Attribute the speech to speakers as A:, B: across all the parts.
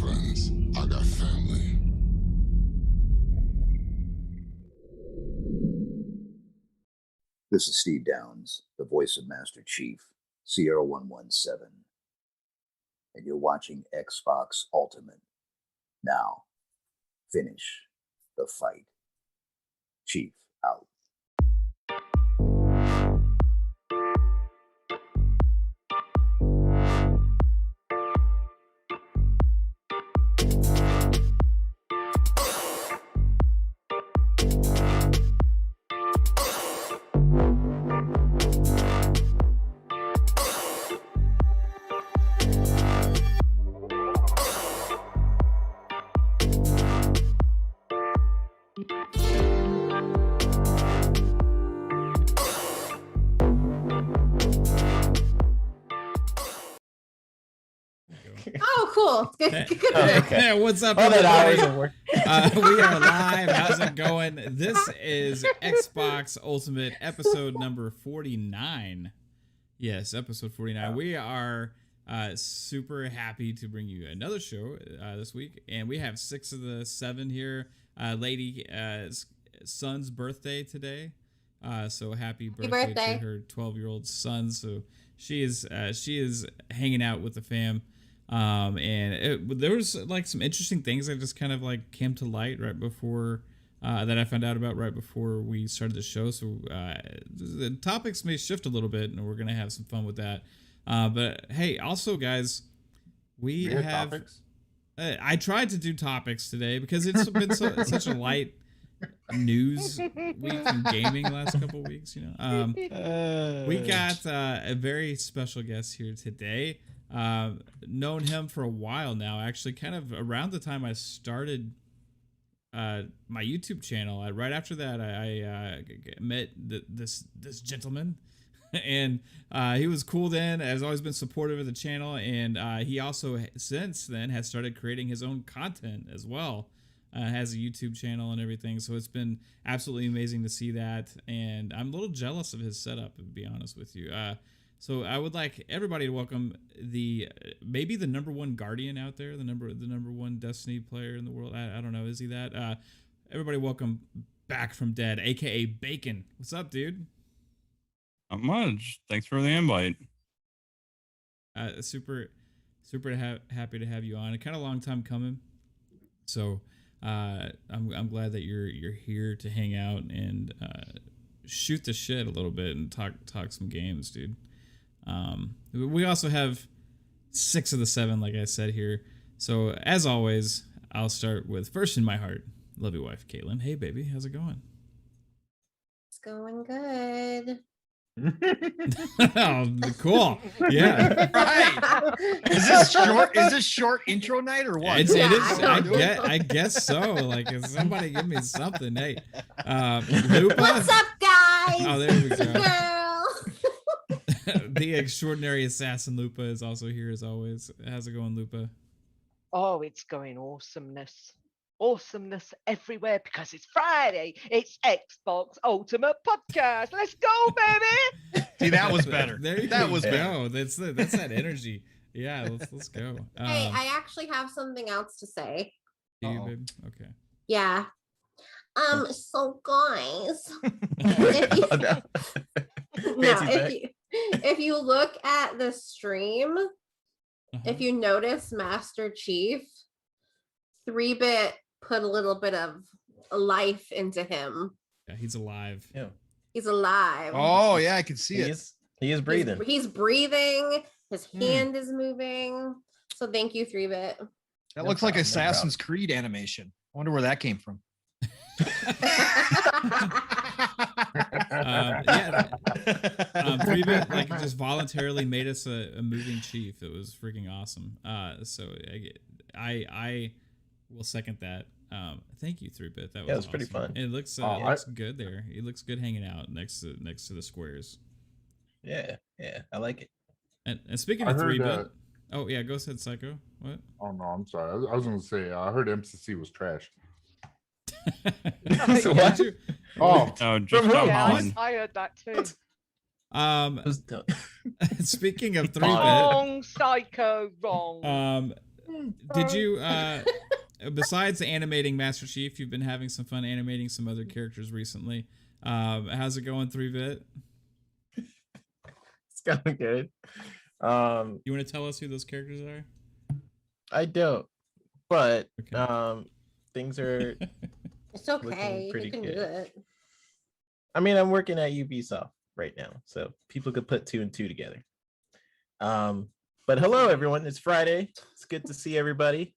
A: friends. I got family.
B: This is Steve Downs, the voice of Master Chief, Sierra 117. And you're watching Xbox Ultimate. Now, finish the fight. Chief out.
C: Oh, cool. Good.
D: Okay. What's up, everybody? We are live. How's it going? This is Xbox Ultimate episode number 49. Yes, episode 49. We are super happy to bring you another show this week, and we have 6 of the 7 here. Lady son's birthday today, so happy birthday to her 12-year-old son. So she is hanging out with the fam. There was like some interesting things that just kind of like came to light right before that I found out about right before we started the show. So the topics may shift a little bit, and we're gonna have some fun with that. But hey, also guys, we have topics? I tried to do topics today because it's been such a light news week in gaming last couple of weeks. You know, we got a very special guest here today. Known him for a while now, actually, kind of around the time I started my YouTube channel. Right after that, I met this gentleman, and he was cool then. Has always been supportive of the channel, and he also since then has started creating his own content as well. Has a YouTube channel and everything, so it's been absolutely amazing to see that. And I'm a little jealous of his setup, to be honest with you. So I would like everybody to welcome maybe the #1 Guardian out there, the number 1 Destiny player in the world. I don't know, is he that? Everybody welcome BACfromthedead, aka Bacon. What's up, dude?
E: Not much. Thanks for the invite.
D: Super happy to have you on. A kind of long time coming. So I'm glad that you're here to hang out and shoot the shit a little bit and talk some games, dude. We also have 6 of the 7, like I said here. So as always, I'll start with first in my heart, love your wife, Kaitlin. Hey, baby, how's it going?
C: It's going good.
D: Oh, cool. Yeah.
F: Right. Is this short intro night or what?
D: It is. I guess so. Like, if somebody give me something. Hey, Lupa.
C: What's up, guys?
D: Oh, there we go.
C: Girl.
D: The extraordinary AssassinLupa is also here as always. How's it going, Lupa?
G: Oh, it's going awesomeness. Awesomeness everywhere because it's Friday. It's Xbox Ultimate Podcast. Let's go, baby.
F: See, that was better.
D: That was better. That's that energy. Yeah, let's go.
C: Hey, I actually have something else to say.
D: Do you, babe? Okay.
C: Yeah. So guys, if you look at the stream, if you notice Master Chief, 3-Bit put a little bit of life into him.
D: Yeah, he's alive.
H: Yeah,
C: he's alive.
F: Oh yeah, I can see it.
H: He is breathing.
C: He's breathing. His hand is moving. So thank you, 3-Bit.
F: That looks like Assassin's Creed animation. I wonder where that came from.
D: Yeah, 3-Bit like just voluntarily made us a moving chief. It was freaking awesome. So I will second that. Thank you, 3-Bit. That was
H: awesome. Pretty fun.
D: It looks good there. It looks good hanging out next to the squares.
H: Yeah, I like it.
D: And speaking of 3-Bit, oh yeah, go ahead, Psycho. What?
A: Oh no, I'm sorry. I was gonna say I heard MCC was trash.
H: So what?
E: Just
G: I heard that too.
D: Speaking of 3-Bit,
G: Wrong, Psycho, wrong.
D: did you besides animating Master Chief, you've been having some fun animating some other characters recently. How's it going, 3-bit?
H: It's going good.
D: You want to tell us who those characters are?
H: I don't, but
D: Okay.
H: things are.
C: It's okay.
H: Looking pretty
C: You can
H: good.
C: do it.
H: I mean, I'm working at Ubisoft right now, so people could put 2 and 2 together. But hello, everyone. It's Friday. It's good to see everybody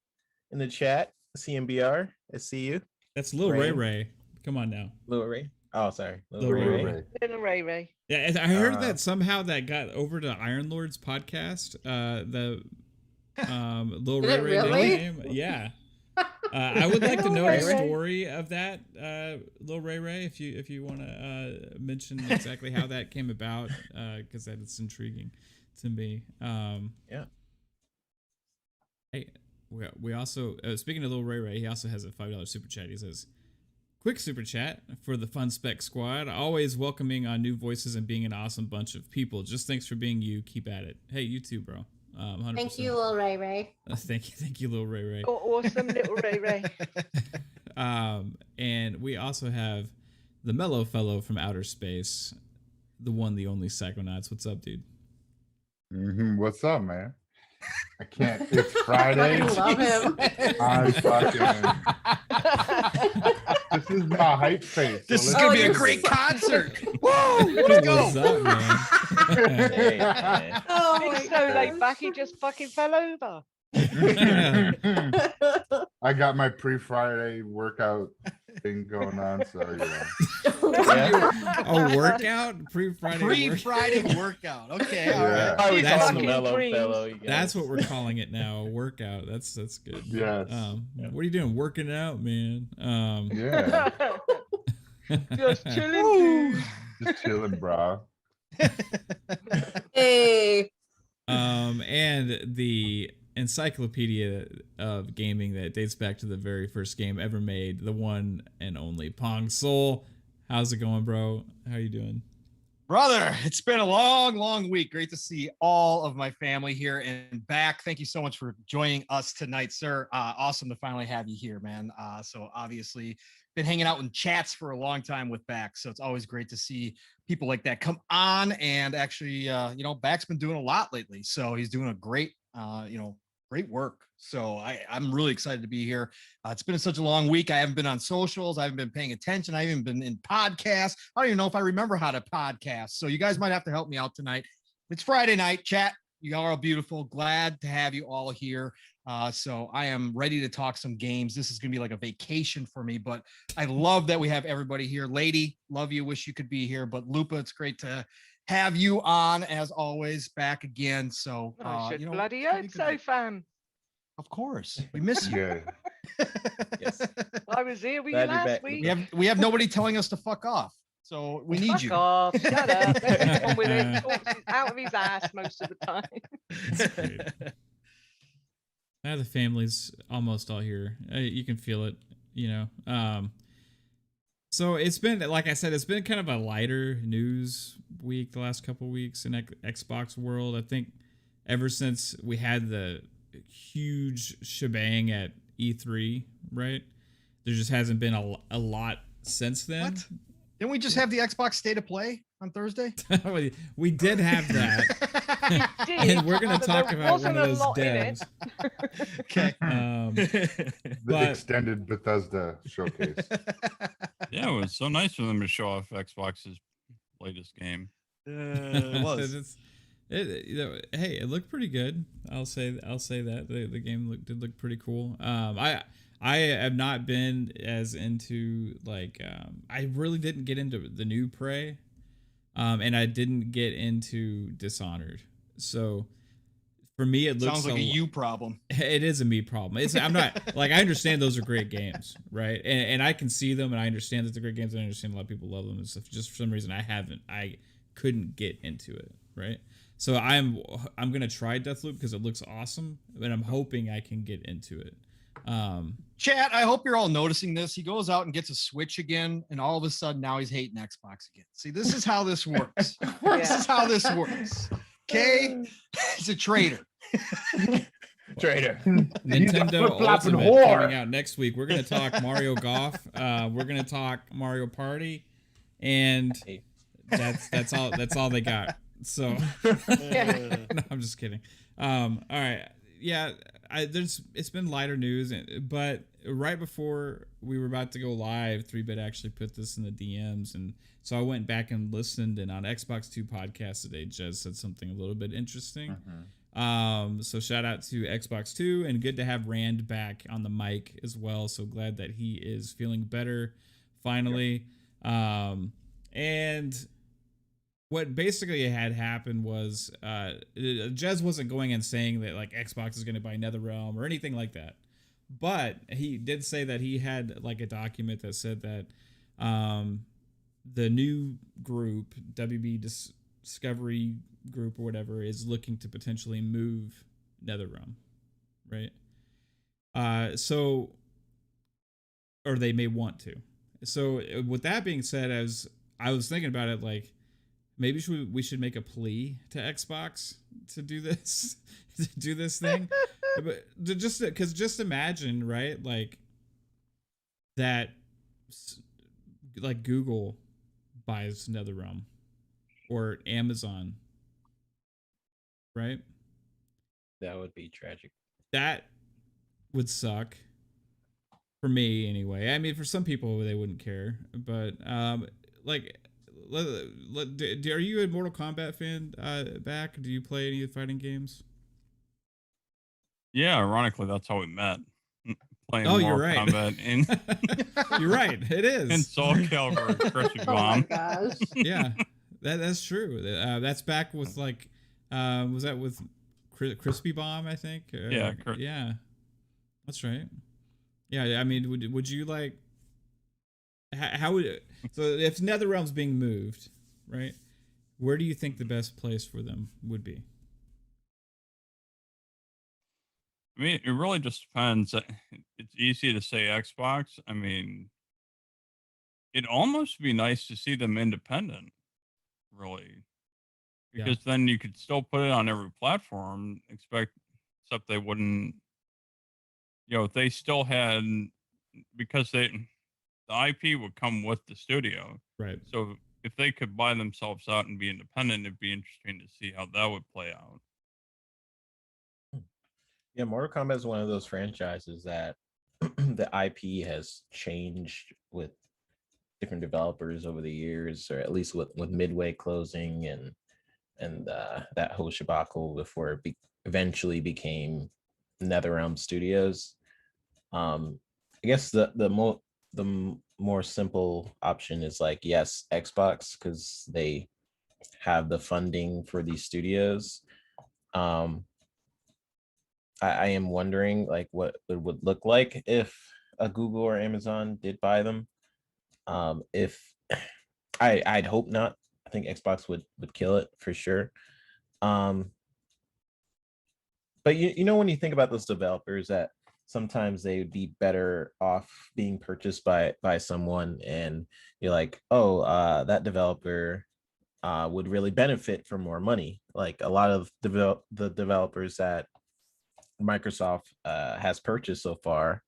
H: in the chat. CMBR, I see you.
D: That's Lil Ray Ray. Come on now.
H: Lil Ray. Oh, sorry.
D: Lil Ray.
G: Little Ray Ray.
D: Yeah, I heard that somehow that got over to Iron Lord's podcast. The Lil
C: Did
D: Ray
C: it
D: Ray
C: really?
D: name. Yeah. I would like to know
G: Ray
D: the
G: Ray.
D: story of that, Lil Ray Ray, if you want to mention exactly how that came about, because that is intriguing to me.
H: Yeah.
D: Hey, we also speaking of Lil Ray Ray, he also has a $5 super chat. He says, "Quick super chat for the Fun Spec Squad. Always welcoming on new voices and being an awesome bunch of people. Just thanks for being you. Keep at it. Hey, you too, bro. 100%.
C: Thank you, Lil Ray Ray.
D: Thank you, Lil Ray Ray.
G: Oh, awesome little Ray Ray.
D: And we also have the mellow fellow from outer space, the one, the only Psychonauts. What's up, dude?
A: What's up, man? I can't. It's Friday.
C: I love him.
A: I fucking. This is my hype face.
F: This is
A: let's
F: gonna be
A: do
F: a
A: this.
F: great concert. Whoa, let's go.
D: What's up, man?
H: Hey, man.
C: Oh my
G: He's so laid
C: gosh.
G: back, he just fucking fell over.
A: I got my pre-Friday workout thing going on, so yeah.
H: Yeah.
D: A workout? Pre-Friday workout?
F: Pre-Friday workout. Okay, all
A: Yeah.
F: right.
H: I was
D: That's
H: on the
G: fucking
H: mellow
G: dreams.
H: fellow. you
D: That's
H: guys.
D: what we're calling it now, a workout. That's good.
A: Yes.
D: What are you doing? Working out, man.
A: Yeah.
G: Just chilling, dude.
A: Just chilling, bro.
C: Hey.
D: And the encyclopedia of gaming that dates back to the very first game ever made, the one and only Pong Soul. How's it going, bro? How you doing?
F: Brother, it's been a long week. Great to see all of my family here and back. Thank you so much for joining us tonight, sir. Awesome to finally have you here, man. So obviously been hanging out in chats for a long time with Back. So it's always great to see people like that come on. And actually, Back's been doing a lot lately. So he's doing a great, great work. So I'm really excited to be here. It's been such a long week. I haven't been on socials. I haven't been paying attention. I haven't been in podcasts. I don't even know if I remember how to podcast. So you guys might have to help me out tonight. It's Friday night, chat. You all are beautiful. Glad to have you all here. So I am ready to talk some games. This is going to be like a vacation for me, but I love that we have everybody here. Lady, love you. Wish you could be here. But Lupa, it's great to have you on as always, back again. So,
G: I should bloody
F: it's gonna
G: hope
F: be
G: so,
F: great.
G: fam.
F: Of course, we miss you.
A: Yeah.
H: Yes.
G: I was here with you
H: Glad you're
G: last
H: back,
G: week.
F: We have nobody telling us to fuck off. So we need
G: Fuck
F: you.
G: off. Shut up. Let's get on with it. Talks out of his ass most of the time.
D: That's great. Now the family's almost all here. You can feel it, So it's been, like I said, it's been kind of a lighter news week the last couple weeks in Xbox world. I think ever since we had the huge shebang at E3, right? There just hasn't been a lot since then.
F: What? Didn't we just have the Xbox State of Play on Thursday?
D: We did have that. And we're going to talk about one of those devs.
F: Okay.
A: The
D: But-
A: extended Bethesda showcase.
E: Yeah, it was so nice for them to show off Xbox's latest game.
F: It was.
D: Hey, it looked pretty good. I'll say that the game did look pretty cool. I have not been as into I really didn't get into the new Prey, and I didn't get into Dishonored. So for me, it looks
F: Sounds like a you problem.
D: It is a me problem. I'm not I understand those are great games, right? And I can see them, and I understand that they're great games. And I understand a lot of people love them and stuff. Just for some reason, I couldn't get into it, right? So I'm gonna try Deathloop because it looks awesome, and I'm hoping I can get into it.
F: Chat, I hope you're all noticing this. He goes out and gets a Switch again, and all of a sudden now he's hating Xbox again. See, this is how this works. This is how this works. Okay? He's a traitor.
H: Traitor.
D: Nintendo
A: flip-flopping
D: Ultimate
A: whore.
D: coming out next week. We're gonna talk Mario Golf. We're gonna talk Mario Party, and that's all they got. So no, I'm just kidding. All right, yeah. It's been lighter news, but right before we were about to go live, 3-Bit actually put this in the DMs, and so I went back and listened. And on Xbox 2 podcast today, Jez said something a little bit interesting. So shout out to Xbox 2, and good to have Rand back on the mic as well. So glad that he is feeling better finally. And what basically had happened was Jez wasn't going and saying that like Xbox is going to buy NetherRealm or anything like that, but he did say that he had like a document that said that the new group, WB Discovery Group or whatever, is looking to potentially move NetherRealm, right? So, or they may want to. So with that being said, as I was thinking about it, like maybe we should make a plea to Xbox to do this, to do this thing, but just imagine, right? Like that, like Google buys NetherRealm or Amazon, right?
H: That would be tragic.
D: That would suck for me anyway. I mean, for some people they wouldn't care, but like, are you a Mortal Kombat fan? Back? Do you play any fighting games?
E: Yeah, ironically, that's how we met. Playing
D: Oh,
E: Mortal
D: you're right.
E: Kombat in
D: You're right. It is.
E: in Soul Calgary, Crispy
C: Oh my
E: Bomb.
C: gosh.
D: Yeah, that's true. That's back with like, was that with Crispy Bomb? I think.
E: Yeah,
D: yeah, that's right. Yeah, I mean, would you like? How would it, so if NetherRealm's being moved, right? Where do you think the best place for them would be?
E: I mean, it really just depends. It's easy to say Xbox. I mean, it'd almost be nice to see them independent, really, because then you could still put it on every platform. Except they wouldn't. You know, if they still had, because the IP would come with the studio,
D: right?
E: So if they could buy themselves out and be independent, it'd be interesting to see how that would play out.
H: Yeah, Mortal Kombat is one of those franchises that the IP has changed with different developers over the years, or at least with Midway closing and that whole shabacle before it eventually became NetherRealm Studios. I guess the more simple option is like, yes, Xbox, because they have the funding for these studios. I am wondering like what it would look like if a Google or Amazon did buy them. If I'd hope not. I think Xbox would kill it for sure. But you know, when you think about those developers, that sometimes they would be better off being purchased by someone, and you're like, oh, that developer would really benefit from more money. Like a lot of the developers that Microsoft has purchased so far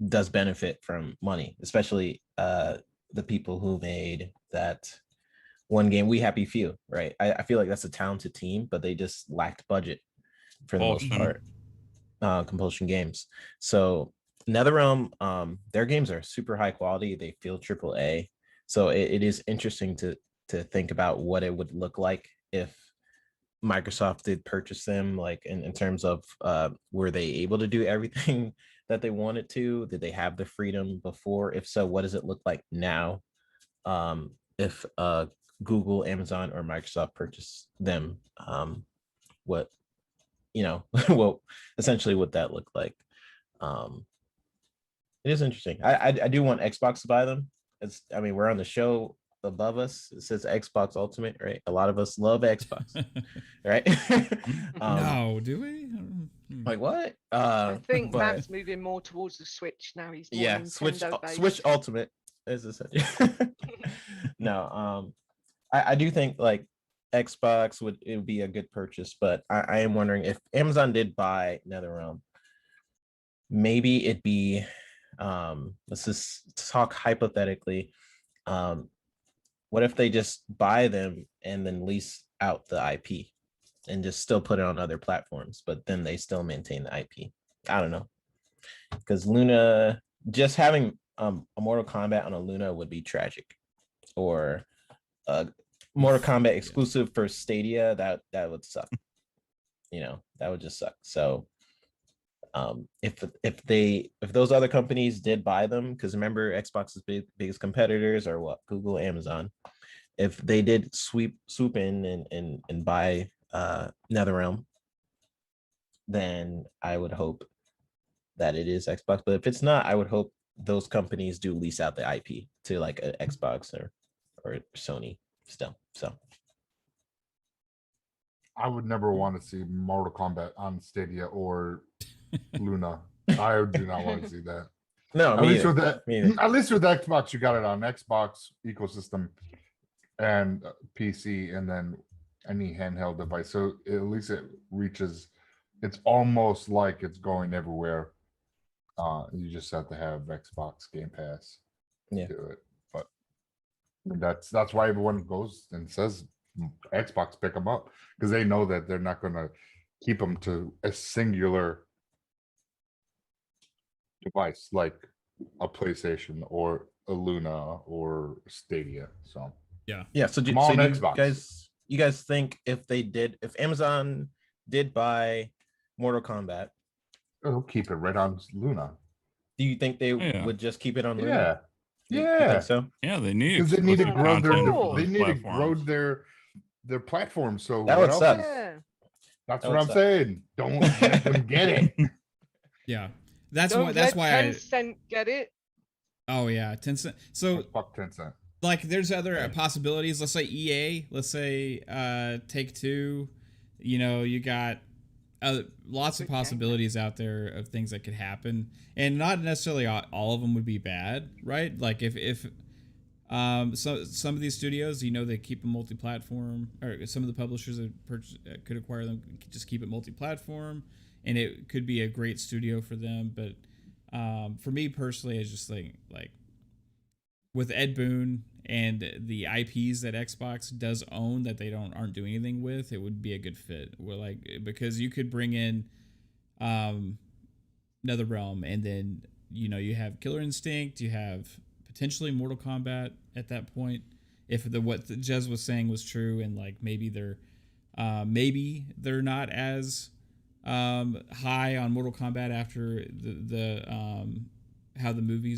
H: does benefit from money, especially the people who made that one game, We Happy Few, right? I feel like that's a talented team, but they just lacked budget for the most part. Compulsion Games. So NetherRealm, their games are super high quality. They feel AAA. So it is interesting to think about what it would look like if Microsoft did purchase them, like in terms of were they able to do everything that they wanted to? Did they have the freedom before? If so, what does it look like now? If Google, Amazon, or Microsoft purchase them, what, you know, well, essentially what that looked like. It is interesting. I do want Xbox to buy them. I mean, we're on the show above us. It says Xbox Ultimate, right? A lot of us love Xbox, right?
D: No, do we?
H: Like what?
G: I think
H: but,
G: Matt's moving more towards the Switch now. He's more
H: yeah, Switch
G: Nintendo-based.
H: Ultimate is essentially. No, I do think like Xbox it would be a good purchase, but I am wondering if Amazon did buy NetherRealm, maybe it'd be let's just talk hypothetically. What if they just buy them and then lease out the IP and just still put it on other platforms, but then they still maintain the IP? I don't know. Because Luna, just having a Mortal Kombat on a Luna would be tragic. Or Mortal Kombat exclusive for Stadia, that would suck. That would just suck. So if those other companies did buy them, because remember Xbox's biggest competitors are what? Google, Amazon. If they did swoop in and buy NetherRealm, then I would hope that it is Xbox. But if it's not, I would hope those companies do lease out the IP to like an Xbox or Sony still. So
A: I would never want to see Mortal Kombat on Stadia or Luna. I do not want to see that.
H: No,
A: at least with Xbox, you got it on Xbox ecosystem and PC, and then any handheld device. So at least it reaches. It's almost like it's going everywhere. You just have to have Xbox Game Pass to do it. But that's why everyone goes and says Xbox, pick them up, because they know that they're not going to keep them to a singular device like a PlayStation or a Luna or Stadia. So
H: yeah. So do you guys think if Amazon did buy Mortal Kombat,
A: they'll keep it right on Luna?
H: Do you think they would just keep it on Luna?
A: Yeah.
H: You think so?
E: Yeah, they need
A: Because they need to grow
E: platforms.
A: their platform. So
H: That would suck.
A: That's what I'm saying. Don't let them get it.
D: Yeah, that's
G: Don't
D: why.
G: let
D: I.
G: Tencent get it.
D: Oh yeah, Tencent. So
A: fuck Tencent.
D: Like, there's other possibilities. Let's say EA. Let's say Take-Two. You got lots of possibilities out there of things that could happen, and not necessarily all of them would be bad, right? Like if some of these studios, they keep them multi-platform, or some of the publishers that could acquire them just keep it multi-platform, and it could be a great studio for them. But for me personally, I just think like with Ed Boon and the IPs that Xbox does own that they aren't doing anything with, it would be a good fit. Because you could bring in NetherRealm, and then you have Killer Instinct, you have potentially Mortal Kombat at that point, if what Jez was saying was true, and like maybe they're not as high on Mortal Kombat after the how the movie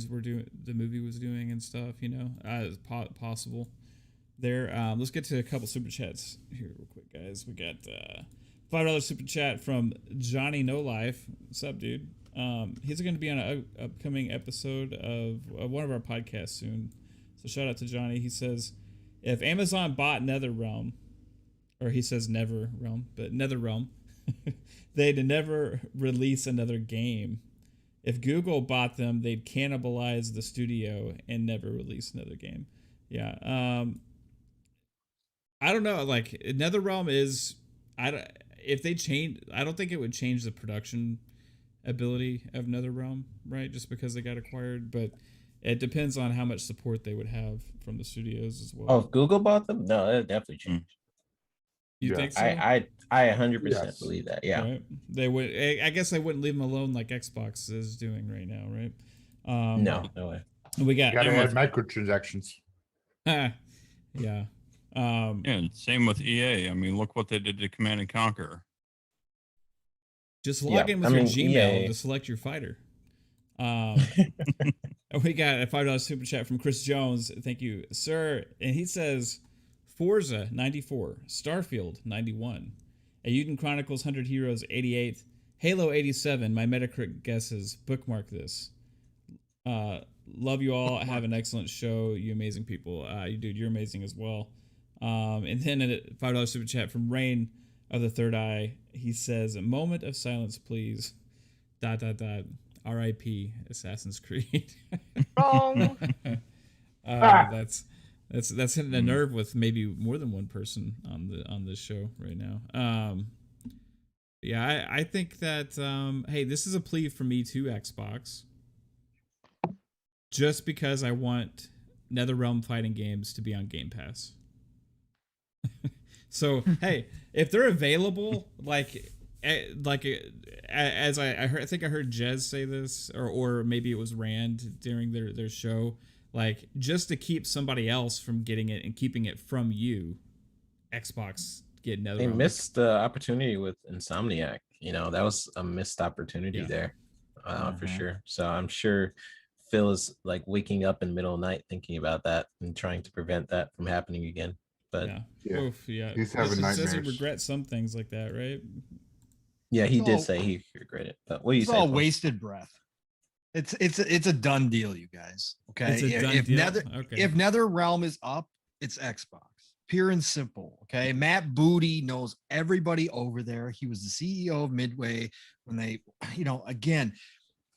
D: was doing and stuff, it's possible there. Let's get to a couple super chats here real quick, guys. We got $5 super chat from Johnny No Life. What's up, dude? He's going to be on an upcoming episode of one of our podcasts soon, so shout out to Johnny. He says, if Amazon bought NetherRealm, or he says NeverRealm, but NetherRealm, they'd never release another game. If Google bought them, they'd cannibalize the studio and never release another game. Yeah. I don't know. Like, NetherRealm is, if they change, I don't think it would change the production ability of NetherRealm, right? Just because they got acquired, but it depends on how much support they would have from the studios as well.
H: Oh, if Google bought them? No, it definitely changed.
D: You think so?
H: I 100% believe that. Yeah,
D: right? They would. I guess they wouldn't leave them alone like Xbox is doing right now, right?
H: No way.
D: We got
A: gotta add microtransactions.
D: Yeah.
E: Same with EA. I mean, look what they did to Command and Conquer.
D: Just log in with your Gmail to select your fighter. We got a $5 super chat from Chris Jones. Thank you, sir. And he says, Forza 94, Starfield 91, Euden Chronicles 100 Heroes 88, Halo 87. My Metacritic guesses. Bookmark this. Love you all. Have an excellent show. You amazing people. Dude, you're amazing as well. And then a $5 super chat from Rain of the Third Eye. He says, a moment of silence, please. ... R.I.P. Assassin's Creed.
G: Wrong.
D: That's That's hitting a nerve with maybe more than one person on this show right now. Yeah, I think that hey, this is a plea for me too, Xbox. Just because I want NetherRealm fighting games to be on Game Pass. So hey, if they're available, as I heard, I think I heard Jez say this, or maybe it was Rand during their show, like just to keep somebody else from getting it and keeping it from you, Xbox get NetherRealm.
H: They missed the opportunity with Insomniac. You know, that was a missed opportunity there, for sure. So I'm sure Phil is like waking up in the middle of the night thinking about that and trying to prevent that from happening again. But
D: Oof,
A: he's having nightmares.
D: Says he regrets some things like that, right?
H: Yeah, he did say he regretted it. But what do you say?
F: It's all wasted breath. It's a done deal, you guys. Okay. If NetherRealm is up, it's Xbox. Pure and simple. Okay. Matt Booty knows everybody over there. He was the CEO of Midway when they, again,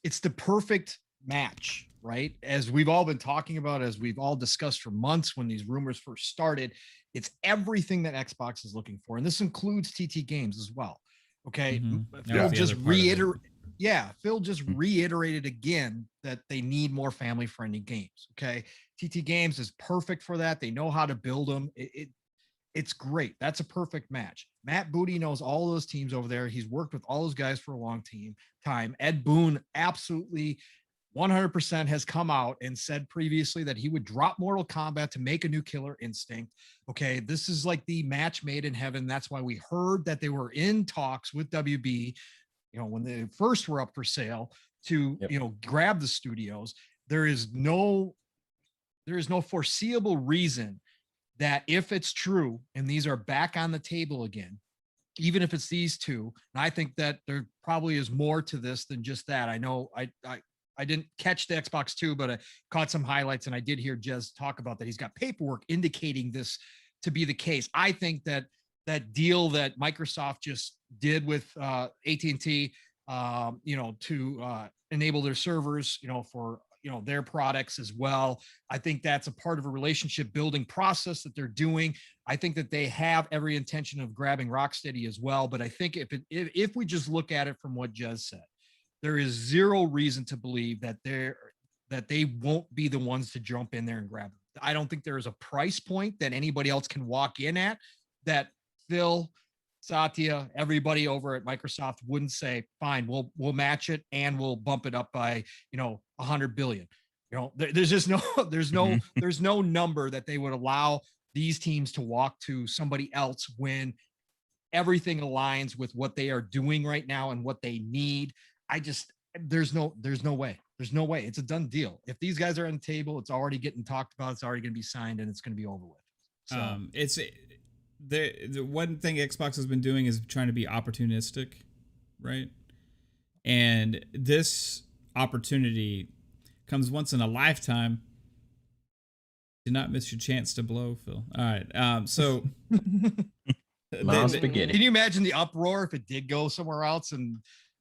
F: it's the perfect match, right? As we've all been talking about, as we've all discussed for months when these rumors first started, it's everything that Xbox is looking for. And this includes TT Games as well. Okay. Phil just reiterated again that they need more family friendly games. Okay. TT Games is perfect for that. They know how to build them. It's great. That's a perfect match. Matt Booty knows all those teams over there. He's worked with all those guys for a long time. Ed Boon absolutely 100% has come out and said previously that he would drop Mortal Kombat to make a new Killer Instinct. Okay, this is like the match made in heaven. That's why we heard that they were in talks with WB, when they first were up for sale to, grab the studios. There is no foreseeable reason that if it's true and these are back on the table again, even if it's these two, and I think that there probably is more to this than just that. I know I didn't catch the Xbox 2, but I caught some highlights and I did hear Jez talk about that. He's got paperwork indicating this to be the case. I think that deal that Microsoft just did with AT&T, to enable their servers, for, their products as well. I think that's a part of a relationship building process that they're doing. I think that they have every intention of grabbing Rocksteady as well. But I think if we just look at it from what Jez said, there is zero reason to believe that they won't be the ones to jump in there and grab them. I don't think there is a price point that anybody else can walk in at that Phil, Satya, everybody over at Microsoft wouldn't say, fine, we'll match it and we'll bump it up by, 100 billion. There's just there's no number that they would allow these teams to walk to somebody else when everything aligns with what they are doing right now and what they need. There's no way. There's no way. It's a done deal. If these guys are on the table, it's already getting talked about. It's already going to be signed and it's going to be over with. So
D: it's the one thing Xbox has been doing is trying to be opportunistic, right? And this opportunity comes once in a lifetime. Do not miss your chance to blow, Phil. All right. So
H: spaghetti.
F: Can you imagine the uproar if it did go somewhere else and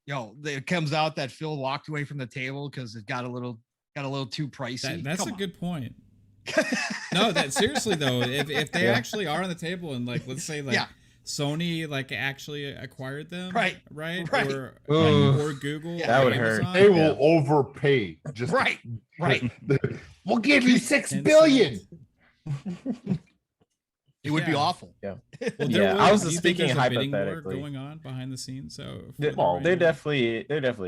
F: it comes out that Phil walked away from the table because it got a little too pricey?
D: That's a good point. No, that seriously though, if they actually are on the table and let's say Sony actually acquired them, right, or Google,
H: that would hurt.
A: They will overpay. Just
F: right.
A: We'll give you $6 billion.
F: It would be awful.
H: Yeah. Well, I was just speaking hypothetically
D: going on behind the scenes. So
H: there definitely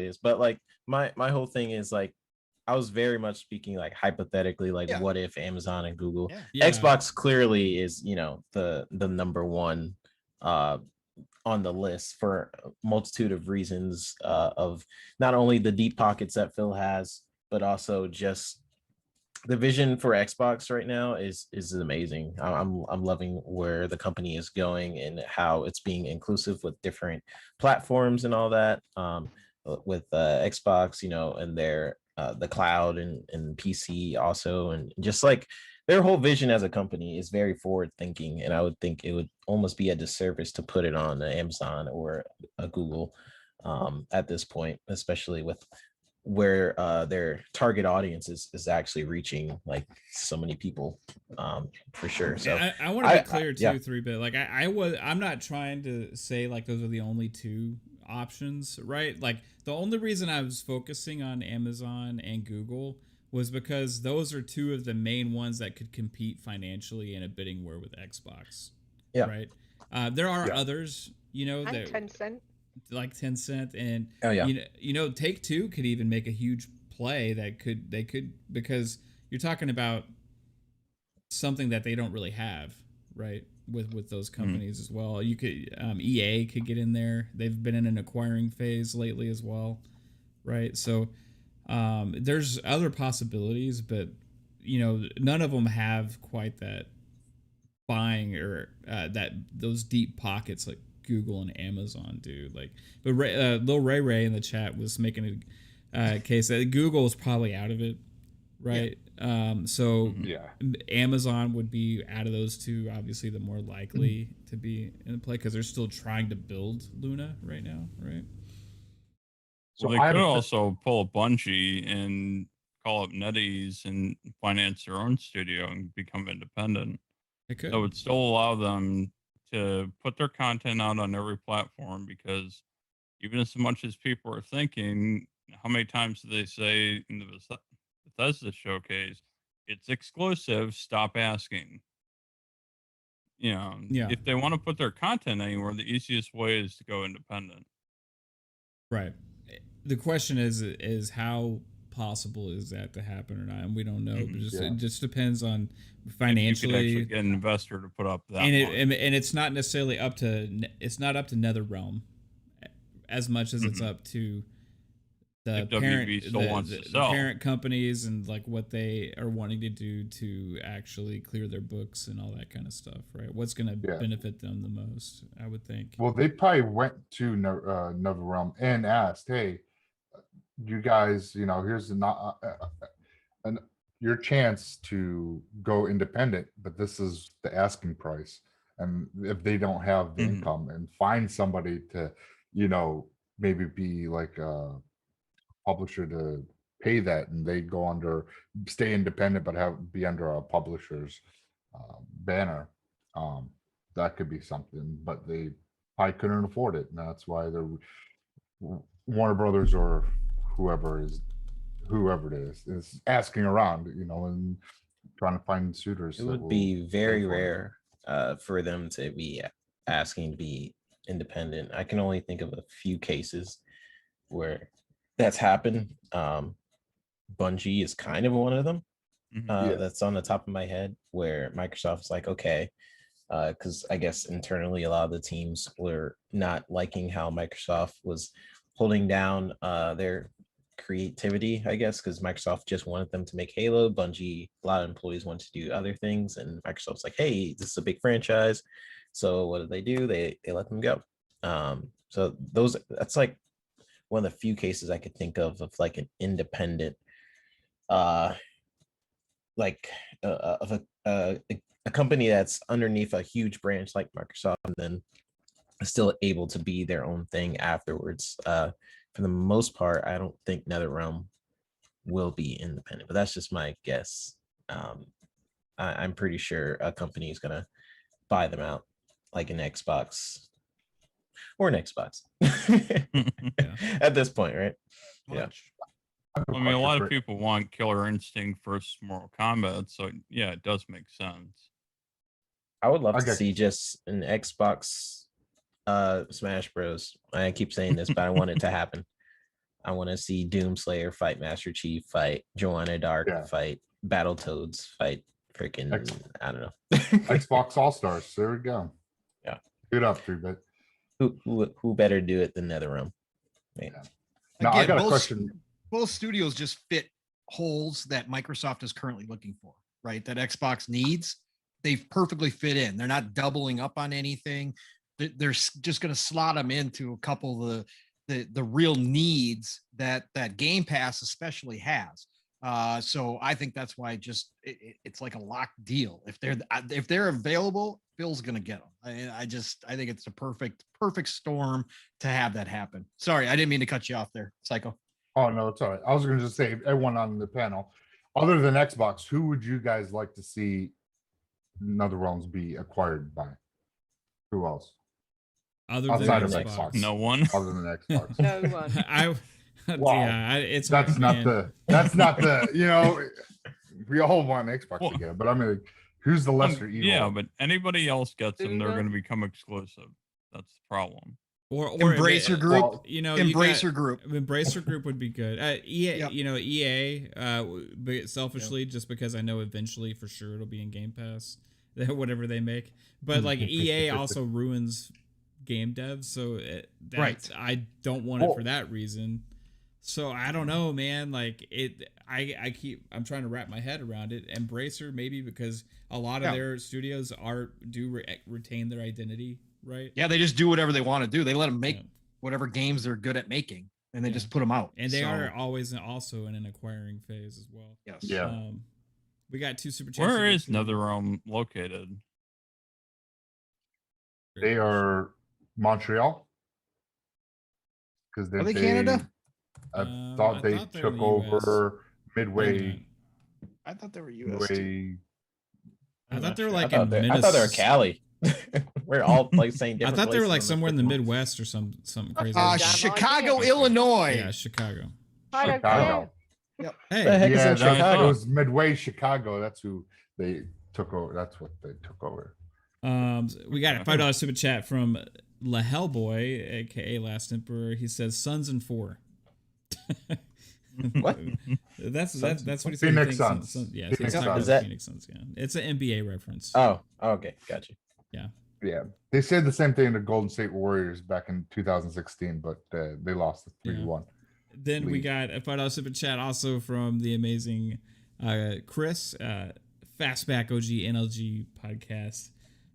H: is, but my whole thing is I was very much speaking hypothetically, what if Amazon and Google, Xbox clearly is the number one on the list for a multitude of reasons, of not only the deep pockets that Phil has, but also just the vision for Xbox right now is amazing. I'm loving where the company is going and how it's being inclusive with different platforms and all that. With Xbox, and their the cloud and PC also, and just their whole vision as a company is very forward thinking. And I would think it would almost be a disservice to put it on Amazon or a Google at this point, especially with where their target audience is actually reaching like so many people, for sure. So
D: yeah, I want to be clear too,
H: yeah.
D: 3-bit. Like I'm not trying to say like those are the only two options, right? Like the only reason I was focusing on Amazon and Google was because those are two of the main ones that could compete financially in a bidding war with Xbox.
H: Yeah.
D: Right. There are others, you know,
G: And
D: that
G: 10
D: like Tencent, and
H: Oh, yeah.
D: you know, Take-Two could even make a huge play that they could, because you're talking about something that they don't really have, right? With those companies as well. You could EA could get in there. They've been in an acquiring phase lately as well, right? So there's other possibilities, but you know, none of them have quite that buying or that those deep pockets like Google and Amazon do. Like, but Lil Ray in the chat was making a case that Google is probably out of it, right? So
A: Yeah.
D: Amazon would be out of those two, obviously the more likely to be in play, because they're still trying to build Luna right now, right?
A: So
E: Well,
A: I
E: they
A: have
E: could
A: a-
E: also pull a Bungie and call up NetEase and finance their own studio and become independent.
D: It could.
E: That would still allow them to put their content out on every platform, because even as much as people are thinking, how many times do they say in the Bethesda showcase, it's exclusive, stop asking. You know,
D: Yeah.
E: if they want to put their content anywhere, the easiest way is to go independent.
D: Right. The question is how possible is that to happen or not, and we don't know. But it just depends on financially.
E: If you could actually get an investor to put up that,
D: and it's not necessarily up to NetherRealm as much as it's up to the
E: If
D: parent,
E: WB still wants to sell.
D: the parent companies, and like what they are wanting to do to actually clear their books and all that kind of stuff, right? What's going to benefit them the most, I would think.
A: Well, they probably went to NetherRealm and asked, "Hey, you guys, you know, here's your chance to go independent, but this is the asking price." And if they don't have the income, and find somebody to, you know, maybe be like a publisher to pay that, and they go under, stay independent, but be under a publisher's banner. That could be something, but they probably couldn't afford it, and that's why they're Warner Brothers or whoever it is asking around, you know, and trying to find suitors.
H: It
A: that
H: would
A: will
H: be
A: pay
H: very
A: for it.
H: rare for them to be asking to be independent. I can only think of a few cases where that's happened. Bungie is kind of one of them. That's on the top of my head, where Microsoft's like, okay, because I guess internally a lot of the teams were not liking how Microsoft was holding down their creativity, I guess, because Microsoft just wanted them to make Halo. Bungie, a lot of employees wanted to do other things, and Microsoft's like, hey, this is a big franchise. So what do? They let them go. So that's like one of the few cases I could think of like an independent like of a company that's underneath a huge branch like Microsoft, and then still able to be their own thing afterwards. For the most part, I don't think NetherRealm will be independent, but that's just my guess. I'm pretty sure a company is gonna buy them out, like an Xbox or an Xbox at this point, right? Yeah.
E: I mean, a lot of people want Killer Instinct versus Mortal Kombat, so yeah, it does make sense.
H: I would love to see just an Xbox Smash Bros. I keep saying this, but I want it to happen. I want to see Doomslayer fight Master Chief, fight Joanna Dark, fight Battletoads, fight freaking I don't know.
A: Xbox All Stars. There we go.
H: Yeah.
A: Good up, 3-bit.
H: Who better do it than NetherRealm? Yeah.
A: Now I got a question.
F: Both studios just fit holes that Microsoft is currently looking for, right? That Xbox needs. They've perfectly fit in. They're not doubling up on anything. They're just going to slot them into a couple of the real needs that Game Pass especially has. So I think that's why it's like a locked deal. If they're available, Phil's going to get them. I think it's a perfect storm to have that happen. Sorry, I didn't mean to cut you off there, Psycho.
A: Oh no, it's all right. I was going to just say, everyone on the panel, other than Xbox, who would you guys like to see NetherRealms be acquired by? Who else?
D: Other
A: Outside
D: than
A: of
D: Xbox.
A: Xbox.
E: No one.
A: Other than Xbox.
G: No one.
A: Wow.
D: It's
A: That's
D: hard,
A: not
D: man.
A: the. That's not the. You know, we all want Xbox
E: Well,
A: again, but I mean, who's the lesser evil?
E: Yeah, but anybody else gets them, they're
G: Uno?
E: going to become exclusive. That's the problem.
D: Or
F: Embracer Group.
A: Well,
D: You know,
F: Embracer Group.
D: Embracer Group would be good. EA,
F: Yep.
D: you know, EA. But selfishly, just because I know eventually for sure it'll be in Game Pass, whatever they make. But like EA also ruins game devs, so
F: Right.
D: I don't want it for that reason. So I don't know, man. Like I'm trying to wrap my head around it. Embracer maybe because a lot of their studios retain their identity, right?
F: Yeah, they just do whatever they want to do. They let them make whatever games they're good at making, and they just put them out.
D: And they are always also in an acquiring phase as well.
F: Yes.
A: Yeah.
D: We got 2 super chats.
E: Where is NetherRealm located?
A: They are Montreal. Because
F: Are they Canada?
A: I
D: I
A: thought they
D: thought they were
A: took
D: US.
A: over Midway.
F: I thought they were US. Too.
A: Midway.
D: I thought they were like
H: I
D: in
H: thought they were
D: Minnesota.
H: Cali. We're all like saying
D: I
H: different.
D: thought they were
H: places
D: like
H: on
D: somewhere in the
H: Christmas.
D: Midwest or something crazy.
F: Chicago, Illinois.
D: Yeah, Chicago.
G: I don't
A: Chicago.
G: care.
D: Hey,
H: The heck is
A: Yeah,
H: in
A: that, it
H: Chicago?
A: was Midway, Chicago. That's who they took over. That's what they took over.
D: We got a $5 super chat from La Hellboy, aka Last Emperor. He says Suns and 4.
H: What?
D: That's what he said.
A: Phoenix
D: he thinks
A: Suns.
D: Yeah,
A: Phoenix
D: he's talking
A: Suns.
D: about
H: Is that-
D: Phoenix Suns. Yeah, it's an NBA reference.
H: Oh, okay, got you.
A: Yeah, they said the same thing to Golden State Warriors back in 2016, but they lost the 3-1.
D: Then we
A: lead.
D: got a $5 super chat also from the amazing Chris, Fastback OG-NLG podcast.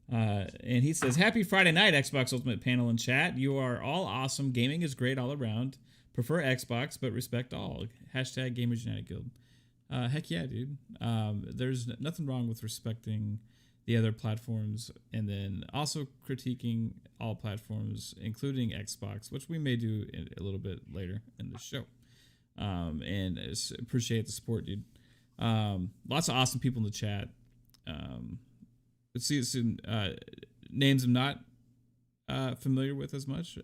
D: And he says, Happy Friday night, Xbox Ultimate panel and chat. You are all awesome. Gaming is great all around. Prefer Xbox, but respect all. Hashtag Gamers United Guild. Heck yeah, dude. There's nothing wrong with respecting the other platforms and then also critiquing all platforms, including Xbox, which we may do a little bit later in the show. And appreciate the support, dude. Lots of awesome people in the chat. Let's see some names I'm not familiar with as much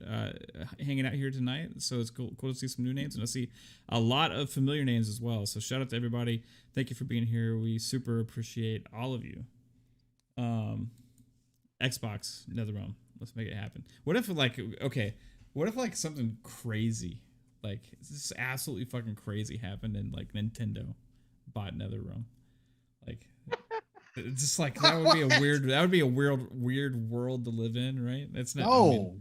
D: hanging out here tonight, so it's cool to see some new names, and I see a lot of familiar names as well. So shout out to everybody. Thank you for being here. We super appreciate all of you. Xbox NetherRealm, let's make it happen. What if like something crazy, like this absolutely fucking crazy happened and like Nintendo bought NetherRealm? Like it's just like that would be a weird world to live in, right? That's not
F: No.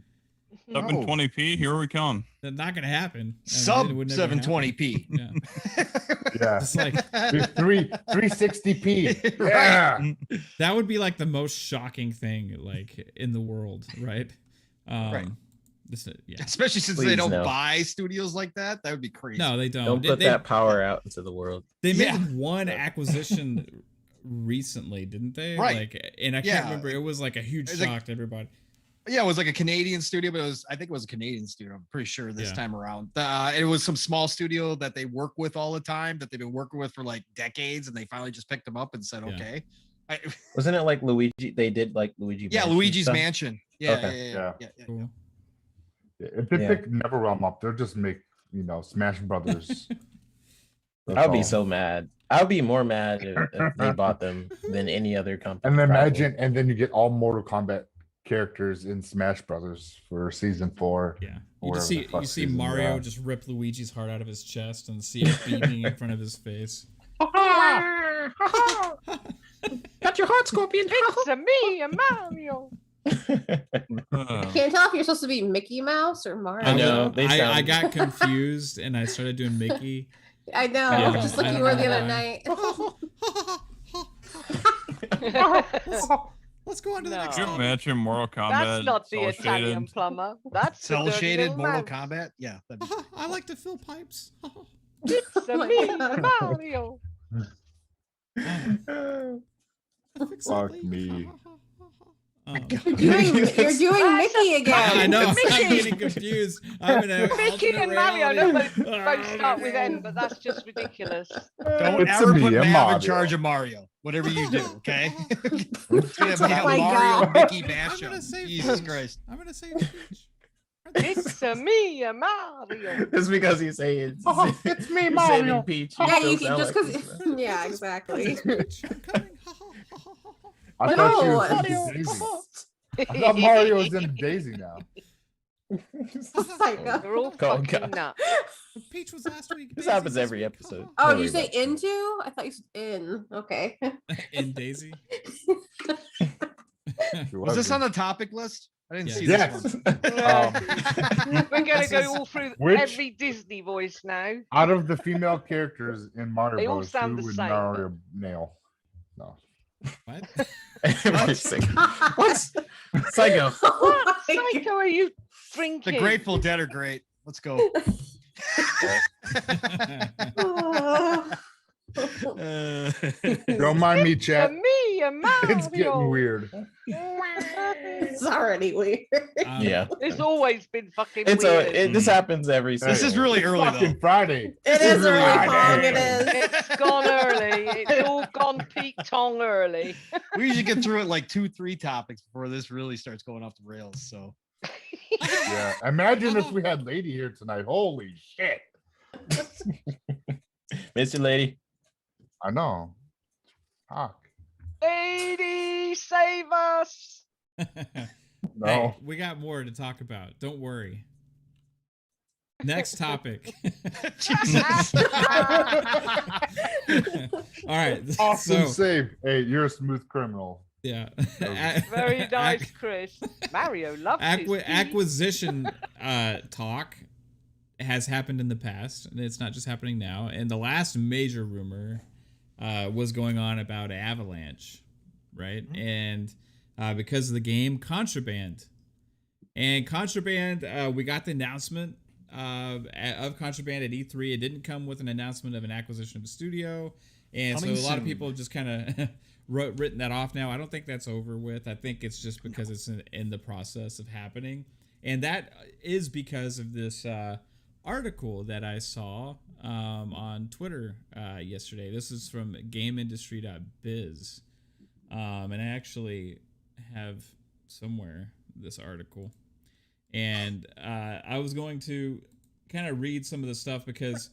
E: 720p, here we come.
D: that's not gonna happen.
F: Sub
D: It would never happen.
F: 720p.
D: Yeah.
A: Yeah,
D: It's like
A: 360p.
F: Right.
A: Yeah,
D: that would be like the most shocking thing like in the world, right?
F: Right.
D: Yeah.
F: Especially since they
H: Please,
F: don't
H: no.
F: buy studios like that. That would be crazy.
D: No, they don't.
H: Don't put
D: They-
H: that power out into the world.
D: They made
F: Yeah.
D: one acquisition recently, didn't they?
F: Right.
D: Like, and I
F: Yeah.
D: can't remember. It was like a huge
F: It's
D: shock
F: like-
D: to everybody.
F: Yeah, it was like a Canadian studio, but I think it was a Canadian studio. I'm pretty sure this
D: Yeah.
F: time around. It was some small studio that they work with all the time, that they've been working with for like decades, and they finally just picked them up and said,
D: Yeah.
F: okay.
H: Wasn't it like Luigi? They did like Luigi.
F: Yeah,
H: Mansion
F: Luigi's
H: stuff?
F: Mansion. Yeah,
H: Okay.
F: yeah.
D: Cool.
A: if they
H: Yeah.
A: pick NetherRealm up, they'll just make Smash Brothers. That's
H: I would be
A: all.
H: so mad. I would be more mad if they bought them than any other company.
A: And then
H: probably.
A: imagine, and then you get all Mortal Kombat characters in Smash Brothers for season 4.
D: Yeah.
A: or
D: You just
A: whatever the fuck
D: see
A: season they're
D: Mario
A: on.
D: just rip Luigi's heart out of his chest and see it beating in front of his face.
H: Got your heart, Scorpion.
G: It's a me, a Mario.
C: Can't tell if you're supposed to be Mickey Mouse or Mario.
H: I know, they
D: I
H: sound-
D: got confused and I started doing Mickey.
C: I know,
D: Yeah,
C: just
D: I
C: like you
D: don't
C: were
D: know
C: the other
D: why.
C: night.
D: Let's go on to the
G: No.
D: next
E: Could you
D: one.
E: imagine Mortal Kombat?
G: That's not the
E: cel
G: Italian
E: shaded?
G: plumber. That's the
F: Cell
G: dirty
F: shaded
G: little
F: Mortal
G: mouse.
F: Kombat. Yeah. that'd be-
D: I like to fill pipes.
G: It's a
C: Oh my
G: me,
C: God.
G: Mario.
D: Fix it,
A: Fuck
D: please.
A: me.
C: You're doing Mickey again.
D: I know. I'm
G: Mickey!
D: getting confused. I'm in a
G: Mickey and
D: alternate
G: Mario
D: reality.
G: both start with N, but that's just ridiculous.
F: Don't
A: It's
F: ever
A: me,
F: put
A: I'm
F: Mav in
A: Mario.
F: charge of Mario. Whatever you do, okay? It's gonna be a
C: my
F: Mario
C: God.
F: Mickey
D: I'm
F: mashup.
D: gonna say
F: Jesus
D: Peach.
F: Christ.
D: I'm gonna say Peach.
G: It's a me, a Mario.
H: It's because you say it's,
A: It's me,
H: you're
A: Mario.
H: saving Peach.
C: Yeah,
H: still
C: you can
H: sound
C: just
H: like
C: because.
H: this, man.
C: Yeah, exactly.
D: Peach, I'm coming.
A: I
C: No.
A: thought she was in Daisy. I thought Mario was in Daisy now.
C: Psycho.
G: They're all
H: Oh,
G: fucking
H: God.
G: nuts.
D: Peach was last week.
H: This
D: Daisy
H: happens
D: this
H: every
D: week.
H: episode.
C: Oh,
H: Don't
C: you
H: worry
C: say
H: about it.
C: into? I thought you said in. Okay.
D: In Daisy.
F: Was this on the topic list? I didn't
D: Yeah.
F: see
A: Yes.
F: this one.
G: We're gonna
D: This
G: go
D: is-
G: all through
A: Which-
G: every Disney voice now.
A: Out of the female characters in Mario
G: They all
A: Bros,
G: sound
A: who
G: the
A: would
G: same.
A: Mario nail? No.
D: What?
H: What's Psycho?
C: Oh
G: What
C: my
G: psycho are you
F: The
G: drinking?
F: Grateful Dead are great. Let's go.
C: God.
A: Don't mind me,
G: A
A: chat.
G: me, a Mario.
A: It's getting weird.
C: It's already weird.
H: Yeah,
G: It's always been fucking
H: it's
G: weird.
H: this happens every.
F: This is
H: season.
F: really
A: It's
F: early
A: fucking
F: though.
A: Friday.
C: It
A: This
C: is early,
A: Friday.
C: Pong. It is.
G: It's gone early. It's all gone peak tong early.
F: We usually get through it like 2-3 topics before this really starts going off the rails. So
A: Yeah. Imagine if we had Lady here tonight. Holy shit.
H: Miss you, lady.
A: I know. Fuck.
G: Lady, save us.
A: No.
D: Hey, we got more to talk about. Don't worry. Next topic. All right.
A: Awesome
D: So,
A: save. Hey, you're a smooth criminal.
D: yeah.
G: Very nice, Chris. Mario loves his tea.
D: Acquisition talk has happened in the past, and it's not just happening now. And the last major rumor was going on about Avalanche, right?
F: Mhm.
D: And because of the game Contraband. And Contraband, we got the announcement of Contraband at E3. It didn't come with an announcement of an acquisition of a studio. And
F: Coming
D: so a lot of
F: soon.
D: people have just kind of written that off now. I don't think that's over with. I think it's just because it's in the process of happening. And that is because of this article that I saw on Twitter yesterday. This is from GameIndustry.biz. And I actually have somewhere this article. And I was going to kind of read some of the stuff because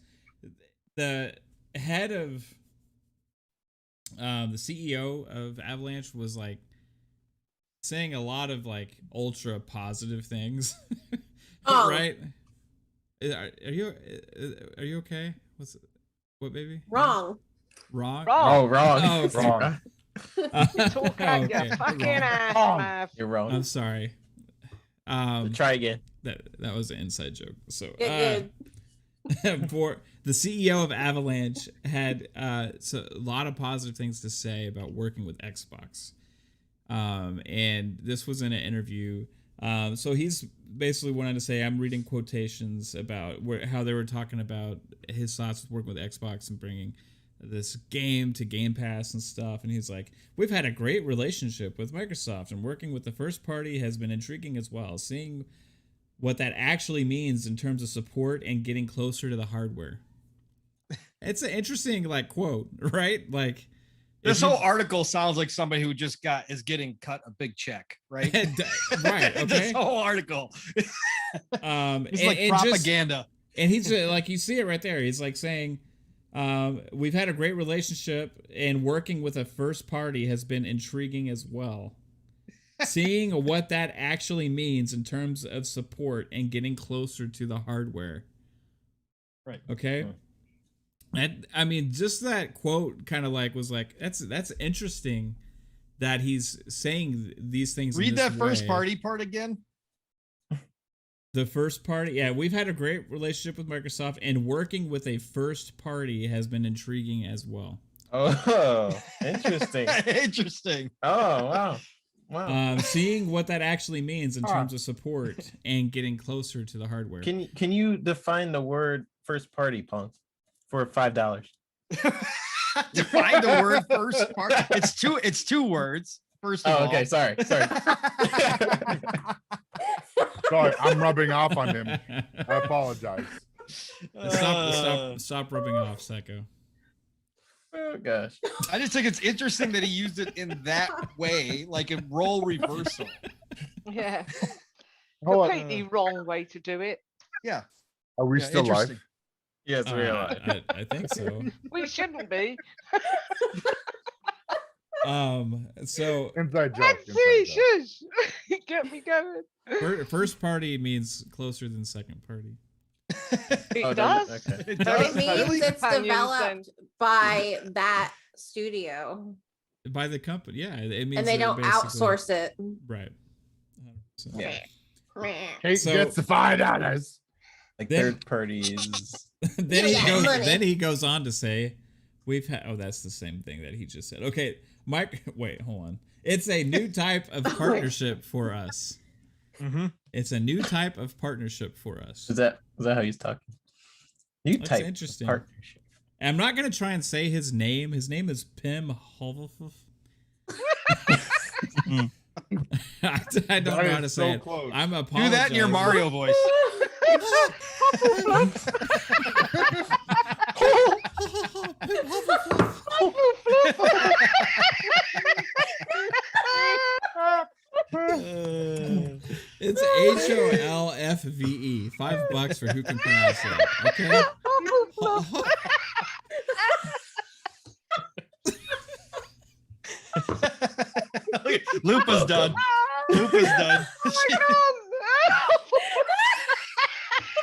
D: the head of the CEO of Avalanche was like saying a lot of like ultra positive things.
C: Oh.
D: Right? Are you okay? What baby?
C: Wrong.
D: Wrong?
H: Oh, wrong.
D: Oh, okay.
A: Wrong.
G: Talk out
D: Okay,
G: your fucking
D: wrong.
G: ass,
A: Wrong.
G: Mav.
H: You're wrong.
D: I'm sorry.
H: Try again.
D: That was an inside joke. So
C: Good.
D: for the CEO of Avalanche had so a lot of positive things to say about working with Xbox. And this was in an interview. So he's basically wanted to say, I'm reading quotations about how they were talking about his thoughts with working with Xbox and bringing this game to Game Pass and stuff. And he's like, we've had a great relationship with Microsoft, and working with the first party has been intriguing as well. Seeing what that actually means in terms of support and getting closer to the hardware. It's an interesting like quote, right? Like
F: this
D: if you-
F: whole article sounds like somebody who just is getting cut a big check, right?
D: right, okay.
F: This whole article. It's like
D: and just-
F: propaganda.
D: and he's like, you see it right there. He's like saying, we've had a great relationship, and working with a first party has been intriguing as well. Seeing what that actually means in terms of support and getting closer to the hardware.
F: Right.
D: Okay. And I mean, just that quote kind of like was like, that's interesting that he's saying these things.
F: Read
D: in this
F: that first
D: way.
F: party part again.
D: The first party, yeah, we've had a great relationship with Microsoft, and working with a first party has been intriguing as well.
H: Oh, interesting.
F: Interesting.
H: Oh, wow. Wow.
D: Seeing what that actually means in terms of support and getting closer to the hardware.
H: Can you define the word first party, Pong, for $5?
F: Define the word first party. It's two words. First of all.
H: okay. Sorry.
A: Sorry, I'm rubbing off on him. I apologize.
D: Stop rubbing off, Psycho.
H: Oh gosh.
F: I just think it's interesting that he used it in that way, like a role reversal.
G: Yeah.
A: Hold on.
G: Completely wrong way to do it.
F: Yeah.
A: Are we
F: Yeah,
A: still live?
F: interesting.
H: Yes, we are.
D: I think so.
G: We shouldn't be.
D: So
A: Inside joke.
G: Let's see, shush. Get me going.
D: first party means closer than second party.
G: It
H: Oh,
G: does.
H: okay.
F: It
C: It
F: does.
C: means
F: Really?
C: it's
G: Companions
C: developed by that studio,
D: By the company, yeah. It means
C: and they
D: that
C: don't
D: basically-
C: outsource it.
D: Right. 100%.
H: Yeah.
A: Kate
D: So-
A: gets the $5.
H: Like
D: Then-
H: third parties.
D: then
C: Yeah, money.
D: Then he goes on to say, "We've had." Oh, that's the same thing that he just said. Okay, Mike. Wait, hold on. It's a new type of partnership for us.
F: Mm-hmm.
D: It's a new type of partnership for us.
H: Is that how he's talking? New
D: That's
H: type
D: interesting.
H: partnership.
D: And I'm not gonna try and say his name. His name is Pim Hovelfuff. I don't know how to say it.
A: Close.
D: I'm apologizing.
F: Do that in your Mario voice.
D: It's HOLFVE. $5 for who can pronounce that. Okay.
F: Lupa's done. Lupa's done.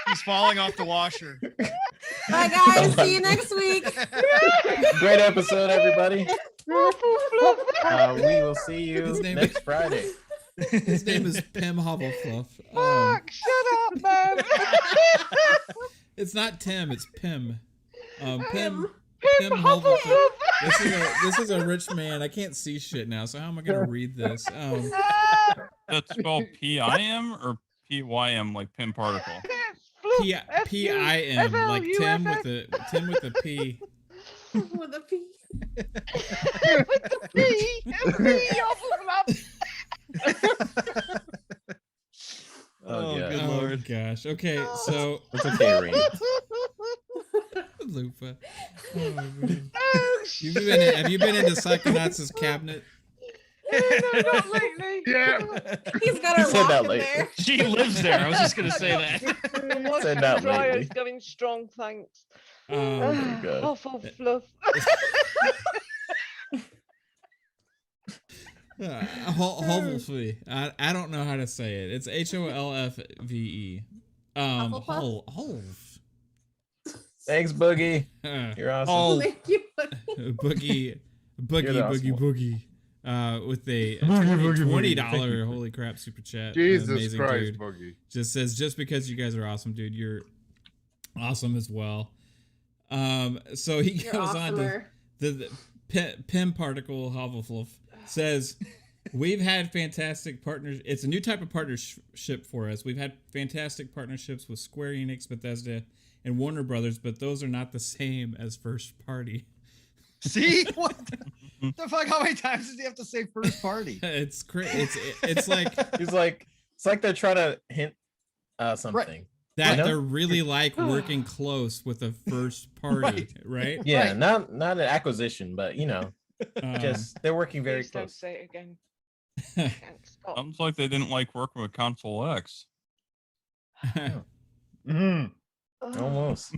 F: He's falling off the washer.
C: Bye, guys. See you next week.
H: Great episode, everybody. We will see you
D: His name-
H: next Friday.
D: His name is Pim Hovelfuff.
G: Fuck, shut up, man.
D: It's not Tim. It's Pim. Pim
G: Pim
D: Hovelfuff. This is a rich man. I can't see shit now. So how am I gonna read this?
E: That's spelled P-I-M or P-Y-M, like Pim Particle?
D: P-I-M, like Tim with a P.
C: With a P.
G: With the P.
H: Oh, yeah.
F: good
D: Oh
F: lord.
D: gosh. Okay, so
H: It's okay, Rain.
D: Lupa. Oh, man.
G: Oh,
D: Have you been into Psychonauts' cabinet?
G: no, not lately.
A: Yeah.
C: He's got
H: He
C: her
H: said that
C: locked in
H: later.
C: there.
F: She lives there. I was just gonna say that.
G: Washing
H: Said that
G: and dryer's
H: lately.
G: going strong, thanks.
H: God.
G: Awful fluff.
D: Hovelfee. I don't know how to say it. It's HOLFVE.
C: Hufflepuff?
D: Holf.
H: Thanks, Boogie.
D: Uh,
H: You're awesome.
F: Oh,
C: Thank you.
D: Boogie,
H: You're the awesome
D: Boogie. With a
A: Boogie,
D: $20
A: Thank you.
D: holy crap super chat.
A: Jesus
D: Amazing
A: Christ,
D: dude.
A: Boogie.
D: Just says, just because you guys are awesome, dude, you're awesome as well. So he
C: You're
D: goes on to
C: awesomer.
D: the Pim Particle Hovelfluff says, we've had fantastic partners. It's a new type of partnership for us. We've had fantastic partnerships with Square Enix, Bethesda, and Warner Brothers, but those are not the same as first party.
F: see what the fuck? How many times does he have to say first party?
D: It's crazy. It's like
H: He's like, it's like they're trying to hint something.
D: that.
H: You know?
D: They're really like working close with a first party, right?
H: Yeah,
F: Right.
H: not an acquisition, but just they're working very
G: Please don't
H: close.
G: say it again. Can't stop.
E: Sounds like they didn't like working with Console X.
A: Mm.
H: Almost.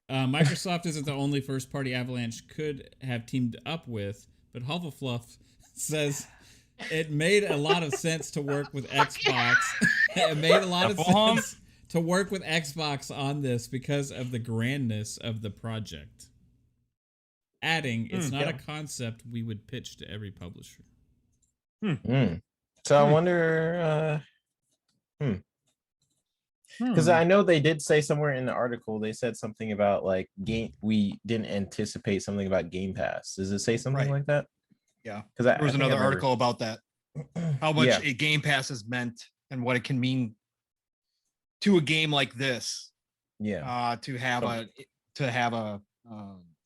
D: Microsoft isn't the only first-party Avalanche could have teamed up with, but Hufflepuff says it made a lot of sense to work with Xbox. It made a lot of
E: Apple
D: sense to work with Xbox on this because of the grandness of the project. Adding, it's not a concept we would pitch to every publisher.
H: So I wonder, because I know they did say somewhere in the article they said something about like we didn't anticipate something about Game Pass. Does it say something
F: Right.
H: like that?
F: Yeah.
H: Because
F: There was another article about that. How much
H: Yeah.
F: a Game Pass has meant and what it can mean to a game like this.
H: Yeah.
F: To have a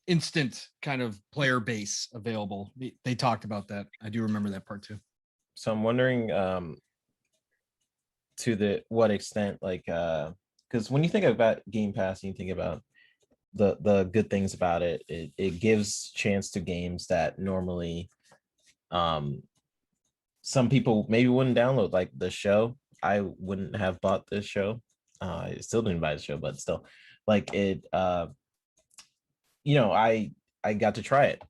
F: instant kind of player base available. They talked about that. I do remember that part too.
H: So I'm wondering to what extent, like, because when you think about Game Pass, you think about the good things about it. It gives chance to games that normally some people maybe wouldn't download, like the show. I wouldn't have bought this show. I still didn't buy the show, but still, like it. I got to try it.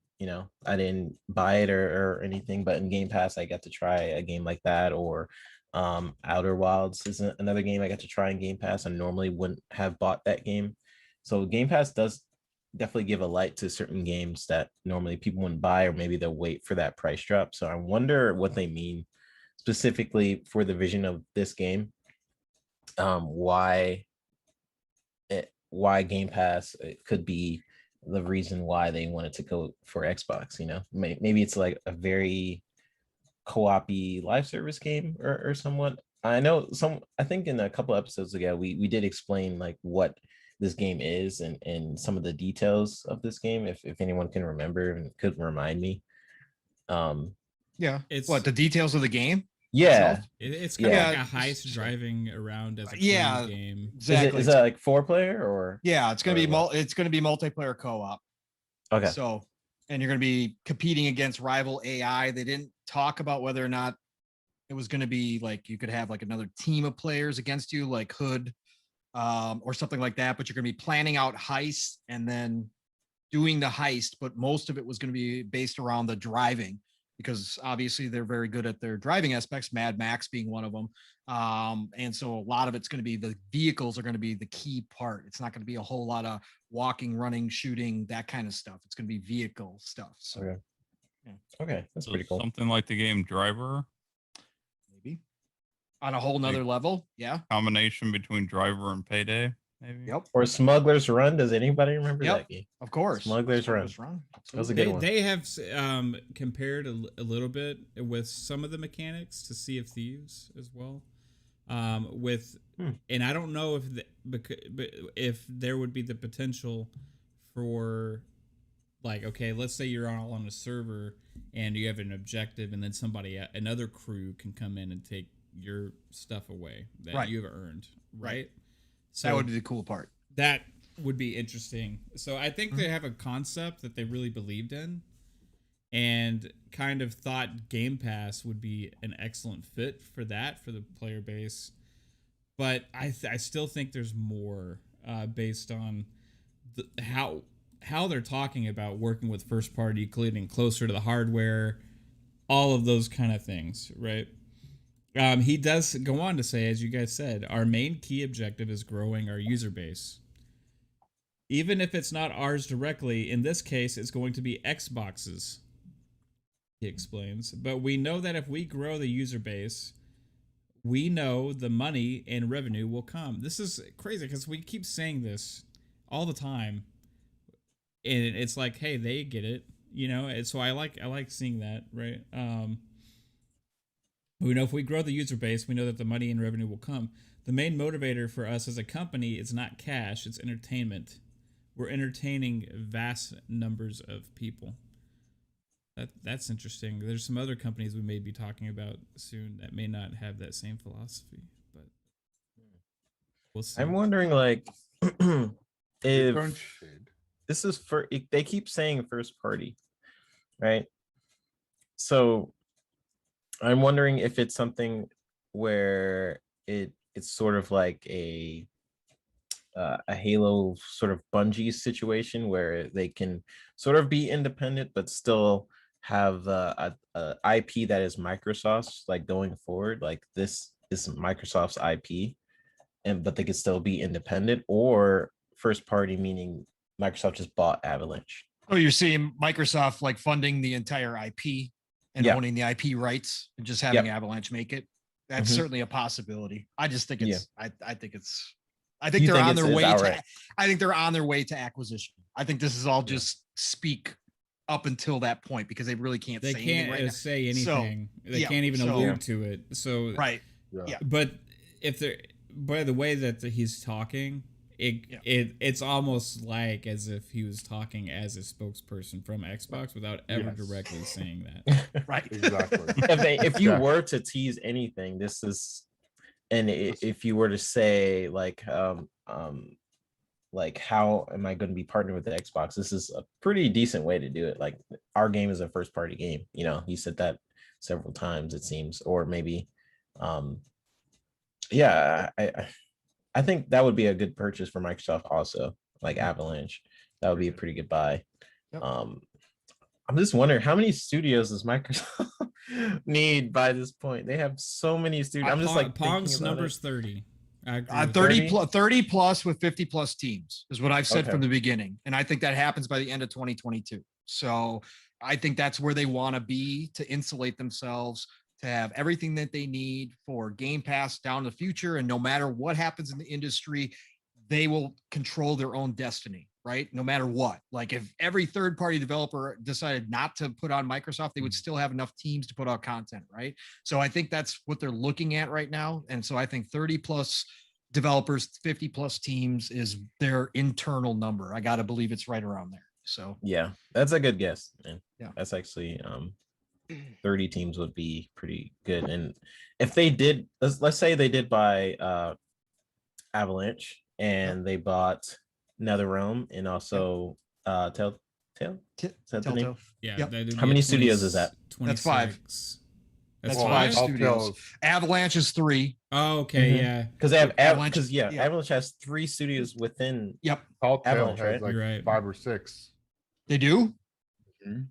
H: I didn't buy it or anything, but in Game Pass, I got to try a game like that. Or Outer Wilds is another game I got to try in Game Pass. I normally wouldn't have bought that game. So Game Pass does definitely give a light to certain games that normally people wouldn't buy, or maybe they'll wait for that price drop. So I wonder what they mean specifically for the vision of this game. Why Game Pass could be the reason why they wanted to go for Xbox. Maybe it's like a very co-op-y live service game or somewhat. I think in a couple episodes ago we did explain like what this game is and some of the details of this game, if anyone can remember and could remind me.
F: It's what the details of the game.
H: Yeah,
D: it's kind of like a heist driving around as a game.
F: Exactly.
H: Is that like 4-player or?
F: Yeah, it's gonna be multiplayer co-op.
H: Okay.
F: So, and you're gonna be competing against rival AI. They didn't talk about whether or not it was gonna be like you could have like another team of players against you, like Hood, or something like that. But you're gonna be planning out heists and then doing the heist. But most of it was gonna be based around the driving, because obviously they're very good at their driving aspects, Mad Max being one of them. And so a lot of it's going to be the vehicles are going to be the key part. It's not going to be a whole lot of walking, running, shooting, that kind of stuff. It's going to be vehicle stuff. So,
H: okay.
F: Yeah.
H: Okay, that's pretty cool.
E: Something like the game Driver.
F: Maybe. On a whole nother level. Yeah.
E: Combination between Driver and Payday. Maybe.
F: Yep.
H: Or Smuggler's Run. Does anybody remember that game?
F: Of course.
H: Smuggler's Run. That was a good one.
D: They have compared a little bit with some of the mechanics to Sea of Thieves as well. And I don't know if there would be the potential for, like, okay, let's say you're all on a server and you have an objective, and then another crew can come in and take your stuff away that you've earned, right? So
F: that would be the cool part.
D: That would be interesting. So I think they have a concept that they really believed in, and kind of thought Game Pass would be an excellent fit for the player base. But I still think there's more based on how they're talking about working with first party, getting closer to the hardware, all of those kind of things, right? He does go on to say, as you guys said, our main key objective is growing our user base. Even if it's not ours directly, in this case, it's going to be Xbox's, he explains. But we know that if we grow the user base, we know the money and revenue will come. This is crazy because we keep saying this all the time. And it's like, hey, they get it, And so I like seeing that, right? We know if we grow the user base, we know that the money and revenue will come. The main motivator for us as a company is not cash, it's entertainment. We're entertaining vast numbers of people. That's interesting. There's some other companies we may be talking about soon that may not have that same philosophy, but we'll see.
H: I'm wondering, like, if this is they keep saying first party, right? So I'm wondering if it's something where it's sort of like a Halo sort of Bungie situation where they can sort of be independent but still have a IP that is Microsoft's, like, going forward. Like, this is Microsoft's IP, but they could still be independent, or first party meaning Microsoft just bought Avalanche.
F: Oh, you're seeing Microsoft like funding the entire IP and owning the IP rights and just having Avalanche make it. That's certainly a possibility. I just think it's I think they're on their way to I think they're on their way to acquisition. I think this is all just speak up until that point, because they really can't say anything right now.
D: Say anything. So, they can't even allude to it. So
F: right.
D: But if they're, by the way that he's talking, it's almost like as if he was talking as a spokesperson from Xbox without ever directly saying that.
F: Right.
A: Exactly.
H: If you
A: Yeah.
H: were to tease anything, this is, and if you were to say like how am I going to be partnered with the Xbox, this is a pretty decent way to do it. Like, our game is a first party game, you know, he said that several times, it seems. Or maybe yeah, I think that would be a good purchase for Microsoft also, like Avalanche. That would be a pretty good buy.
F: Yep.
H: I'm just wondering, how many studios does Microsoft need by this point? They have so many studios. I'm just like
D: Pong's
H: thinking about
D: number's
H: it.
D: 30. I agree with
F: 30 plus 30 plus with 50 plus teams is what I've said
H: Okay.
F: from the beginning. And I think that happens by the end of 2022. So I think that's where they want to be to insulate themselves, to have everything that they need for Game Pass down the future. And no matter what happens in the industry, they will control their own destiny, right? No matter what. Like, if every third-party developer decided not to put on Microsoft, they would still have enough teams to put out content, right? So I think that's what they're looking at right now. And so I think 30 plus developers, 50 plus teams is their internal number. I got to believe it's right around there. So
H: Yeah, that's a good guess, man.
F: Yeah.
H: That's actually 30 teams would be pretty good. And if they did, let's say they did buy Avalanche, and they bought NetherRealm, and also Telltale. Is that the name?
F: Telltale.
D: Yeah.
F: Yep.
D: that'd
H: How
D: be
H: many
D: 20
H: studios is that?
F: That's 5.
D: 26.
F: That's
A: Well,
F: 5
A: I'll
F: studios.
A: tell-
F: Avalanche is 3.
D: Oh, okay,
H: Mhm.
D: yeah.
H: Because they have
F: Avalanche-
H: because yeah,
F: yeah.
H: Avalanche has 3 studios within.
F: Yep.
A: Telltale
H: Avalanche,
A: has
H: right?
A: like
D: You're right.
A: 5 or 6.
F: They do?
A: Mhm.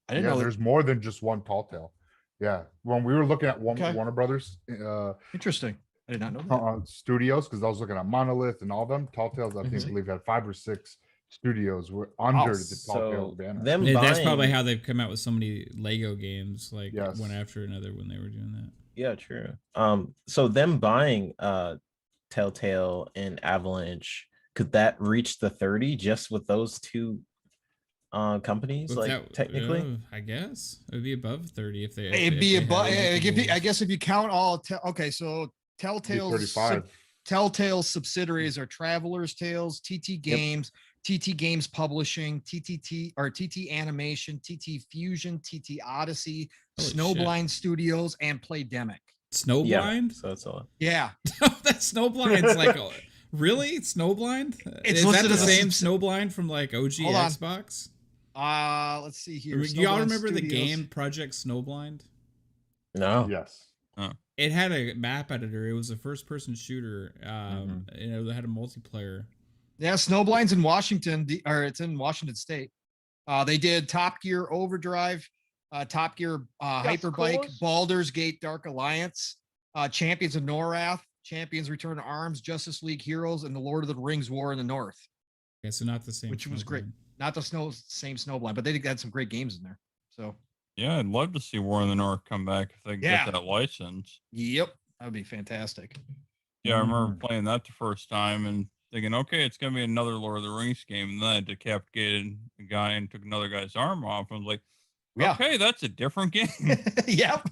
F: I didn't
A: Yeah,
F: know that.
A: there's more than just one Telltale. Yeah, when we were looking at
F: Okay.
A: Warner Brothers
F: Interesting. I did not know that.
A: studios, because I was looking at Monolith and all them Telltales, I think
H: Mhm.
A: believe had 5 or 6 studios were under the Telltale
H: So
A: banner.
H: them
D: Yeah, that's
H: buying-
D: probably how they've come out with so many Lego games, like
A: Yes.
D: one after another when they were doing that.
H: Yeah, true. So them buying Telltale and Avalanche, could that reach the 30 just with those 2 companies?
D: With
H: Like,
D: that,
H: technically,
D: I guess it would be above 30 if they.
F: It'd
D: if
F: be
D: they had
F: above.
D: multiple-
F: I guess if you count all. Okay, so Telltale's
A: 35.
F: Telltale's subsidiaries are Traveler's Tales, TT Games, TT Games Publishing, TT Animation, TT Fusion, TT Odyssey,
D: Holy shit.
F: Snowblind Studios, and Playdemic.
D: Snowblind.
H: so it's all.
F: Yeah,
D: That Snowblind's like really Snowblind.
F: It's
D: Is that
F: listed
D: the
F: as a
D: same
F: subs-
D: Snowblind from like OG
F: Hold on.
D: Xbox?
F: let's see here.
D: Do y'all
F: Snowblind
D: remember the
F: Studios.
D: game Project Snowblind?
H: No.
A: Yes.
D: It had a map editor. It was a first-person shooter.
A: Mm-hmm.
D: You know, that had a multiplayer.
F: Yeah, Snowblind's in Washington, or it's in Washington State. They did Top Gear Overdrive, Top Gear Hyperbike,
G: Cause.
F: Baldur's Gate Dark Alliance, Champions of Norath, Champions Return to Arms, Justice League Heroes, and the Lord of the Rings War in the North.
D: Okay, so not the same.
F: Which was great.
D: Snowblind.
F: Not the same Snowblind, but they had some great games in there. So,
E: Yeah, I'd love to see War in the North come back if they
F: Yeah.
E: get that license.
F: yep, that would be fantastic.
E: Yeah, I remember
A: Mhm.
E: playing that the first time and thinking, okay, it's gonna be another Lord of the Rings game, and then I decapitated a guy and took another guy's arm off. I was like,
F: Yeah.
E: okay, that's a different game.
F: Yep.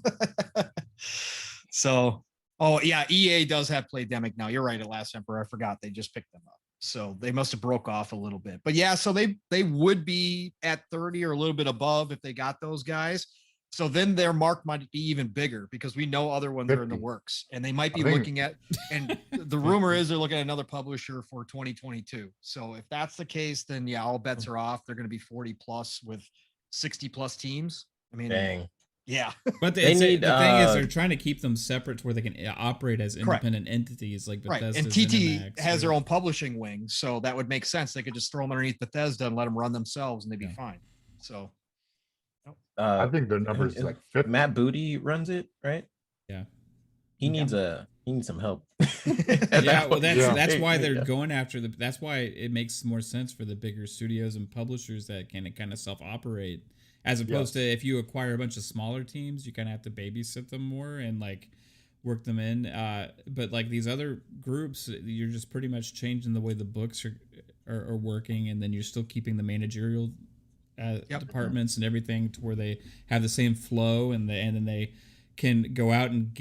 F: So, oh yeah, EA does have Playdemic now. You're right. At Last Emperor, I forgot they just picked them up. So they must have broke off a little bit. But yeah, so they would be at 30 or a little bit above if they got those guys. So then their mark might be even bigger because we know other ones are in the
A: 50.
F: works, and they might be
A: I think-
F: looking at. And the rumor is they're looking at another publisher for 2022. So if that's the case, then yeah, all bets are off. They're going to be 40 plus with 60 plus teams. I mean,
H: Dang.
F: yeah.
D: But
H: They need,
D: the thing is, they're trying to keep them separate to where they can operate as
F: Correct.
D: independent entities, like
F: Right,
D: Bethesda.
F: and TT has their own publishing wing, so that would make sense. They could just throw them underneath Bethesda and let them run themselves, and they'd be
D: Yeah.
F: fine. So,
A: I think their numbers is
H: and
A: like 50.
H: Matt Booty runs it, right?
D: Yeah.
H: He needs some help.
D: Yeah, well, that's why they're
H: Yeah.
D: going after that's why it makes more sense for the bigger studios and publishers that can kind of self-operate, as opposed to if you acquire a bunch of smaller teams, you kind of have to babysit them more and like work them in. But like these other groups, you're just pretty much changing the way the books are working, and then you're still keeping the managerial departments and everything to where they have the same flow, and then they can go out and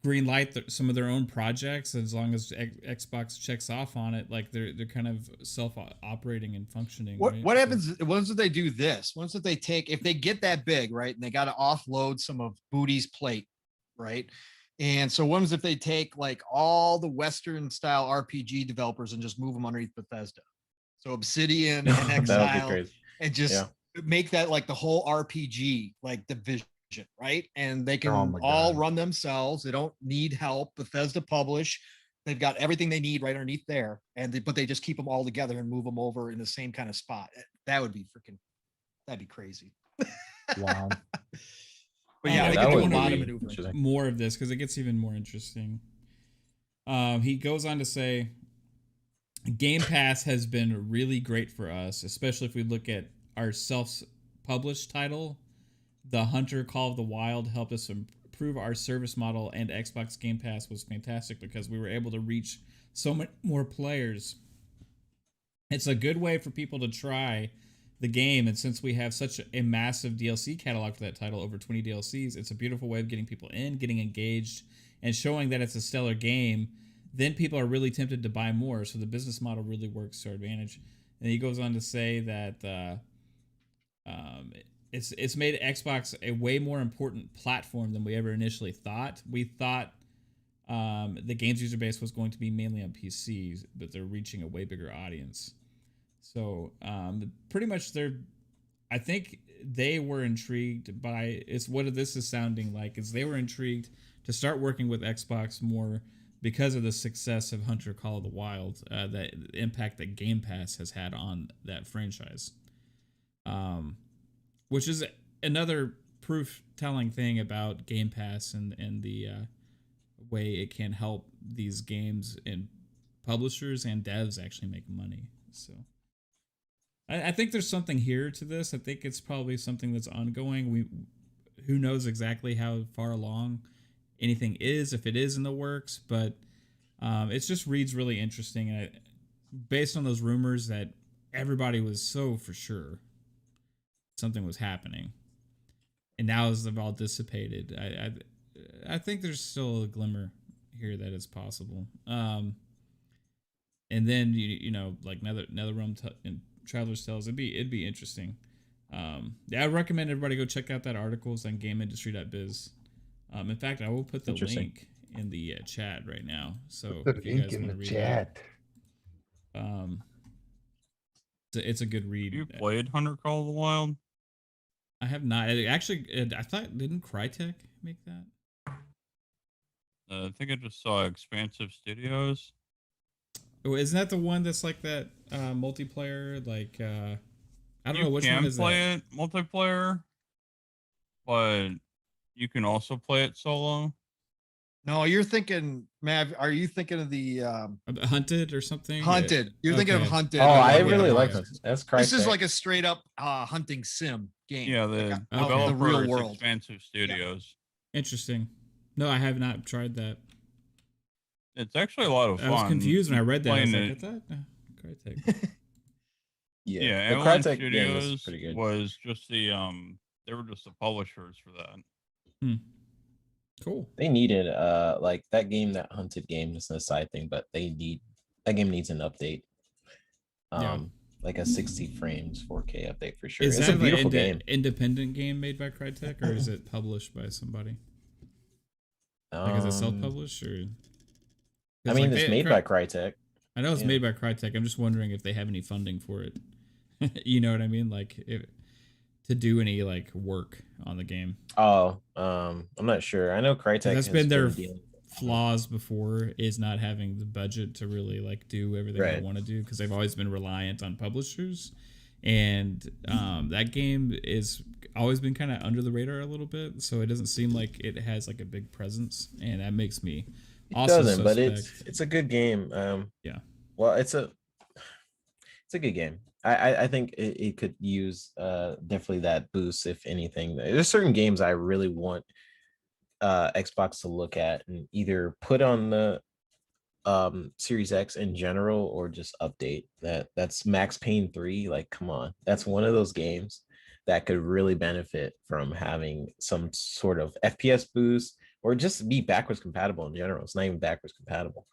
D: green light some of their own projects as long as Xbox checks off on it. Like they're kind of self-operating and functioning.
F: What happens once they do this? Once that they take, if they get that big, right, and they got to offload some of Booty's plate, right? And so what if they take like all the Western style RPG developers and just move them underneath Bethesda? So Obsidian and Exile, and just make that like the whole RPG like division, right? And they can all run themselves. They don't need help. Bethesda publish. They've got everything they need right underneath there, but they just keep them all together and move them over in the same kind of spot. That would be that'd be crazy.
A: Wow.
F: But yeah, they can do a lot of maneuvering.
D: More of this because it gets even more interesting. He goes on to say, Game Pass has been really great for us, especially if we look at our self-published title. The Hunter Call of the Wild helped us improve our service model, and Xbox Game Pass was fantastic because we were able to reach so many more players. It's a good way for people to try the game, and since we have such a massive DLC catalog for that title, over 20 DLCs, it's a beautiful way of getting people in, getting engaged, and showing that it's a stellar game. Then people are really tempted to buy more, so the business model really works to our advantage. And he goes on to say that it's made Xbox a way more important platform than we ever initially thought. We thought the games user base was going to be mainly on PCs, but they're reaching a way bigger audience. So pretty much I think they were intrigued by what this is sounding like is they were intrigued to start working with Xbox more because of the success of Hunter Call of the Wild, the impact that Game Pass has had on that franchise. Which is another proof-telling thing about Game Pass and the way it can help these games and publishers and devs actually make money. So I think there's something here to this. I think it's probably something that's ongoing. Who knows exactly how far along anything is, if it is in the works, but it just reads really interesting. And based on those rumors that everybody was so for sure something was happening, and now as they've all dissipated, I think there's still a glimmer here that it's possible. And then you know, like NetherRealm and Traveler's Tales, it'd be interesting. Yeah, I recommend everybody go check out that article. It's on GameIndustry.biz. In fact, I will put the link in the chat right now. So
A: put the link in the chat.
D: It's a good read.
E: You played Hunter Call of the Wild?
D: I have not. Actually, I thought, didn't Crytek make that?
E: I think I just saw Expansive Studios.
D: Oh, isn't that the one that's like that multiplayer? Like, I don't know which one is that. You can play
E: it multiplayer, but you can also play it solo.
F: No, you're thinking, Mav. Are you thinking of the
D: Hunted or something?
F: Hunted. You're thinking of Hunted.
H: Oh, I really like Hunted. That's Crytek.
F: This is like a straight up hunting sim game.
E: Yeah, the
F: the real world.
E: Expansive Studios.
D: Yeah. Interesting. No, I have not tried that.
E: It's actually a lot of fun.
D: I was confused when I read that. I was like, "What's that?" Crytek.
E: Yeah, Avalanche Studios was just the they were just the publishers for that.
D: Cool.
H: They needed like that game, that Hunted game is a side thing, but that game needs an update. Like a 60 frames 4K update for sure.
D: Is
H: it's
D: that
H: a beautiful game.
D: Independent game made by Crytek, or is it published by somebody? Like is it self-published or?
H: I mean, it's made by Crytek.
D: I know it's made by Crytek. I'm just wondering if they have any funding for it. You know what I mean? Like to do any like work on the game.
H: Oh, I'm not sure. I know Crytek.
D: That's been their flaws before, is not having the budget to really like do everything they want to do, because they've always been reliant on publishers, and that game is always been kind of under the radar a little bit, so it doesn't seem like it has like a big presence, and that makes me also suspect.
H: But it's a good game.
D: Yeah.
H: Well, it's a good game. I think it could use definitely that boost, if anything. There's certain games I really want Xbox to look at and either put on the Series X in general, or just update. That's Max Payne 3. Like, come on, that's one of those games that could really benefit from having some sort of FPS boost, or just be backwards compatible in general. It's not even backwards compatible.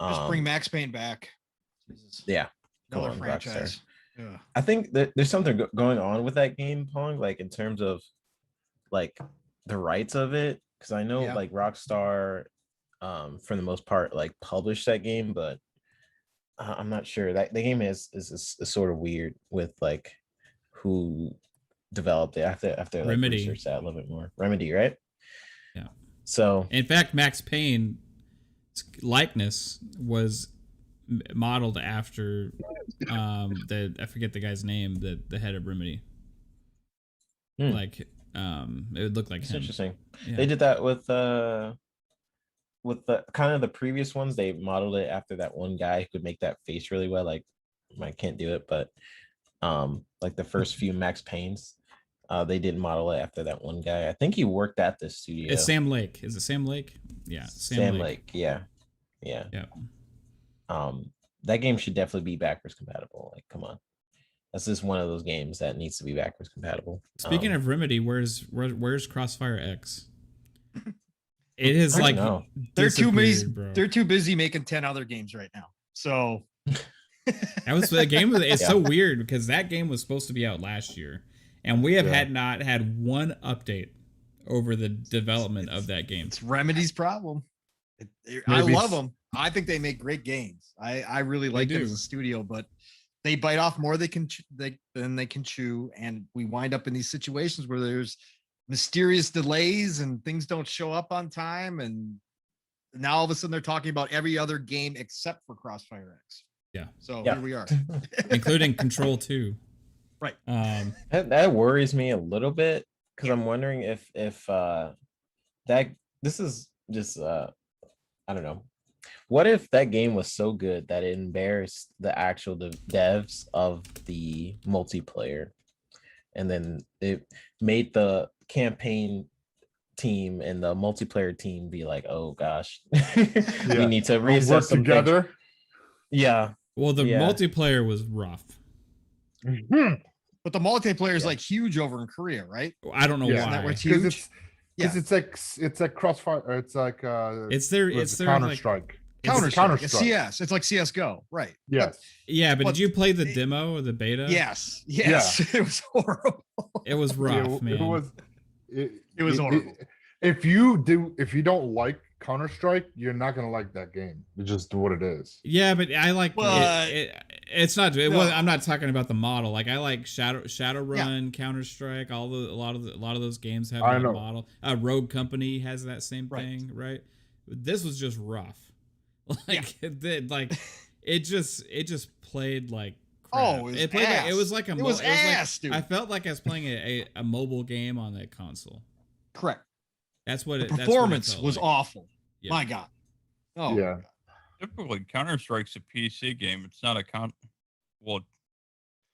F: Just bring Max Payne back. Jesus.
H: Yeah, come
F: Another
H: on,
F: franchise.
H: Rockstar.
F: Yeah.
H: I think that there's something going on with that game, Pong, like in terms of like the rights of it, because I know
F: Yeah.
H: like Rockstar, for the most part, like published that game, but I'm not sure that the game is sort of weird with like who developed it. After like
D: Remedy.
H: research that a little bit more. Remedy, right?
D: Yeah.
H: So
D: in fact, Max Payne's likeness was modeled after I forget the guy's name, the head of Remedy. Like it would look like
H: it's
D: him.
H: interesting.
D: Yeah.
H: They did that with the kind of the previous ones. They modeled it after that one guy who could make that face really well. Like I can't do it, but like the first few Max Paynes, they did model it after that one guy. I think he worked at the studio.
D: It's Sam Lake. Is it Sam Lake? Yeah,
H: Sam Lake. Yeah. That game should definitely be backwards compatible. Like, come on, that's just one of those games that needs to be backwards compatible.
D: Speaking of Remedy, where's Crossfire X? It is like
F: they're too busy.
D: Bro.
F: They're too busy making 10 other games right now. So
D: that was the game. It's so weird because that game was supposed to be out last year, and we have not had one update over the development of that game.
F: It's Remedy's problem. I love them. I think they make great games. I really like them as a studio, but they bite off more than they can chew, and we wind up in these situations where there's mysterious delays and things don't show up on time, and now all of a sudden they're talking about every other game except for Crossfire X.
D: Yeah.
F: So here we are,
D: including Control 2.
F: Right.
H: That worries me a little bit because I'm wondering if this is just I don't know. What if that game was so good that it embarrassed the actual devs of the multiplayer, and then it made the campaign team and the multiplayer team be like, "Oh gosh, we need to reassess some together." Yeah.
D: Well, the multiplayer was rough.
F: But the multiplayer is like huge over in Korea, right?
D: I don't know why.
F: That it's huge.
A: Because it's like Crossfire. It's like
D: it's their
A: Counter-Strike.
F: Counter-Strike. It's CS. It's like CS:GO, right?
A: Yes.
D: But did you play the demo or the beta?
F: Yes. It was horrible.
D: It was rough, man.
F: It was horrible.
A: If you don't like Counter-Strike, you're not gonna like that game. It's just what it is.
D: Yeah, but I like it's not. I'm not talking about the model. Like I like Shadowrun, Counter-Strike. A lot of those games have that model. Rogue Company has that same thing, right? This was just rough. Like it just played like crap. It was like I felt like I was playing a mobile game on that console.
F: Correct.
D: That's what
F: the performance was
D: like.
F: Awful.
D: Yeah.
F: My God. Oh
A: yeah.
E: Typically, Counter-Strike's a PC game. It's not a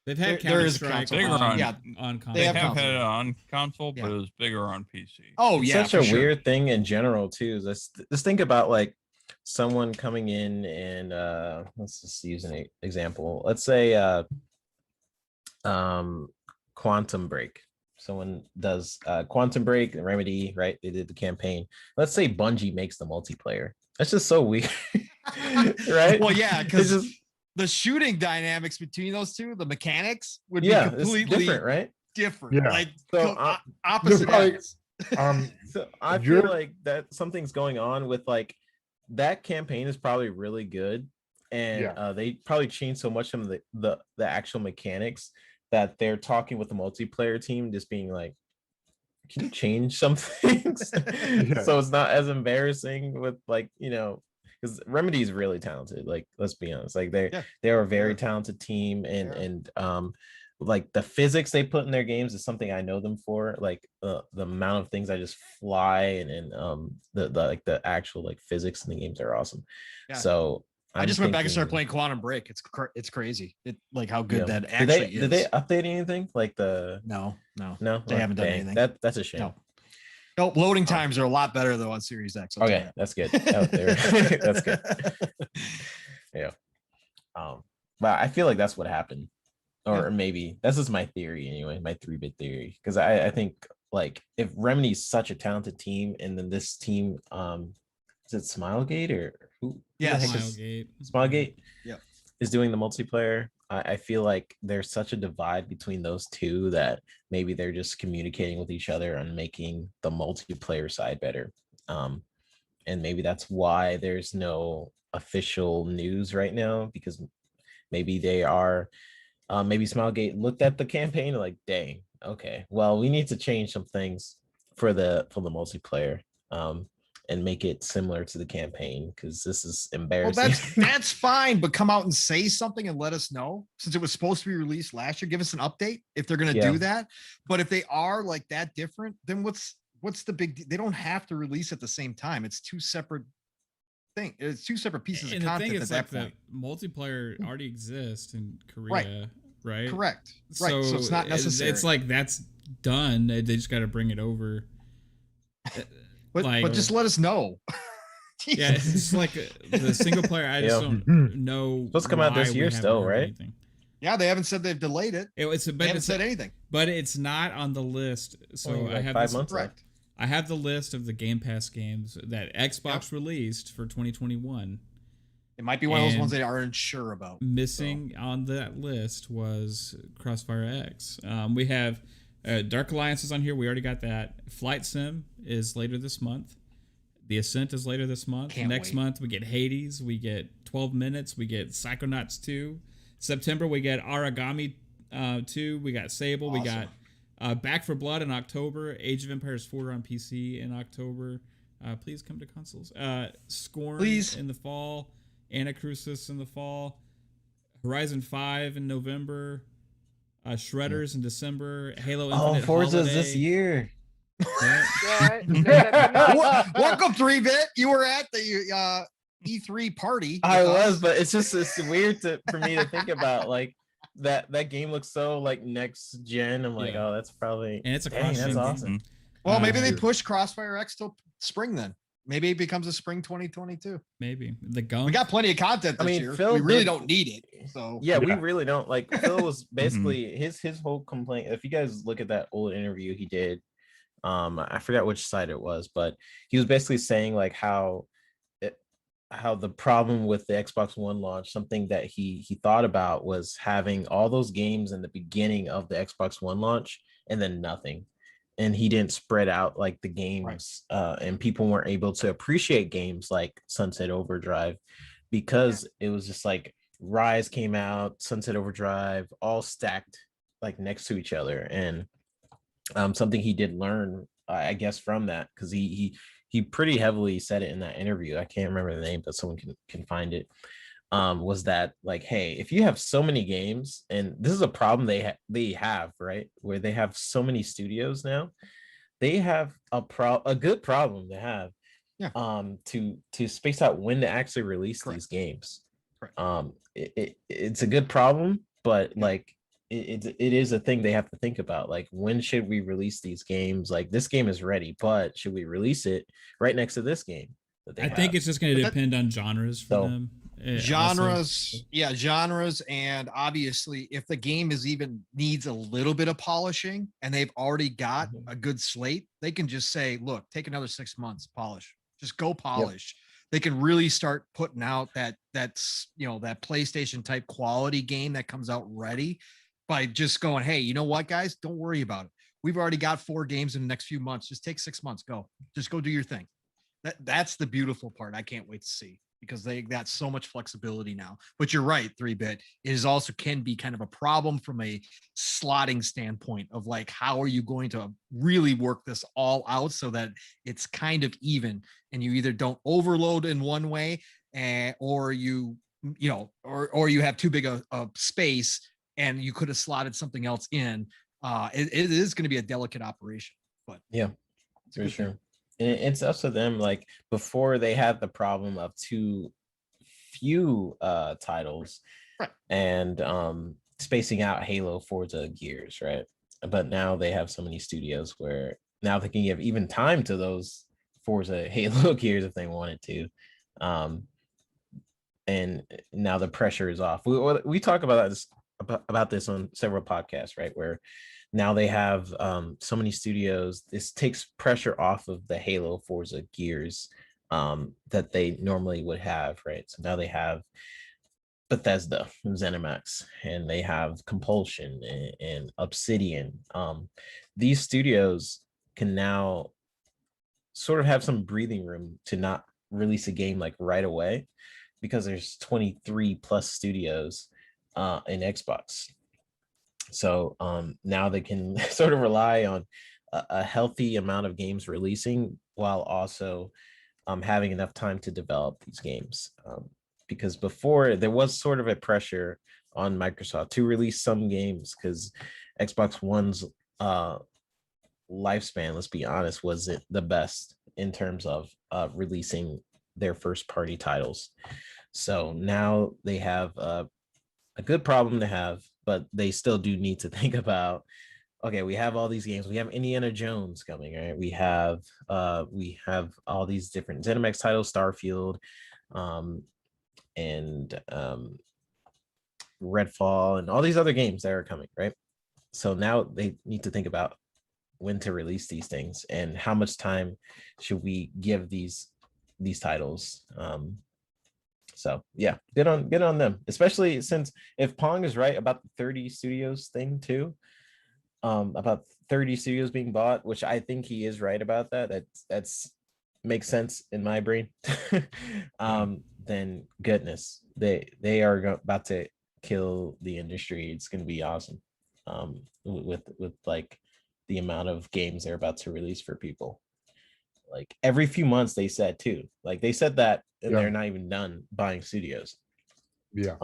D: they've had Counter-Strike
E: on console. They have had it on console, but it was bigger on PC.
F: Oh
H: yeah, such a weird thing in general too. Let's think about like someone coming in and let's just use an example. Let's say Quantum Break. Someone does Quantum Break and Remedy, right? They did the campaign. Let's say Bungie makes the multiplayer. That's just so weird, right?
F: Well, yeah, because the shooting dynamics between those two, the mechanics would be completely
H: different, right?
F: Different,
A: yeah.
F: Like
H: so,
F: opposite ends.
H: So I feel like that something's going on with like that campaign is probably really good, and they probably changed so much of the actual mechanics that they're talking with the multiplayer team, just being like, can you change some things so it's not as embarrassing with like, because Remedy is really talented. Like, let's be honest, like they're a very talented team, and like the physics they put in their games is something I know them for. Like the amount of things I just fly and the actual like physics in the games are awesome. Yeah. So
F: I just went back and started playing Quantum Break. It's crazy. It like how good that actually is.
H: Did they update anything? Like
F: no,
H: they
F: haven't done anything.
H: That's a shame.
F: No, loading times are a lot better though on Series X.
H: Okay, that's good. That's good. Yeah. But I feel like that's what happened, or maybe that's just my theory anyway, my 3-bit theory, because I think like if Remedy's such a talented team, and then this team, is it Smilegate or who?
F: Yes.
H: Smilegate.
F: Yeah.
H: Is doing the multiplayer. I feel like there's such a divide between those two that maybe they're just communicating with each other and making the multiplayer side better. And maybe that's why there's no official news right now, because maybe they are, maybe Smilegate looked at the campaign like, dang, okay, well, we need to change some things for the multiplayer, and make it similar to the campaign, because this is embarrassing.
F: Well, that's fine, but come out and say something and let us know, since it was supposed to be released last year. Give us an update if they're going to do that. But if they are like that different, then what's the big deal? They don't have to release at the same time. It's two separate things. It's two separate pieces of content at that point.
D: The multiplayer already exists in Korea, right?
F: Correct. Right. So it's not necessary.
D: It's like that's done. They just got to bring it over.
F: But just let us know.
D: Yeah, it's like the single player. I just don't know.
H: Supposed to come out this year still, right?
D: Anything.
F: Yeah, they haven't said they've delayed it. They haven't said anything.
D: But it's not on the list. So I have
H: 5 months.
F: Correct.
D: I have the list of the Game Pass games that Xbox released for 2021.
F: It might be one of those ones they aren't sure about.
D: Missing on that list was Crossfire X. We have Dark Alliance is on here. We already got that. Flight Sim is later this month. The Ascent is later this month. Next month we get Hades. We get 12 Minutes. We get Psychonauts 2. September we get Origami 2. We got Sable.
F: Awesome.
D: We got Back for Blood in October. Age of Empires 4 on PC in October. Please come to consoles. Scorn in the fall. Anacrusis in the fall. Horizon 5 in November. Shredders in December. Halo Infinite
H: Forza's
D: Holiday.
H: this year.
F: Welcome, 3-Bit. You were at the E3 party.
H: I was, but it's weird for me to think about, like that game looks so like next gen. I'm like, oh, that's probably,
D: and it's a
H: that's awesome.
F: Well, maybe they push Crossfire X till spring then. Maybe it becomes a spring 2022.
D: Maybe we
F: got plenty of content this year. We really don't need it. So
H: we really don't. Like Phil was basically his whole complaint. If you guys look at that old interview he did, I forgot which site it was, but he was basically saying like how the problem with the Xbox One launch, something that he thought about was having all those games in the beginning of the Xbox One launch and then nothing. And he didn't spread out like the games, and people weren't able to appreciate games like Sunset Overdrive because it was just like Rise came out, Sunset Overdrive, all stacked like next to each other. And something he did learn, I guess, from that, because he pretty heavily said it in that interview. I can't remember the name, but someone can find it. Was that like, hey, if you have so many games, and this is a problem they have, right, where they have so many studios now, they have a good problem to have, to space out when to actually release these games. It's a good problem, but like it is a thing they have to think about. Like, when should we release these games? Like, this game is ready, but should we release it right next to this game?
D: I think it's just going to depend on genres for them.
F: Genres, and obviously if the game needs a little bit of polishing and they've already got a good slate, they can just say, look, take another 6 months, polish, just go polish. They can really start putting out that PlayStation type quality game that comes out ready by just going, hey, you know what, guys, don't worry about it. We've already got 4 games in the next few months. Just take 6 months, just go do your thing. That's the beautiful part. I can't wait to see, because they got so much flexibility now. But you're right, 3-Bit, it is also can be kind of a problem from a slotting standpoint of like, how are you going to really work this all out so that it's kind of even, and you either don't overload in one way, or you have too big a space and you could have slotted something else in. It is going to be a delicate operation, but
H: for sure. It's up to them. Like, before, they had the problem of too few titles, and spacing out Halo, Forza, Gears, right? But now they have so many studios where now they can give even time to those Forza, Halo, Gears if they wanted to. And now the pressure is off. We talk about this on several podcasts, right? Where now they have so many studios. This takes pressure off of the Halo, Forza, Gears that they normally would have, right? So now they have Bethesda, ZeniMax, and they have Compulsion and Obsidian. These studios can now sort of have some breathing room to not release a game like right away, because there's 23 plus studios in Xbox. So now they can sort of rely on a healthy amount of games releasing while also having enough time to develop these games. Because before there was sort of a pressure on Microsoft to release some games, because Xbox One's lifespan, let's be honest, wasn't the best in terms of releasing their first party titles. So now they have a good problem to have, but they still do need to think about, okay, we have all these games. We have Indiana Jones coming, right? We have all these different ZeniMax titles, Starfield, and Redfall, and all these other games that are coming, right? So now they need to think about when to release these things and how much time should we give these titles. So yeah, good on them, especially since if Pong is right about the 30 studios thing too, about 30 studios being bought, which I think he is right about that. That's makes sense in my brain. Then goodness, they are about to kill the industry. It's going to be awesome. With like the amount of games they're about to release for people. Like every few months they said too. Like they said that, and they're not even done buying studios.
A: Yeah.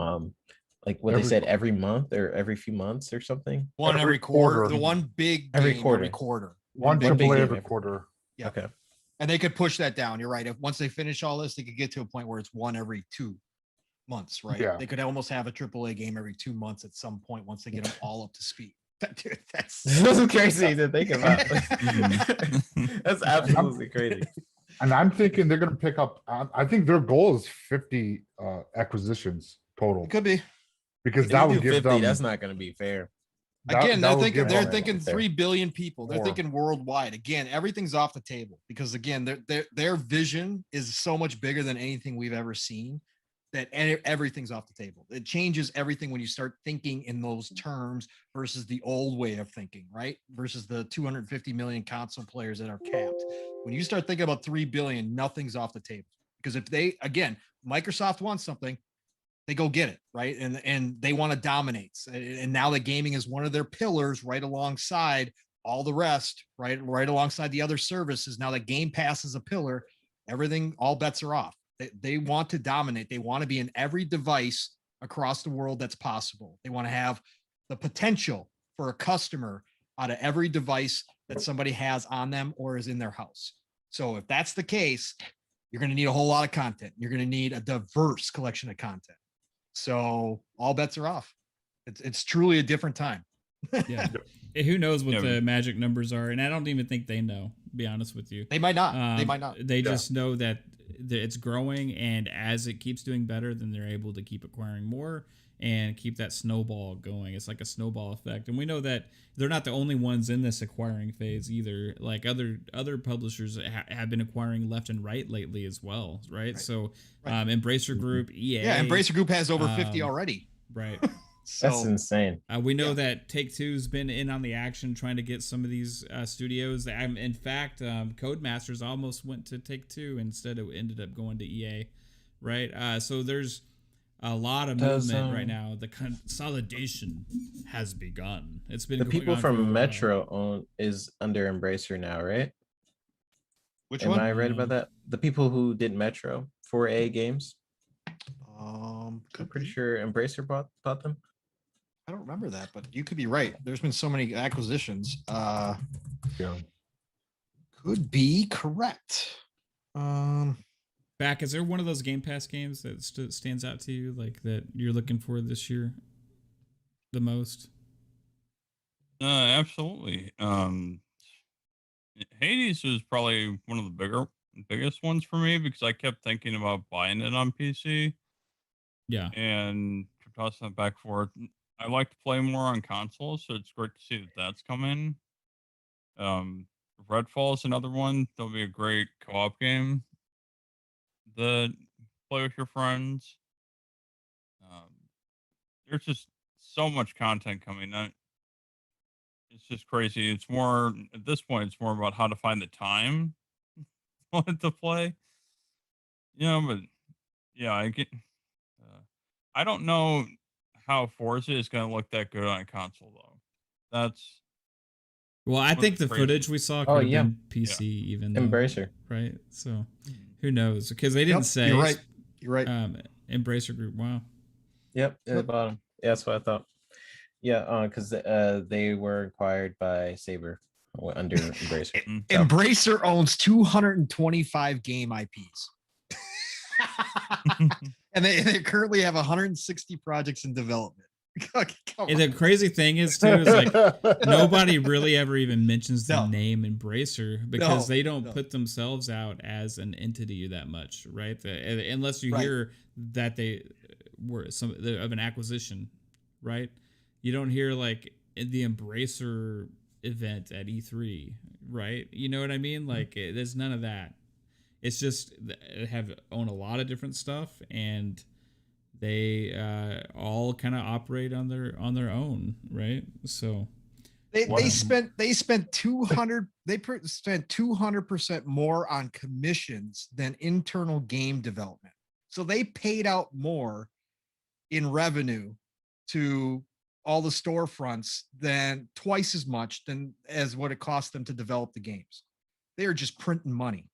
H: Like what they said every month or every few months or something.
F: One every quarter. The one big
H: every
F: game
H: quarter.
F: every quarter.
A: One
H: big
A: AAA
H: game
A: every quarter.
F: Yeah.
H: Okay.
F: And they could push that down. You're right. If once they finish all this, they could get to a point where it's one every 2 months, right?
A: Yeah.
F: They could almost have a AAA game every 2 months at some point once they get them all up to speed. Dude, that's
H: crazy to think about. That's absolutely crazy.
A: And I'm thinking they're going to pick up. I think their goal is 50 acquisitions total.
F: It could be.
A: Because
H: If
A: that
H: you
A: would
H: do
A: give
H: 50,
A: them.
H: that's not going to be fair.
F: Again,
A: that
F: they're
A: would
F: thinking
A: give
F: they're
A: them-
F: thinking
H: Fair.
F: 3 billion people. They're
A: More.
F: thinking worldwide. Again, everything's off the table because again, their vision is so much bigger than anything we've ever seen that everything's off the table. It changes everything when you start thinking in those terms versus the old way of thinking, right? Versus the 250 million console players that are capped. When you start thinking about 3 billion, nothing's off the table. Because if they, again, Microsoft wants something, they go get it, right? And they want to dominate. And now that gaming is one of their pillars right alongside all the rest, right alongside the other services. Now that Game Pass is a pillar, everything, all bets are off. They want to dominate. They want to be in every device across the world that's possible. They want to have the potential for a customer out of every device that somebody has on them or is in their house. So if that's the case, you're going to need a whole lot of content. You're going to need a diverse collection of content. So all bets are off. It's truly a different time.
D: Yeah. Who knows what the magic numbers are? And I don't even think they know, to be honest with you.
F: They might not. They might not.
D: They just know that it's growing, and as it keeps doing better, then they're able to keep acquiring more and keep that snowball going. It's like a snowball effect. And we know that they're not the only ones in this acquiring phase either. Like other publishers have been acquiring left and right lately as well, right? So Embracer Group, EA.
F: Yeah, Embracer Group has over 50 already.
D: Right.
H: So, that's insane.
D: We know that Take-Two's been in on the action trying to get some of these studios. In fact, Codemasters almost went to Take-Two instead of ended up going to EA, right? So there's a lot of movement right now. The consolidation has begun. It's been
H: the
D: going
H: people
D: on
H: from Metro is under Embracer now, right?
F: Which
H: Am
F: one?
H: I right about that? The people who did Metro 4A games. I'm pretty sure Embracer bought them.
F: I don't remember that, but you could be right. There's been so many acquisitions.
A: Yeah.
F: Could be correct.
D: Back, is there one of those Game Pass games that stands out to you, like that you're looking for this year the most?
E: Absolutely. Hades was probably one of the biggest ones for me because I kept thinking about buying it on PC.
D: Yeah.
E: And tossing it back forth. I like to play more on consoles, so it's great to see that that's coming. Redfall is another one. That'll be a great co-op game that play with your friends. There's just so much content coming out. It's just crazy. It's more at this point. It's more about how to find the time to play. But yeah, I get. I don't know how Forza is going to look that good on a console though. That's
D: Well, I think the
E: crazy.
D: footage we saw could have been PC even. Though,
H: Embracer,
D: right? So who knows? Because they didn't say.
F: You're right. You're right.
D: Embracer Group. Wow.
H: Yep, at the bottom. Yeah, that's what I thought. Yeah, because they were acquired by Saber under Embracer.
F: Embracer owns 225 game IPs. And they currently have 160 projects in development.
D: And the crazy thing is too is like nobody really ever even mentions the name Embracer because they don't put themselves out as an entity that much, right? Unless you hear that they were some of an acquisition, right? You don't hear like the Embracer event at E3, right? You know what I mean? Like there's none of that. It's just they own a lot of different stuff and they all kind of operate on their own, right? So
F: they spent 200% more on commissions than internal game development. So they paid out more in revenue to all the storefronts than twice as much as what it cost them to develop the games. They are just printing money.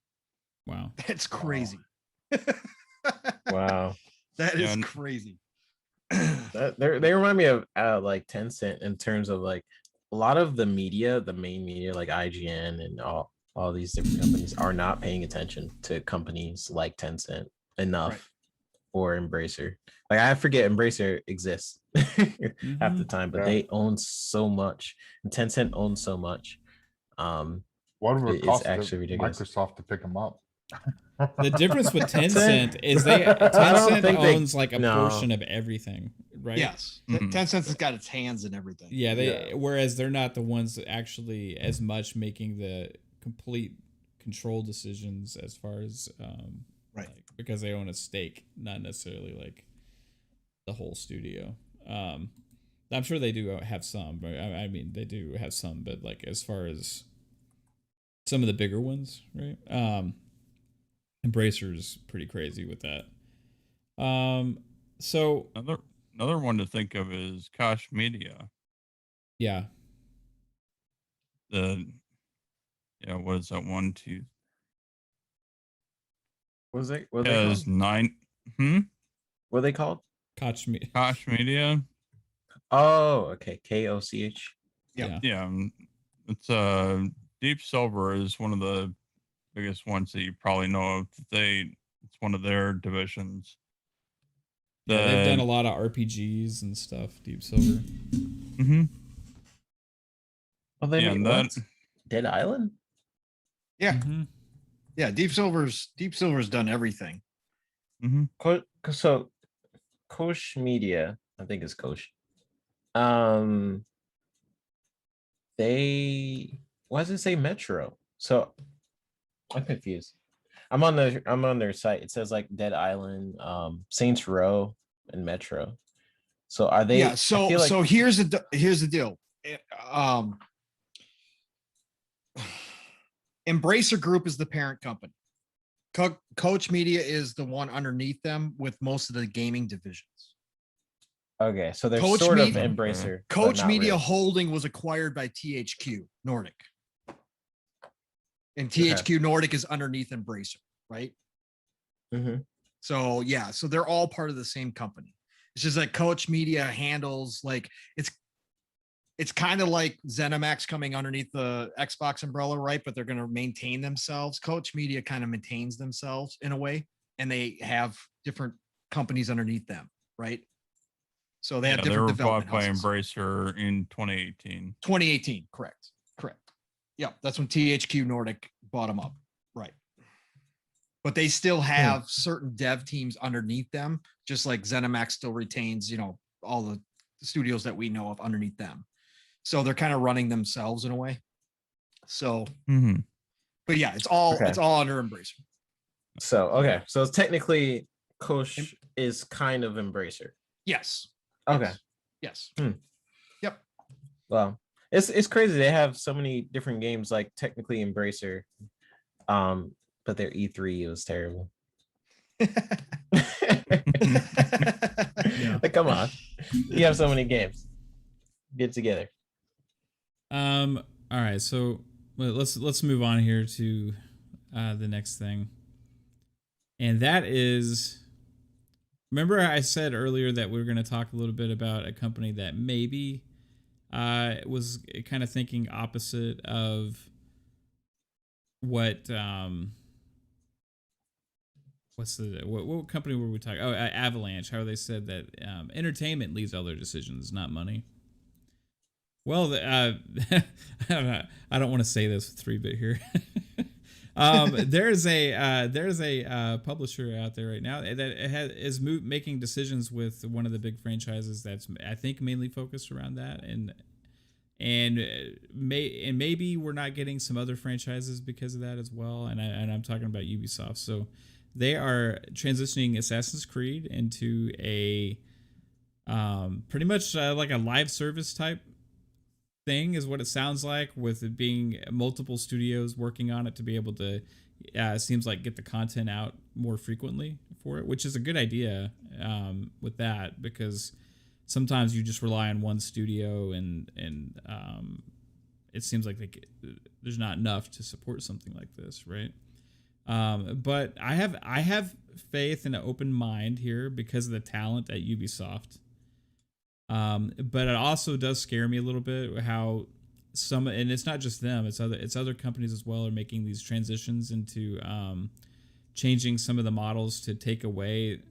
D: Wow.
F: That's crazy.
H: Wow.
F: That is crazy.
H: They remind me of like Tencent in terms of like a lot of the media, the main media like IGN and all these different companies are not paying attention to companies like Tencent enough or Embracer. Like I forget Embracer exists half the time, but they own so much and Tencent owns so much.
A: What would it cost
H: actually ridiculous.
A: Microsoft to pick them up?
D: The difference with Tencent is Tencent owns like a portion of everything, right?
F: Yes. Tencent has got its hands in everything.
D: Yeah, whereas they're not the ones that actually as much making the complete control decisions as far as like, because they own a stake, not necessarily like the whole studio. I'm sure they do have some, but I mean they do have some, but like as far as some of the bigger ones, right? Embracer's pretty crazy with that. So
E: another one to think of is Koch Media.
D: Yeah.
E: What is that? 1, 2.
H: What was it? What
E: it was 9.
H: What are they called?
E: Koch Media.
H: Oh, okay. KOCH.
E: Yeah. It's Deep Silver is one of the biggest ones that you probably know of. It's one of their divisions.
D: They've done a lot of RPGs and stuff. Deep Silver.
H: Well, they Dead Island.
F: Yeah, yeah. Deep Silver's done everything.
H: So, Koch Media, I think it's Koch. Why does it say Metro? So I'm confused. I'm on their site. It says like Dead Island, Saints Row, and Metro. So are they?
F: Yeah. So here's the deal. Embracer Group is the parent company. Koch Media is the one underneath them with most of the gaming divisions.
H: Okay, so they're sort of Embracer.
F: Koch Media Holding was acquired by THQ Nordic. And THQ Nordic is underneath Embracer, right? So yeah, so they're all part of the same company. It's just that Koch Media handles like it's kind of like ZeniMax coming underneath the Xbox umbrella, right? But they're going to maintain themselves. Koch Media kind of maintains themselves in a way, and they have different companies underneath them, right? So they have different development houses.
E: They were bought by Embracer in 2018.
F: 2018, correct. Yeah, that's when THQ Nordic bought them up, right? But they still have certain dev teams underneath them, just like ZeniMax still retains, all the studios that we know of underneath them. So they're kind of running themselves in a way. So, but yeah, it's all under Embracer.
H: So okay, so it's technically KhAos is kind of Embracer.
F: Yes.
H: Okay.
F: Yes.
H: Yep. Well, it's crazy. They have so many different games, like technically Embracer, but their E3 was terrible. Like, come on, you have so many games. Get together.
D: All right, so let's move on here to the next thing, and that is. Remember, I said earlier that we were going to talk a little bit about a company that maybe was kind of thinking opposite of what what company were we talking? Oh, Avalanche. How they said that entertainment leads all their decisions, not money. Well, I don't want to say this with 3-bit here. There's a publisher out there right now that is making decisions with one of the big franchises that's, I think, mainly focused around that, and maybe we're not getting some other franchises because of that as well. And I'm talking about Ubisoft. So they are transitioning Assassin's Creed into a pretty much like a live service type thing is what it sounds like, with it being multiple studios working on it to be able to it seems like get the content out more frequently for it, which is a good idea with that, because sometimes you just rely on one studio and it seems like there's not enough to support something like this, right? But I have faith and an open mind here because of the talent at Ubisoft. But it also does scare me a little bit how and it's not just them, it's other companies as well are making these transitions into changing some of the models to take away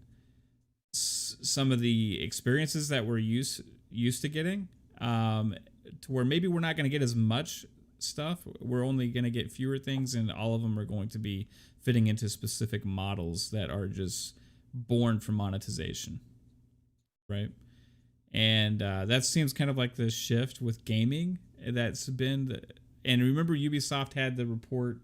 D: some of the experiences that we're used to getting, to where maybe we're not going to get as much stuff. We're only going to get fewer things, and all of them are going to be fitting into specific models that are just born from monetization, right? And that seems kind of like the shift with gaming that's been. And remember, Ubisoft had the report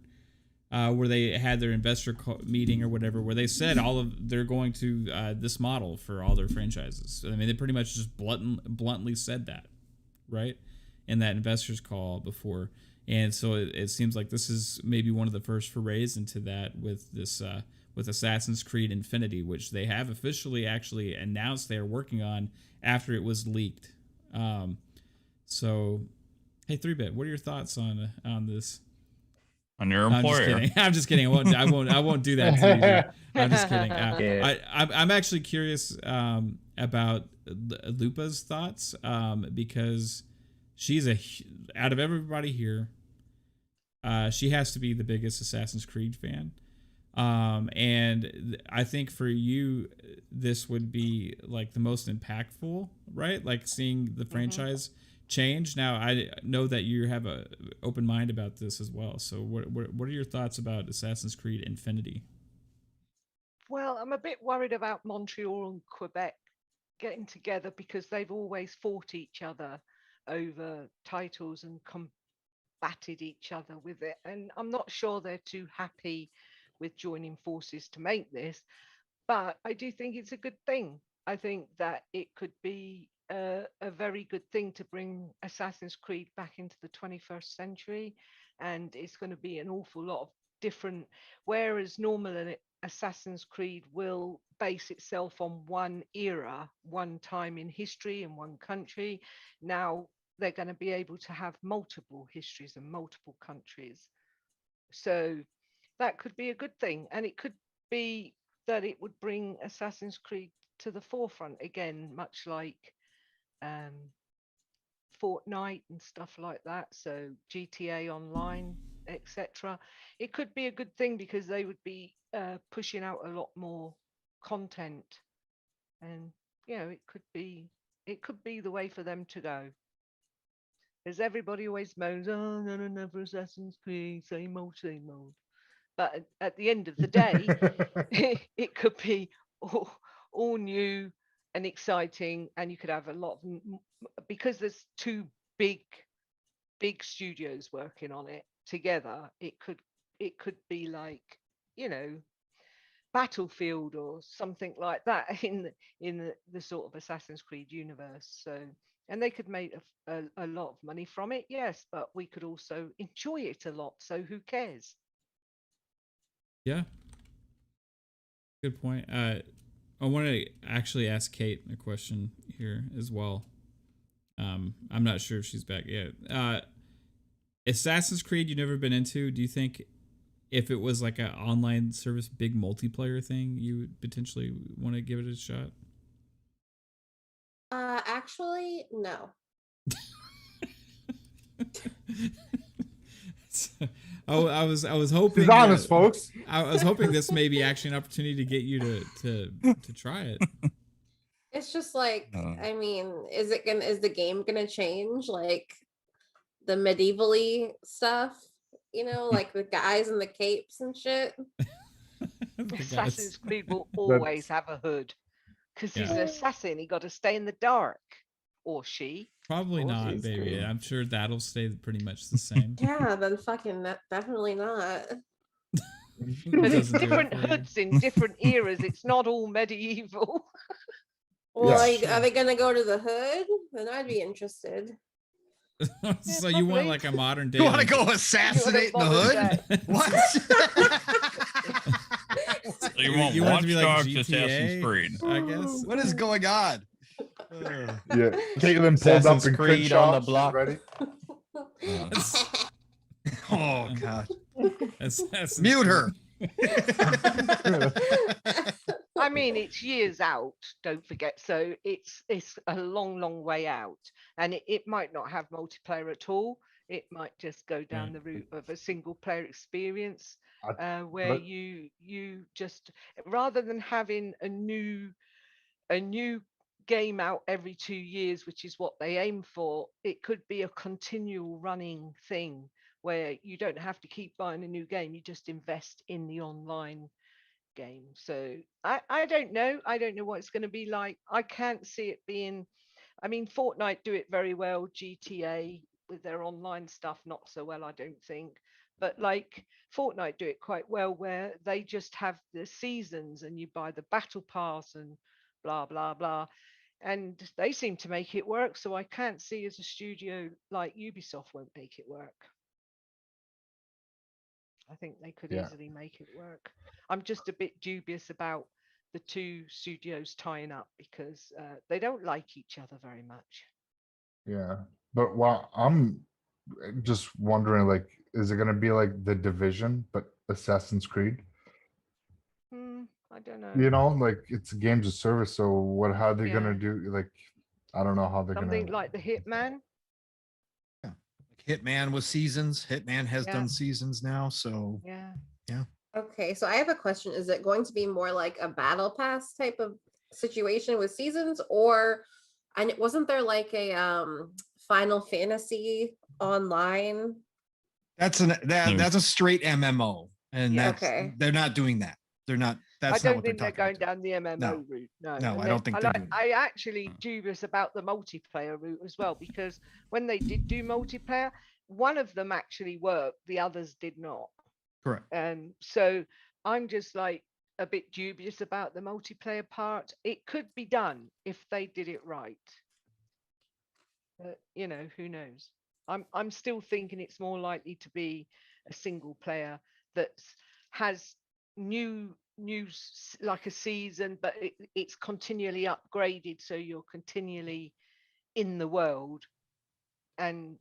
D: where they had their investor meeting or whatever, where they said they're going to this model for all their franchises. I mean, they pretty much just bluntly said that, right, in that investors call before. And so it seems like this is maybe one of the first forays into that with this with Assassin's Creed Infinity, which they have officially actually announced they are working on after it was leaked. So, hey, 3-bit, what are your thoughts on this?
E: On your employer?
D: I'm just kidding. I won't do that to you. Dude. I'm just kidding. I'm actually curious about Lupa's thoughts because she's out of everybody here, she has to be the biggest Assassin's Creed fan. And I think for you, this would be like the most impactful, right? Like seeing the franchise change. Now, I know that you have a open mind about this as well. So what are your thoughts about Assassin's Creed Infinity?
G: Well, I'm a bit worried about Montreal and Quebec getting together because they've always fought each other over titles and combated each other with it. And I'm not sure they're too happy with joining forces to make this, but I do think it's a good thing. I think that it could be a very good thing to bring Assassin's Creed back into the 21st century, and it's going to be an awful lot of different, whereas normally Assassin's Creed will base itself on one era, one time in history in one country. Now they're going to be able to have multiple histories and multiple countries. So that could be a good thing. And it could be that it would bring Assassin's Creed to the forefront again, much like Fortnite and stuff like that. So GTA Online, etc. It could be a good thing because they would be pushing out a lot more content. And, you know, it could be the way for them to go. As everybody always moans, oh, no, never Assassin's Creed, same old, same old. But at the end of the day, it could be all new and exciting, and you could have a lot of because there's two big studios working on it together. It could be like, you know, Battlefield or something like that in the sort of Assassin's Creed universe. So, and they could make a lot of money from it, yes, but we could also enjoy it a lot. So who cares?
D: Yeah. Good point. I want to actually ask Kate a question here as well. I'm not sure if she's back yet. Assassin's Creed you've never been into, do you think if it was like an online service, big multiplayer thing, you would potentially want to give it a shot?
C: Actually, no.
D: I was hoping.
A: He's honest, folks.
D: I was hoping this may be actually an opportunity to get you to try it.
C: It's just like, I mean, is the game gonna change, like the medievally stuff? You know, like the guys in the capes and shit.
G: Assassin's Creed will always have a hood because he's an assassin. He got to stay in the dark, or she.
D: Probably not, baby. I'm sure that'll stay pretty much the same.
C: Yeah, then fucking definitely not.
G: But it's different hoods in different eras. It's not all medieval.
C: Well, are they gonna go to the hood? Then I'd be interested.
D: So you want like a modern day?
F: You want to go assassinate the hood? What?
E: So you want
D: you
E: Watch
D: to be like
E: Dogs,
D: GTA,
E: Assassin's Creed?
D: I guess.
F: What is going on?
A: Yeah, Kaitlin pulled up
H: Assassin's
A: and
H: Creed on the block.
A: Ready?
F: Oh God!
D: Assassin's
F: Mute her.
G: I mean, it's years out, don't forget. So it's a long way out, and it might not have multiplayer at all. It might just go down the route of a single player experience, where you just, rather than having a new game out every 2 years, which is what they aim for, it could be a continual running thing where you don't have to keep buying a new game. You just invest in the online game. So I don't know. I don't know what it's going to be like. I can't see it being, I mean, Fortnite do it very well. GTA with their online stuff, not so well, I don't think. But like Fortnite do it quite well, where they just have the seasons and you buy the battle pass and blah, blah, blah. And they seem to make it work. So I can't see as a studio like Ubisoft won't make it work. I think they could easily make it work. I'm just a bit dubious about the two studios tying up because they don't like each other very much.
A: Yeah, but while I'm just wondering, like, is it gonna be like The Division but Assassin's Creed?
G: I don't know.
A: You know, like it's games of service. So how are they gonna do? Like, I don't know how they're
G: something
A: gonna.
G: like the Hitman.
F: Yeah, Hitman was seasons. Hitman has done seasons now. So
G: yeah.
C: Okay, so I have a question. Is it going to be more like a battle pass type of situation with seasons, or and wasn't there like a Final Fantasy online?
F: That's a straight MMO, and they're not doing that. They're not. That's
G: I
F: not
G: don't
F: what
G: think
F: they're
G: going
F: talking
G: down the MMO route. No,
F: no, I don't think they're doing that.
G: I actually dubious about the multiplayer route as well, because when they did do multiplayer, one of them actually worked, the others did not.
F: Correct.
G: And so I'm just like a bit dubious about the multiplayer part. It could be done if they did it right. But, you know, who knows? I'm still thinking it's more likely to be a single player that has new like a season, but it's continually upgraded, so you're continually in the world, and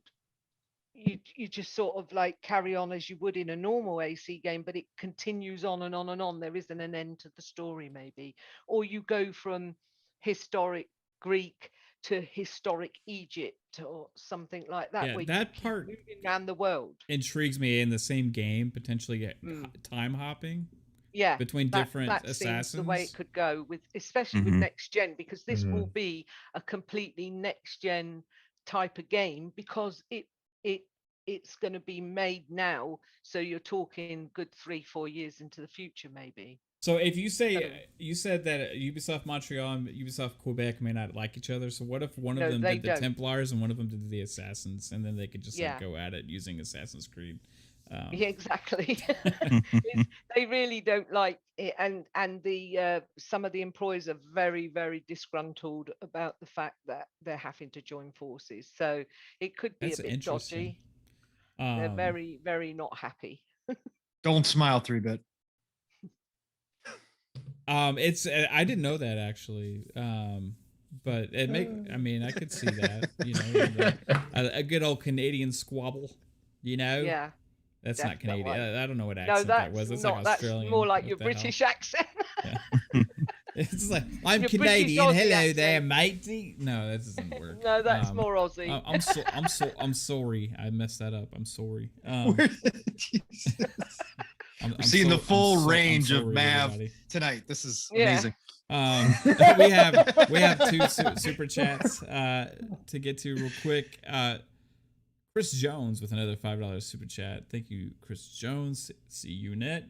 G: you just sort of like carry on as you would in a normal AC game, but it continues on and on and on. There isn't an end to the story, maybe, or you go from historic Greek to historic Egypt or something like that.
D: Yeah,
G: where
D: that
G: you
D: part
G: keep moving around the world
D: intrigues me. In the same game, potentially get time hopping.
G: Yeah,
D: between different assassins.
G: Seems the way it could go, with especially with next gen, because this will be a completely next gen type of game, because it's going to be made now, so you're talking good 3-4 years into the future, maybe.
D: So if you say you said that Ubisoft Montreal and Ubisoft Quebec may not like each other, so what if one
G: No,
D: of them
G: they
D: did the
G: don't.
D: Templars and one of them did the Assassins, and then they could just
G: Yeah.
D: like go at it using Assassin's Creed?
G: Yeah, exactly. They really don't like it, and the some of the employees are very, very disgruntled about the fact that they're having to join forces. So it could be
D: That's
G: a bit
D: interesting.
G: dodgy. They're very, very not happy.
F: Don't smile, 3-bit.
D: It's I didn't know that actually. But it I mean, I could see that, you know, a good old Canadian squabble, you know.
G: Yeah.
D: That's not
G: definitely.
D: Canadian. I don't know what
G: No,
D: accent that
G: that's
D: was. That's
G: not.
D: like
G: That's
D: Australian.
G: more like
D: What
G: your
D: the hell?
G: British accent.
D: Yeah. It's like I'm
G: Your British
D: Canadian.
G: Aussie
D: Hello there,
G: accent.
D: matey. No, that doesn't work.
G: No, that's more Aussie.
D: I'm sorry. I messed that up. I'm sorry.
F: We're
D: I'm
F: seeing the full
D: I'm
F: range of
D: sorry,
F: Mav
D: everybody.
F: tonight. This is
G: Yeah.
F: amazing.
D: We have two super chats to get to real quick. Chris Jones with another $5 super chat. Thank you, Chris Jones. See you net.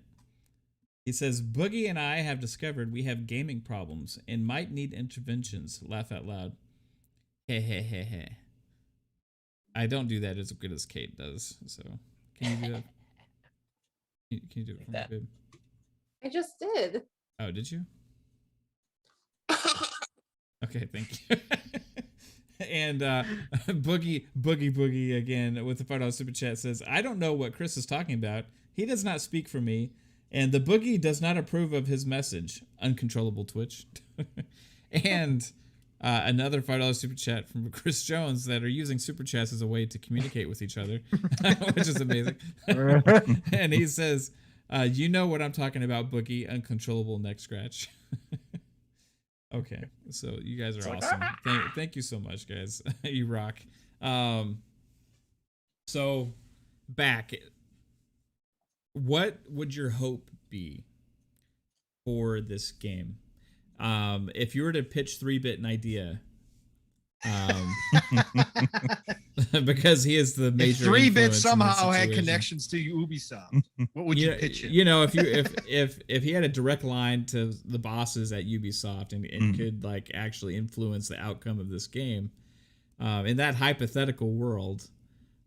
D: He says Boogie and I have discovered we have gaming problems and might need interventions. Laugh out loud. Hey hey hey hey. I don't do that as good as Kate does. So can you do that? Can you do it for me, babe?
C: I just did.
D: Oh, did you? Okay, thank you. And Boogie again with the $5 super chat says, I don't know what Chris is talking about. He does not speak for me, and the Boogie does not approve of his message. Uncontrollable Twitch. And another $5 super chat from Chris Jones that are using super chats as a way to communicate with each other, which is amazing. And he says, you know what I'm talking about, Boogie. Uncontrollable neck scratch. Okay, so you guys are awesome. Thank you so much, guys. You rock. So back, what would your hope be for this game? If you were to pitch 3-bit an idea, because he is the
F: If
D: major
F: 3-bit
D: influence in this
F: somehow had
D: situation.
F: connections to Ubisoft, what would you pitch him?
D: You know, if he had a direct line to the bosses at Ubisoft and could like actually influence the outcome of this game, in that hypothetical world,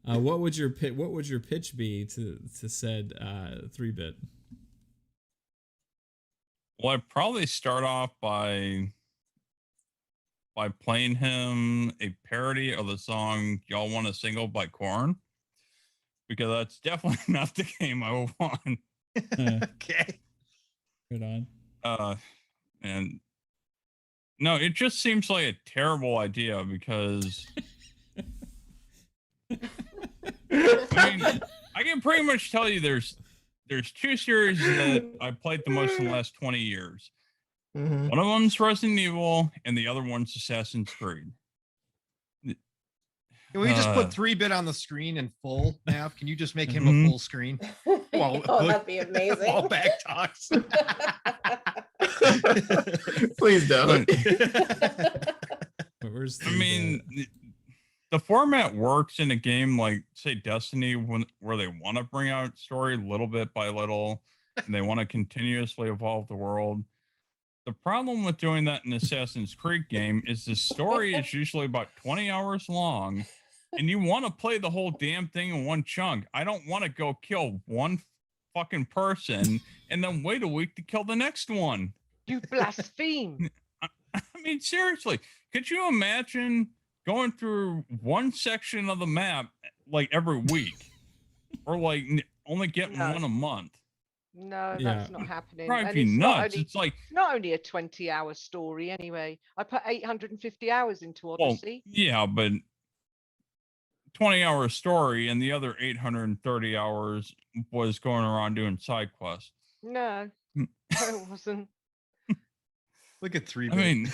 D: what would your pitch be to said 3-bit?
E: Well, I'd probably start off by playing him a parody of the song "Y'all Want a Single" by Korn, because that's definitely not the game I would want.
F: Okay.
D: Good on.
E: And no, it just seems like a terrible idea because I mean, I can pretty much tell you there's two series that I played the most in the last 20 years.
H: Mhm.
E: One of them's Resident Evil, and the other one's Assassin's Creed.
F: Can we just put 3-bit on the screen in full, Mav? Can you just make him a full screen? Well,
C: Oh, that'd be amazing.
F: While back talks.
H: Please don't.
D: But where's
E: I mean, the format works in a game like, say, Destiny, where they want to bring out story little bit by little, and they want to continuously evolve the world. The problem with doing that in Assassin's Creed game is the story is usually about 20 hours long, and you want to play the whole damn thing in one chunk. I don't want to go kill one fucking person and then wait a week to kill the next one.
G: You blaspheme.
E: I mean, seriously, could you imagine going through one section of the map like every week, or like only getting one a month?
G: No,
D: Yeah.
G: that's not happening.
E: Probably
G: And
E: be
G: it's
E: nuts. It's like,
G: not only a 20-hour story anyway. I put 850 hours into
E: well,
G: Odyssey.
E: yeah, but 20-hour story, and the other 830 hours was going around doing side quests.
G: No, it wasn't.
F: Look at 3-bit.
E: I mean,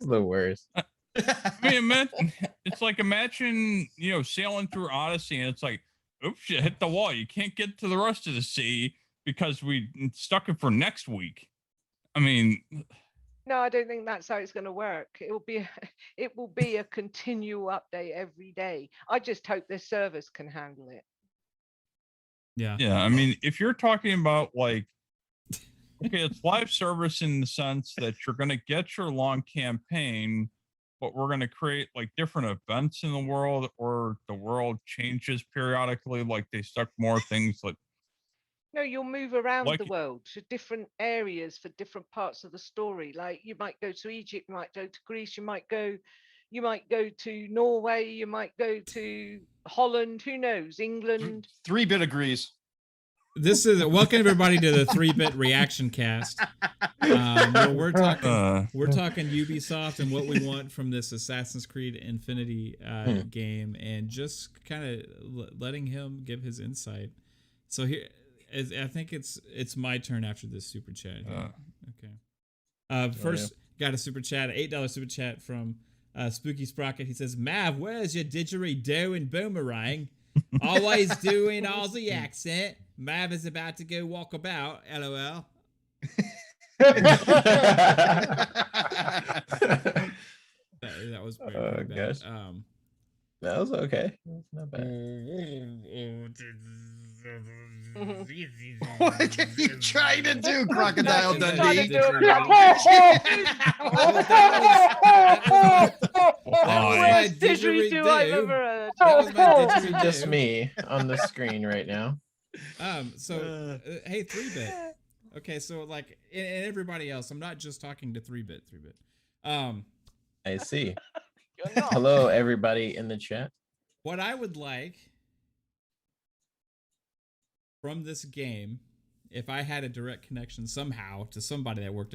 H: It's the worst.
E: it's like imagine sailing through Odyssey, and it's like, oops, you hit the wall. You can't get to the rest of the sea because we stuck it for next week. I mean,
G: No, I don't think that's how it's going to work. It will be a continual update every day. I just hope their servers can handle it.
D: Yeah.
E: Yeah, I mean, if you're talking about like, okay, it's live service in the sense that you're going to get your long campaign, but we're going to create like different events in the world, or the world changes periodically. Like they stuck more things like.
G: No, you'll move around
E: Like-
G: the world to different areas for different parts of the story. Like you might go to Egypt, you might go to Greece, you might go to Norway, you might go to Holland, who knows, England.
F: 3-bit agrees.
D: This is welcome everybody to the 3-bit reaction cast. Where we're talking Ubisoft and what we want from this Assassin's Creed Infinity game, and just kind of letting him give his insight. So here, I think it's my turn after this super chat. Okay. First, got a super chat, $8 super chat from Spooky Sprocket. He says, "Mav, where's your didgeridoo and boomerang? Always doing Aussie accent. Mav is about to go walk about. LOL." That was pretty bad.
H: Gosh. That was okay. That's not bad.
F: What are you trying to do, Crocodile
G: He's trying to
F: Dundee?
G: do Worst didgeridoo I've ever heard.
D: That was my
H: It's
D: didgeridoo.
H: just me on the screen right now.
D: Hey, 3-bit. Okay, so like, and everybody else, I'm not just talking to 3-bit.
H: I see.
G: You're not.
H: Hello, everybody in the chat.
D: What I would like from this game, if I had a direct connection somehow to somebody that worked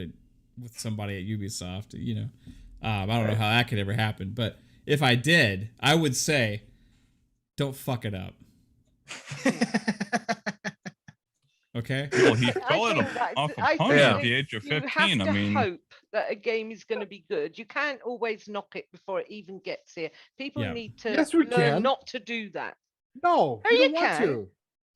D: with somebody at Ubisoft, you know, I don't know how that could ever happen, but if I did, I would say, don't fuck it up. Okay.
E: Well, he
G: I
E: fell it
G: think that-
E: off a
G: I
E: pony at
G: think
E: the age of
G: You
E: 15.
G: have
E: I
G: to
E: mean,
G: hope that a game is going to be good. You can't always knock it before it even gets here. People
D: Yeah.
G: need to
A: Yes, we
G: learn
A: can.
G: not to do that.
A: No,
G: No,
A: you
G: you
A: don't want
G: can.
A: to.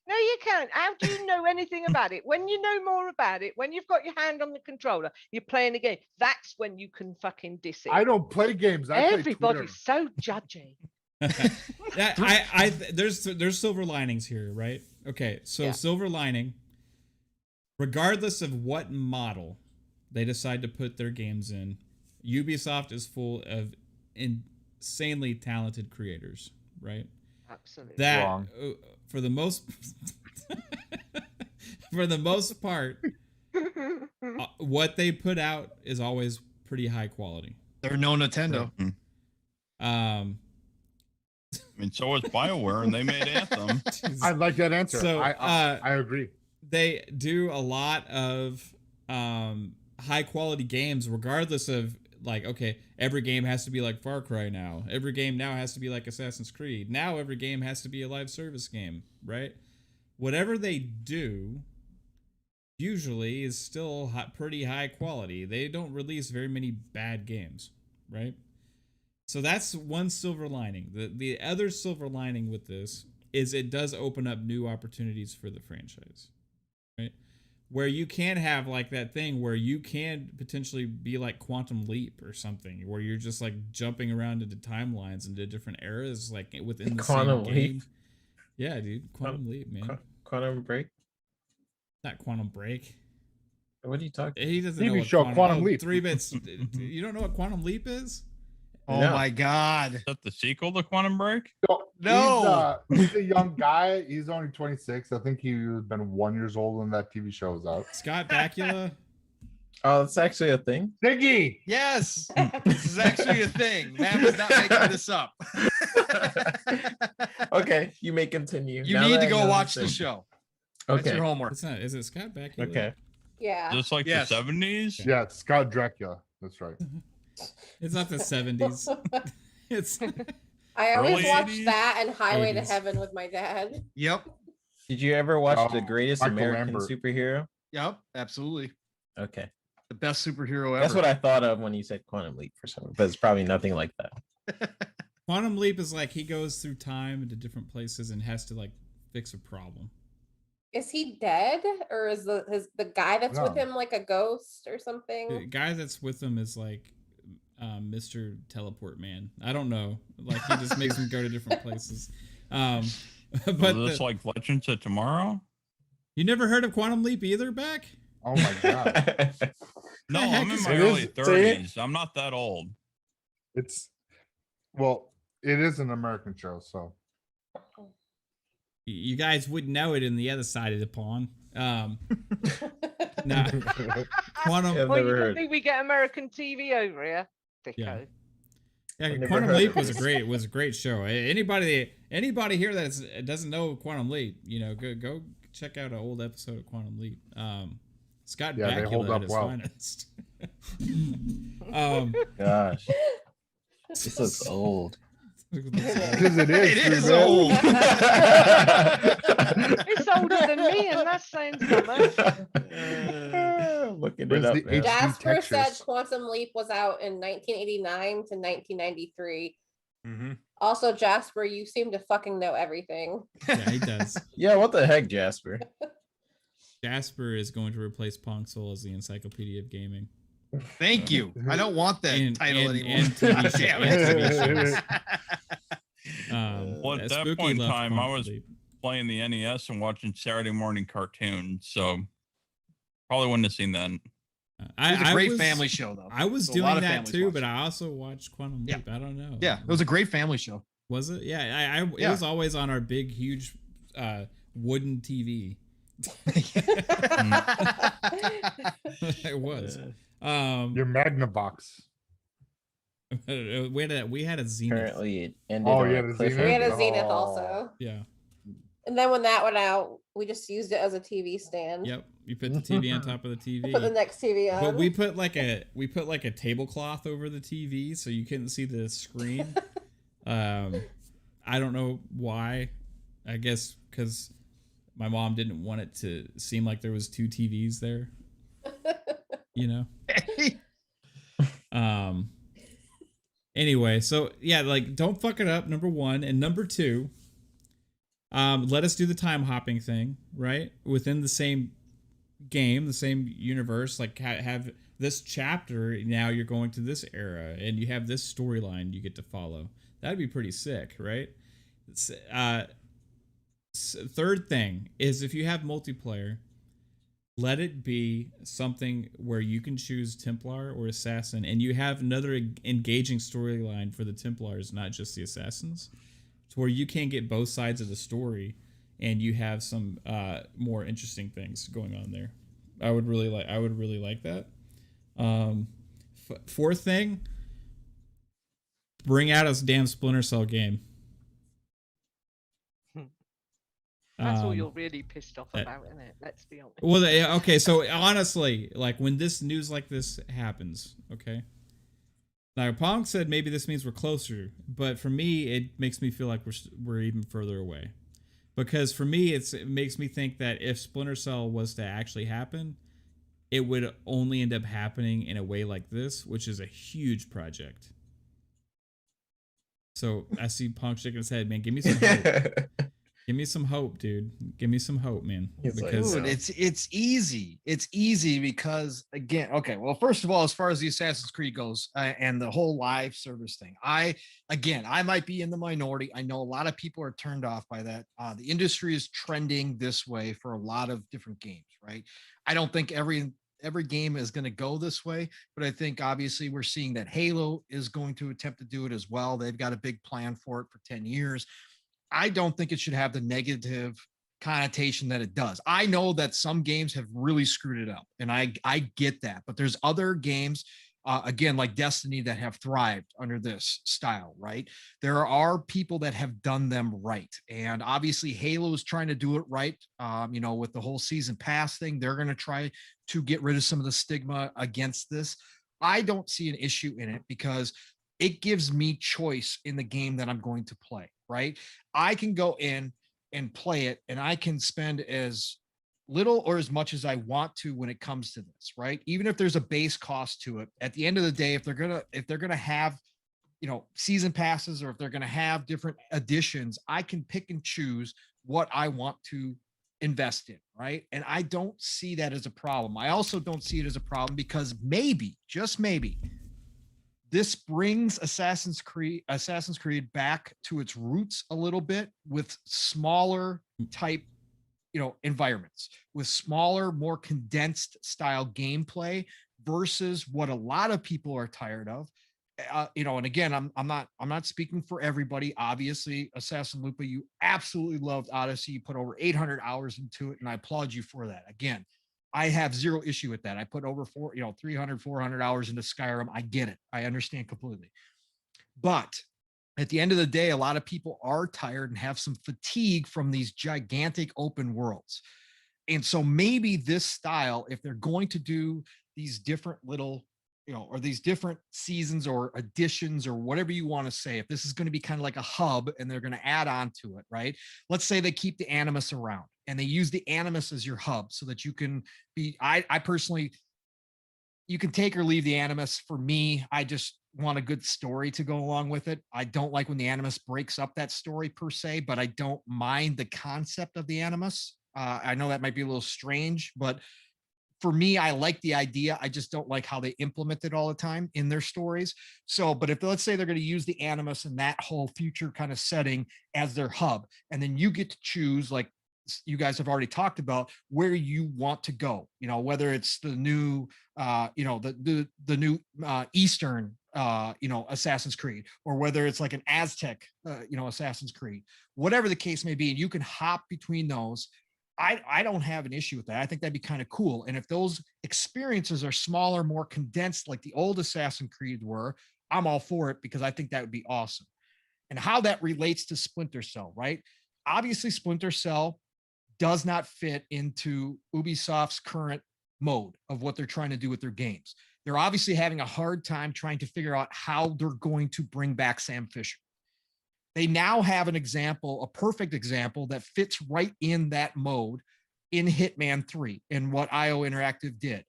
G: No, you can't. How do you know anything about it? When you know more about it, when you've got your hand on the controller, you're playing a game. That's when you can fucking diss it.
A: I don't play games. I play Twitter.
G: Everybody's so judgy.
D: There's silver linings here, right? Okay, so
G: Yeah.
D: silver lining, regardless of what model they decide to put their games in, Ubisoft is full of insanely talented creators, right?
G: Absolutely.
D: That
A: Wrong.
D: for the most part, what they put out is always pretty high quality.
F: They're no Nintendo.
E: I mean, so is BioWare, and they made Anthem.
A: I like that answer.
D: So,
A: I agree.
D: They do a lot of high quality games, regardless of like, okay, every game has to be like Far Cry now. Every game now has to be like Assassin's Creed. Now every game has to be a live service game, right? Whatever they do usually is still pretty high quality. They don't release very many bad games, right? So that's one silver lining. The other silver lining with this is it does open up new opportunities for the franchise, right? Where you can have like that thing where you can potentially be like Quantum Leap or something, where you're just like jumping around into timelines into different eras, like within the
H: Quantum
D: same
H: Leap?
D: game. Yeah, dude, Quantum Leap, man.
H: Quantum Break?
D: Not Quantum Break.
H: What are you talking?
D: He doesn't
A: TV
D: know what
A: show Quantum Leap.
D: 3-bits. You don't know what Quantum Leap is?
F: Oh
H: No.
F: my God.
E: Is that the sequel to Quantum Break?
F: No.
A: He's a young guy. He's only 26. I think he's been 1 year old when that TV show was out.
D: Scott Bakula?
H: Oh, it's actually a thing.
A: Diggy.
F: Yes. This is actually a thing. Matt is not making this up.
H: Okay, you may continue.
F: You
H: Now
F: need
H: that
F: to
H: I
F: go
H: know
F: watch
H: the
F: the
H: thing.
F: show. That's
H: Okay.
F: your homework.
D: It's not. Is it Scott Bakula?
H: Okay.
C: Yeah.
E: Just like
F: Yes.
E: the 70s?
A: Yeah, it's Scott Dracula. That's right.
D: It's not the 70s. It's
C: I always
E: Early
C: watched
E: 80s?
C: that and Highway to
D: 80s.
C: Heaven with my dad.
F: Yep.
H: Did you ever watch
A: Oh,
H: The Greatest
A: Michael
H: American
A: Lambert.
H: Superhero?
F: Yep. Absolutely.
H: Okay.
F: The best superhero ever.
H: That's what I thought of when you said Quantum Leap for some reason, but it's probably nothing like that.
D: Quantum Leap is like he goes through time into different places and has to like fix a problem.
C: Is he dead, or is the guy that's with
A: No.
C: him like a ghost or
D: The
C: something?
D: guy that's with him is like Mr. Teleport Man. I don't know. Like he just makes him go to different places. But
E: this like Legends of Tomorrow?
D: you never heard of Quantum Leap either, Beck?
A: Oh my god.
E: No,
D: heck
E: I'm in
D: is
E: my
A: it?
E: early
A: Say it.
E: 30s. I'm not that old.
A: It's well, it is an American show, so
D: You guys wouldn't know it in the other side of the pond. No, Quantum.
H: I've
G: Well,
H: never
G: you don't
H: heard.
G: think we get American TV over here, Dicko?
D: Yeah.
H: I've
D: Yeah,
H: never
D: Quantum
H: heard
D: Leap
H: of
D: was a
H: this.
D: great show. Anybody here that doesn't know Quantum Leap, go check out an old episode of Quantum Leap. Scott
A: Yeah, they hold
D: Bakula at
A: up
D: his
A: well.
D: finest.
I: Gosh, this looks old.
A: because it is.
F: It is
A: man.
F: old.
G: It's older than me, and that's saying something.
H: Looking
A: Where's
H: it up.
A: the
H: now.
A: HD
C: Jasper said
A: textures?
C: Quantum Leap was out in 1989 to 1993.
F: Mm-hmm.
C: Also, Jasper, you seem to fucking know everything.
D: Yeah, he does.
H: Yeah, what the heck, Jasper?
D: Jasper is going to replace Pong Soul as the Encyclopedia of Gaming.
F: Thank you. I don't want that title anymore.
D: And TV
F: God
D: show-
F: damn
D: and
F: it.
D: TV shows.
E: Well, at that
D: Spooky
E: point in
D: left
E: time, I
D: Quantum
E: was
D: Leap.
E: playing the NES and watching Saturday morning cartoons, so probably wouldn't have seen that.
F: It was a great
D: was-
F: family show, though.
D: I was
F: So a lot
D: doing
F: of
D: that
F: families
D: too,
F: watched
D: but
F: it.
D: I also watched Quantum
F: Yeah.
D: Leap. I don't know.
F: Yeah, it was a great family show.
D: Was it? Yeah, it
F: Yeah.
D: was always on our big, huge wooden TV. It was.
A: Your Magnavox.
D: we had a Zenith.
I: Apparently, it ended.
A: Oh,
I: on
A: yeah,
I: a
A: the
I: cliffhanger.
A: Zenith?
C: We had a
A: Oh.
C: Zenith also.
D: Yeah.
C: And then when that went out, we just used it as a TV stand.
D: Yep. You put the TV on top of the TV.
C: Put the next TV on.
D: But we put like a tablecloth over the TV so you couldn't see the screen. I don't know why. I guess because my mom didn't want it to seem like there was two TVs there. Anyway, so yeah, like don't fuck it up, number one. And number two, let us do the time hopping thing, right? Within the same game, the same universe, like have this chapter, now you're going to this era and you have this storyline you get to follow. That'd be pretty sick, right? Third thing is if you have multiplayer, let it be something where you can choose Templar or Assassin and you have another engaging storyline for the Templars, not just the Assassins, to where you can get both sides of the story and you have some more interesting things going on there. I would really like that. Fourth thing, bring out a damn Splinter Cell game.
G: That's all you're really pissed off about, isn't it? Let's be honest.
D: Well, okay, so honestly, like when this news like this happens, okay? Now, Pong said maybe this means we're closer, but for me, it makes me feel like we're even further away. Because for me, it makes me think that if Splinter Cell was to actually happen, it would only end up happening in a way like this, which is a huge project. So I see Pong shaking his head, man. Give me some hope. Give me some hope, dude. Give me some hope, man. Because
F: Dude, it's easy. It's easy because again, okay. Well, first of all, as far as the Assassin's Creed goes and the whole live service thing, I might be in the minority. I know a lot of people are turned off by that. The industry is trending this way for a lot of different games, right? I don't think every game is going to go this way, but I think obviously we're seeing that Halo is going to attempt to do it as well. They've got a big plan for it for 10 years. I don't think it should have the negative connotation that it does. I know that some games have really screwed it up, and I get that, but there's other games, again, like Destiny, that have thrived under this style, right? There are people that have done them right, and obviously Halo is trying to do it right. With the whole season pass thing, they're going to try to get rid of some of the stigma against this. I don't see an issue in it because it gives me choice in the game that I'm going to play, right? I can go in and play it and I can spend as little or as much as I want to when it comes to this, right? Even if there's a base cost to it, at the end of the day, if they're gonna have, season passes, or if they're gonna have different additions, I can pick and choose what I want to invest in, right? And I don't see that as a problem. I also don't see it as a problem because maybe, just maybe, this brings Assassin's Creed back to its roots a little bit with smaller type, environments, with smaller, more condensed style gameplay versus what a lot of people are tired of. And again, I'm not speaking for everybody. Obviously, AssassinLupa, you absolutely loved Odyssey. You put over 800 hours into it, and I applaud you for that. Again, I have zero issue with that. I put over 300, 400 hours into Skyrim. I get it. I understand completely. But at the end of the day, a lot of people are tired and have some fatigue from these gigantic open worlds. And so maybe this style, if they're going to do these different little, or these different seasons or additions or whatever you want to say, if this is going to be kind of like a hub and they're going to add on to it, right? Let's say they keep the Animus around and they use the Animus as your hub so that you can be, I personally, you can take or leave the Animus. For me, I just want a good story to go along with it. I don't like when the Animus breaks up that story per se, but I don't mind the concept of the Animus. I know that might be a little strange, but for me, I like the idea. I just don't like how they implement it all the time in their stories. So, but if let's say they're going to use the Animus and that whole future kind of setting as their hub, and then you get to choose, like you guys have already talked about, where you want to go, whether it's the new, the new Eastern, Assassin's Creed, or whether it's like an Aztec, Assassin's Creed, whatever the case may be, and you can hop between those. I don't have an issue with that. I think that'd be kind of cool. And if those experiences are smaller, more condensed, like the old Assassin's Creed were, I'm all for it because I think that would be awesome. And how that relates to Splinter Cell, right? Obviously, Splinter Cell does not fit into Ubisoft's current mode of what they're trying to do with their games. They're obviously having a hard time trying to figure out how they're going to bring back Sam Fisher. They now have an example, a perfect example that fits right in that mode in Hitman 3 and what IO Interactive did,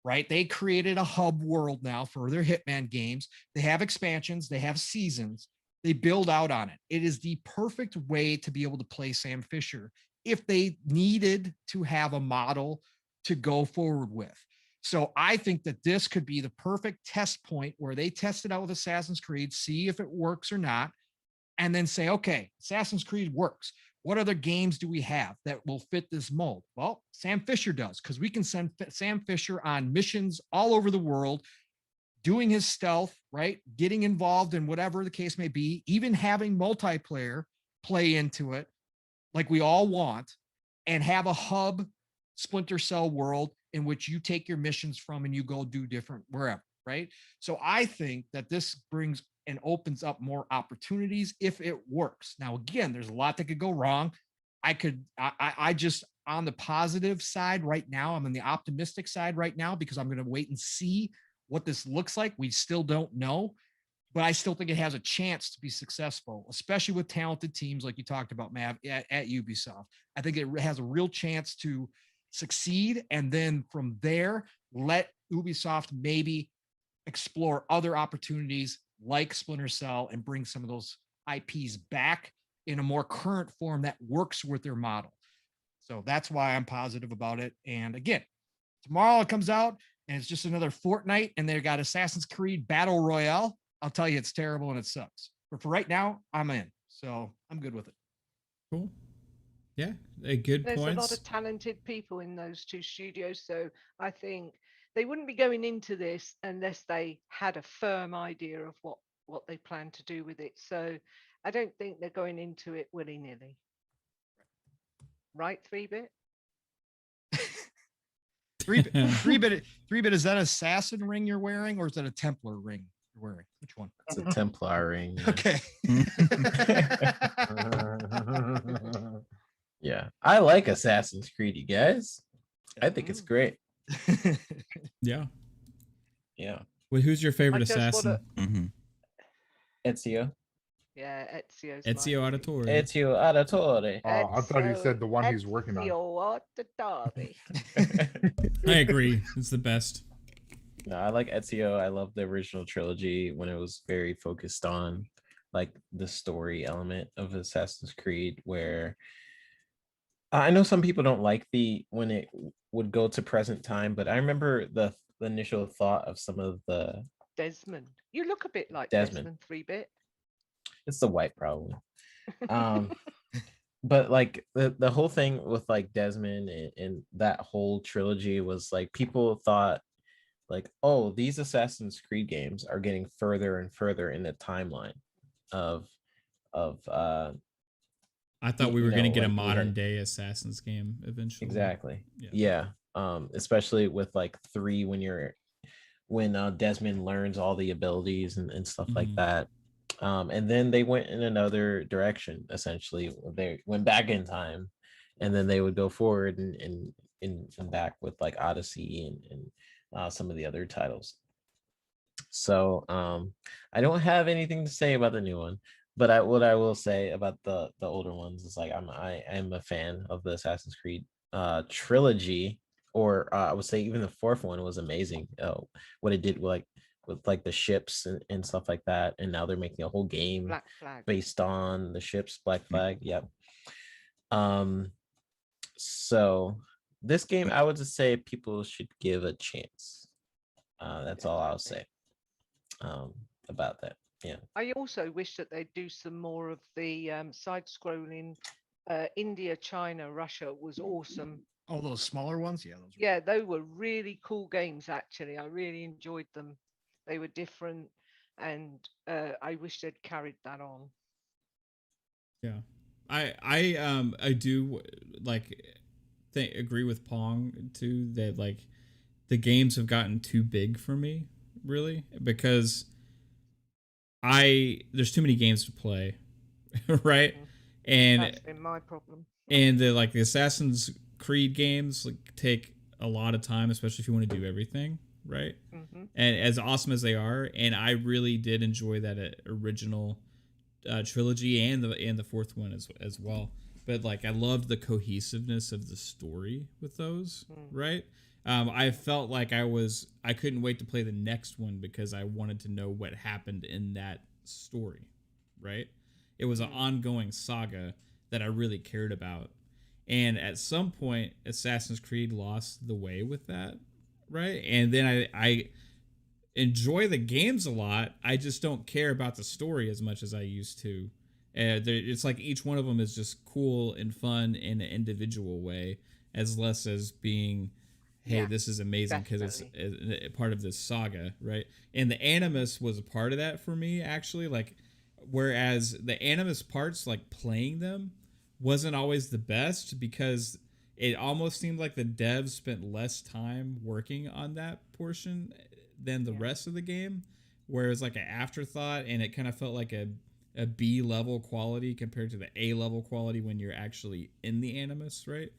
F: right? They created a hub world now for their Hitman games. They have expansions, they have seasons, they build out on it. It is the perfect way to be able to play Sam Fisher if they needed to have a model to go forward with. So I think that this could be the perfect test point where they test it out with Assassin's Creed, see if it works or not, and then say, okay, Assassin's Creed works. What other games do we have that will fit this mold? Well, Sam Fisher does, because we can send Sam Fisher on missions all over the world, doing his stealth, right? Getting involved in whatever the case may be, even having multiplayer play into it like we all want, and have a hub Splinter Cell world in which you take your missions from and you go do different wherever, right? So I think that this brings and opens up more opportunities if it works. Now, again, there's a lot that could go wrong. I just, on the positive side right now, I'm on the optimistic side right now because I'm going to wait and see what this looks like. We still don't know, but I still think it has a chance to be successful, especially with talented teams like you talked about, Mav, at Ubisoft. I think it has a real chance to succeed. And then from there, let Ubisoft maybe explore other opportunities like Splinter Cell and bring some of those IPs back in a more current form that works with their model. So that's why I'm positive about it. And again, tomorrow it comes out and it's just another Fortnite and they've got Assassin's Creed Battle Royale. I'll tell you, it's terrible and it sucks. But for right now, I'm in. So I'm good with it.
D: Cool. Yeah, good
G: There's
D: points.
G: a lot of talented people in those two studios. So I think they wouldn't be going into this unless they had a firm idea of what they plan to do with it. So I don't think they're going into it willy-nilly. Right, 3-bit?
F: 3-bit, is that an assassin ring you're wearing or is that a Templar ring you're wearing? Which one?
H: It's a Templar ring. Yeah.
F: Okay.
H: Yeah, I like Assassin's Creed, you guys. I think it's great.
D: Yeah.
H: Yeah.
D: Well, who's your favorite
G: I just
D: assassin?
H: Ezio.
G: Yeah, Ezio's
D: Ezio
G: my
D: Auditore.
H: Ezio Auditore.
A: Oh, I thought he said the one he's working on.
G: Ezio Auditore.
D: I agree. It's the best.
H: No, I like Ezio. I love the original trilogy when it was very focused on like the story element of Assassin's Creed, where I know some people don't like when it would go to present time, but I remember the initial thought of some of the
G: Desmond. You look a bit like
H: Desmond.
G: Desmond 3-bit.
H: It's the white probably. But like the whole thing with like Desmond and that whole trilogy was like people thought like, oh, these Assassin's Creed games are getting further and further in the timeline of
D: I thought we were going to get a
H: like
D: modern day Assassin's game eventually.
H: Exactly. Yeah. Especially with like 3 when Desmond learns all the abilities and stuff like that. And then they went in another direction. Essentially, they went back in time, and then they would go forward and back with like Odyssey and some of the other titles. So I don't have anything to say about the new one, but what I will say about the older ones is like I am a fan of the Assassin's Creed trilogy, or I would say even the 4th one was amazing. What it did with like the ships and stuff like that, and now they're making a whole game
G: Black Flag.
H: based on the ships. Black Flag. Yep. So this game, I would just say people should give a chance. That's all I'll say about that. Yeah.
G: I also wish that they'd do some more of the side-scrolling. India, China, Russia was awesome.
F: Oh, those smaller ones? Yeah.
G: Yeah, they were really cool games, actually. I really enjoyed them. They were different, and I wish they'd carried that on.
D: Yeah. I do like agree with Pong too, that like the games have gotten too big for me, really, because there's too many games to play, right? And
G: that's been my problem.
D: And the Assassin's Creed games like take a lot of time, especially if you want to do everything, right? And as awesome as they are, and I really did enjoy that original trilogy and the 4th one as well. But like I loved the cohesiveness of the story with those, right? I felt like I couldn't wait to play the next one because I wanted to know what happened in that story, right? It was an ongoing saga that I really cared about. And at some point, Assassin's Creed lost the way with that, right? And then I enjoy the games a lot. I just don't care about the story as much as I used to. It's like each one of them is just cool and fun in an individual way, as less as being, hey, this is amazing because it's a part of this saga, right? And the Animus was a part of that for me, actually. Like, whereas the Animus parts, like playing them, wasn't always the best because it almost seemed like the devs spent less time working on that portion than the rest of the game, whereas like an afterthought, and it kind of felt like a B level quality compared to the A level quality when you're actually in the Animus, right?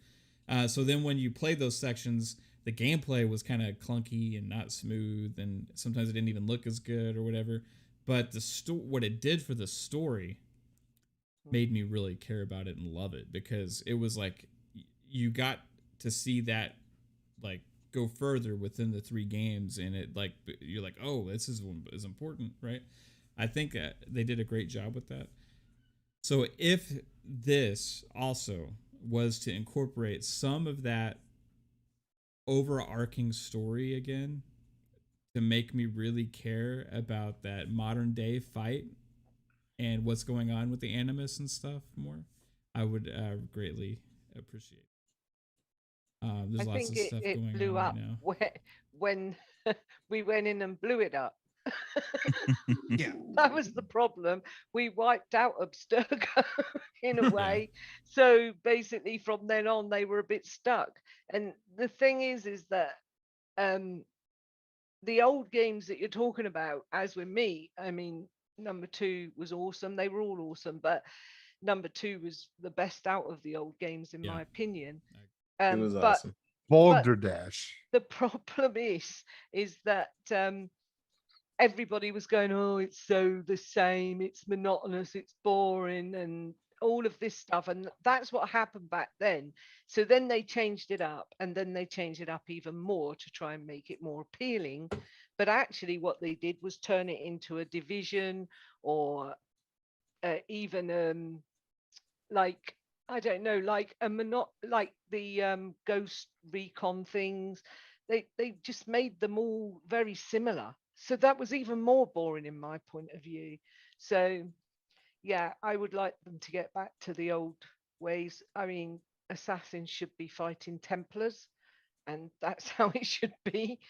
D: So then when you played those sections, the gameplay was kind of clunky and not smooth, and sometimes it didn't even look as good or whatever. But what it did for the story made me really care about it and love it, because it was like you got to see that like go further within the 3 games, and it like you're like, oh, this is important, right? I think they did a great job with that. So if this also was to incorporate some of that overarching story again to make me really care about that modern day fight and what's going on with the Animus and stuff more, I would greatly appreciate. There's lots of stuff
G: it
D: going
G: blew
D: on
G: up
D: right now.
G: when we went in and blew it up.
F: Yeah,
G: that was the problem. We wiped out Abstergo in a way. So basically from then on they were a bit stuck. And the thing is that the old games that you're talking about, as with me, I mean, number 2 was awesome. They were all awesome, but number 2 was the best out of the old games in my opinion.
H: It was
G: but
H: awesome.
A: Balderdash.
G: the problem is that everybody was going, oh, it's so the same, it's monotonous, it's boring, and all of this stuff. And that's what happened back then. So then they changed it up, and then they changed it up even more to try and make it more appealing. But actually what they did was turn it into a Division, or even like, I don't know, like like the Ghost Recon things. They just made them all very similar. so that was even more boring in my point of view. So yeah, I would like them to get back to the old ways. I mean, assassins should be fighting Templars, and that's how it should be.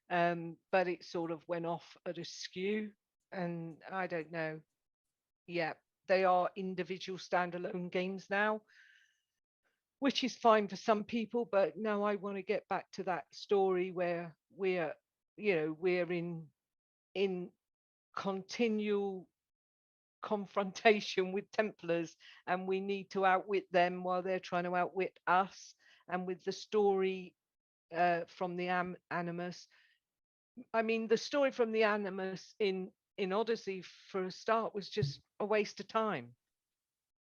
G: But it sort of went off at a skew, and I don't know. Yeah, they are individual standalone games now, which is fine for some people, but no, I want to get back to that story where we're in continual confrontation with Templars, and we need to outwit them while they're trying to outwit us. And with the story from the Animus, I mean, the story from the Animus in Odyssey for a start was just a waste of time.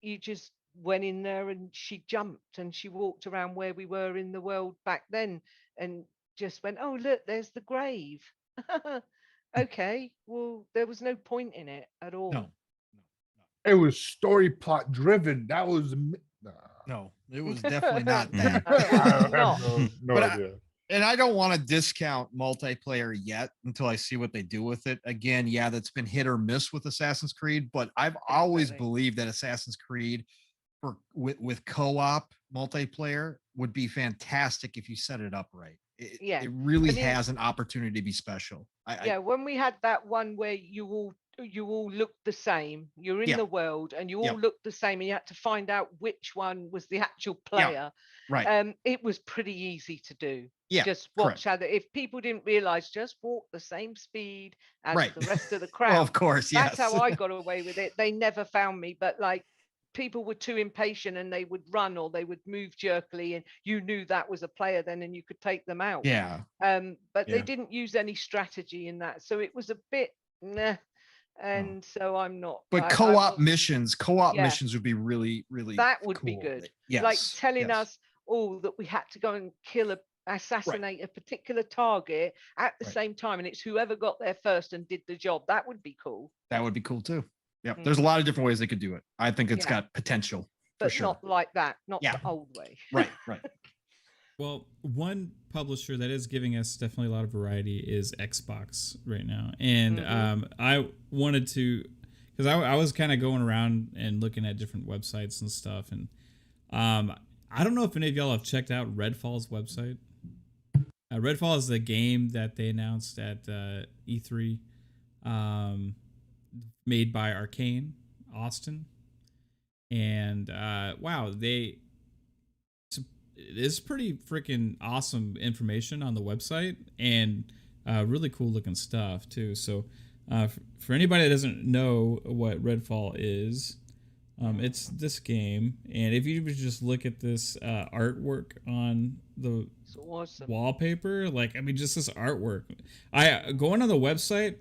G: You just went in there and she jumped and she walked around where we were in the world back then and just went, oh look, there's the grave. Okay, well, there was no point in it at all.
F: No.
A: It was story plot driven. That was
F: No, it was definitely not that.
A: I have
G: not.
A: no
F: But
A: idea.
F: And I don't want to discount multiplayer yet until I see what they do with it. Again, yeah, that's been hit or miss with Assassin's Creed, but I've always
G: Definitely.
F: believed that Assassin's Creed with co-op multiplayer would be fantastic if you set it up right.
G: Yeah.
F: It really
G: And it-
F: has an opportunity to be special.
G: Yeah, when we had that one where you all looked the same, you're in
F: Yeah.
G: the world and you all
F: Yep.
G: looked the same, and you had to find out which one was the actual player.
F: Right.
G: It was pretty easy to do.
F: Yeah,
G: Just
F: correct.
G: watch how if people didn't realize, just walk the same speed as
F: Right.
G: the rest of the crowd.
F: Well, of course, yes.
G: That's how I got away with it. They never found me, but like people were too impatient and they would run or they would move jerkily, and you knew that was a player then, and you could take them out.
F: Yeah.
G: But they
F: Yeah.
G: didn't use any strategy in that, so it was a bit nah. And so I'm not.
F: But
G: I'm
F: co-op
G: not-
F: missions
G: Yeah.
F: would be really, really
G: that would be
F: cool.
G: good.
F: Yes.
G: Like telling
F: yes.
G: us all that we had to go and assassinate a particular target at the
F: Right.
G: same time, and it's whoever got there first and did the job. That would be cool,
F: That would be cool too. Yep. There's a lot of different ways they could do it. I think it's
G: Yeah.
F: got potential. For
G: but
F: sure.
G: not like that, not
F: Yeah.
G: the old way.
F: Right. Right.
D: Well, one publisher that is giving us definitely a lot of variety is Xbox right now, and I wanted to, because I was kind of going around and looking at different websites and stuff, and I don't know if any of y'all have checked out Redfall's website. Redfall is the game that they announced at E3, made by Arcane Austin, and wow, it's pretty freaking awesome information on the website, and really cool looking stuff too. So for anybody that doesn't know what Redfall is, it's this game, and if you would just look at this artwork on the
G: It's awesome.
D: wallpaper, like, I mean, just this artwork, I going on the website,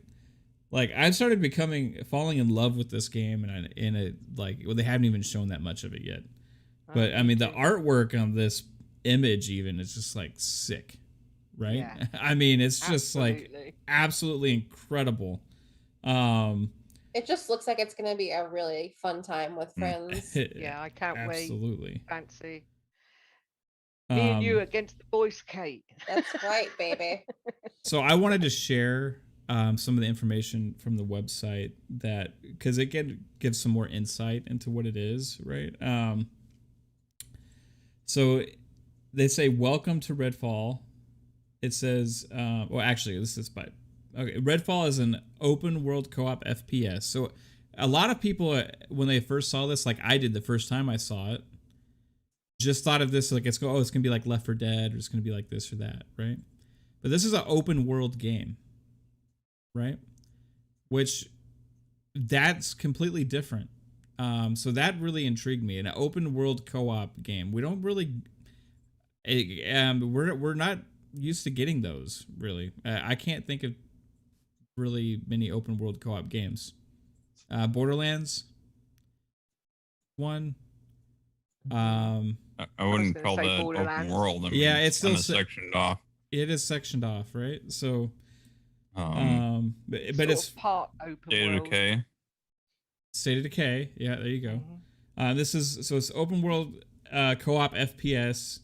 D: like, I started falling in love with this game, and it like, well, they haven't even shown that much of it yet. But I mean, the artwork on this image even is just like sick, right?
G: Yeah.
D: I mean, it's just like
G: Absolutely.
D: absolutely incredible.
C: It just looks like it's going to be a really fun time with friends.
G: Yeah, I can't wait.
D: Absolutely.
G: Fancy. Me and you
D: Um,
G: against the boys, Kate.
C: That's right, baby.
D: So I wanted to share some of the information from the website, that because it gives some more insight into what it is, right? So they say, welcome to Redfall. It says, well, actually, this is by, okay, Redfall is an open world co-op FPS. So a lot of people, when they first saw this, like I did the first time I saw it, just thought of this like it's going to be like Left 4 Dead, or it's going to be like this or that, right? But this is an open world game, right? Which that's completely different. So that really intrigued me. An open world co-op game. We don't really, we're not used to getting those, really. I can't think of really many open world co-op games. Borderlands 1.
E: I wouldn't
G: gonna
E: call
G: say
E: that open
G: Borderlands.
E: world. I mean,
D: Yeah, it's still
E: kinda sectioned off.
D: It is sectioned off, right? So, but
G: Sort
D: it's
G: of part open
E: State of
G: world.
E: Decay.
D: State of Decay. Yeah, there you go.
G: Mhm.
D: It's open world co-op FPS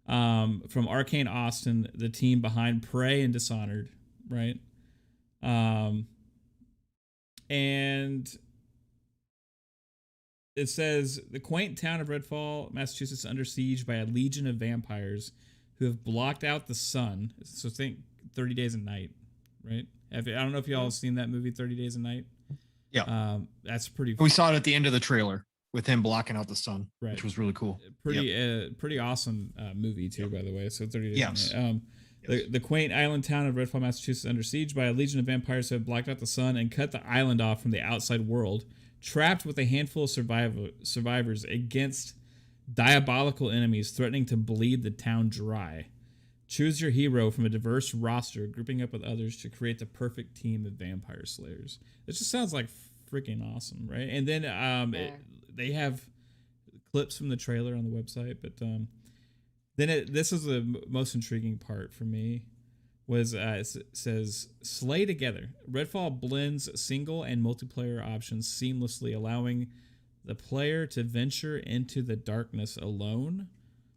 D: from Arcane Austin, the team behind Prey and Dishonored, right? And it says the quaint town of Redfall, Massachusetts, under siege by a legion of vampires who have blocked out the sun. So think 30 Days a Night, right? I don't know if y'all have seen that movie 30 Days a Night.
F: Yeah.
D: That's pretty.
F: We saw it at the end of the trailer with him blocking out the sun,
D: Right.
F: which was really cool.
D: Pretty awesome movie too, by the way. So 30 Days.
F: Yes.
D: A Night. The quaint island town of Redfall, Massachusetts, under siege by a legion of vampires who have blocked out the sun and cut the island off from the outside world, trapped with a handful of survivors against diabolical enemies threatening to bleed the town dry. Choose your hero from a diverse roster, grouping up with others to create the perfect team of vampire slayers. It just sounds like freaking awesome, right? And then they have clips from the trailer on the website, but this is the most intriguing part for me. Was it says slay together. Redfall blends single and multiplayer options seamlessly, allowing the player to venture into the darkness alone,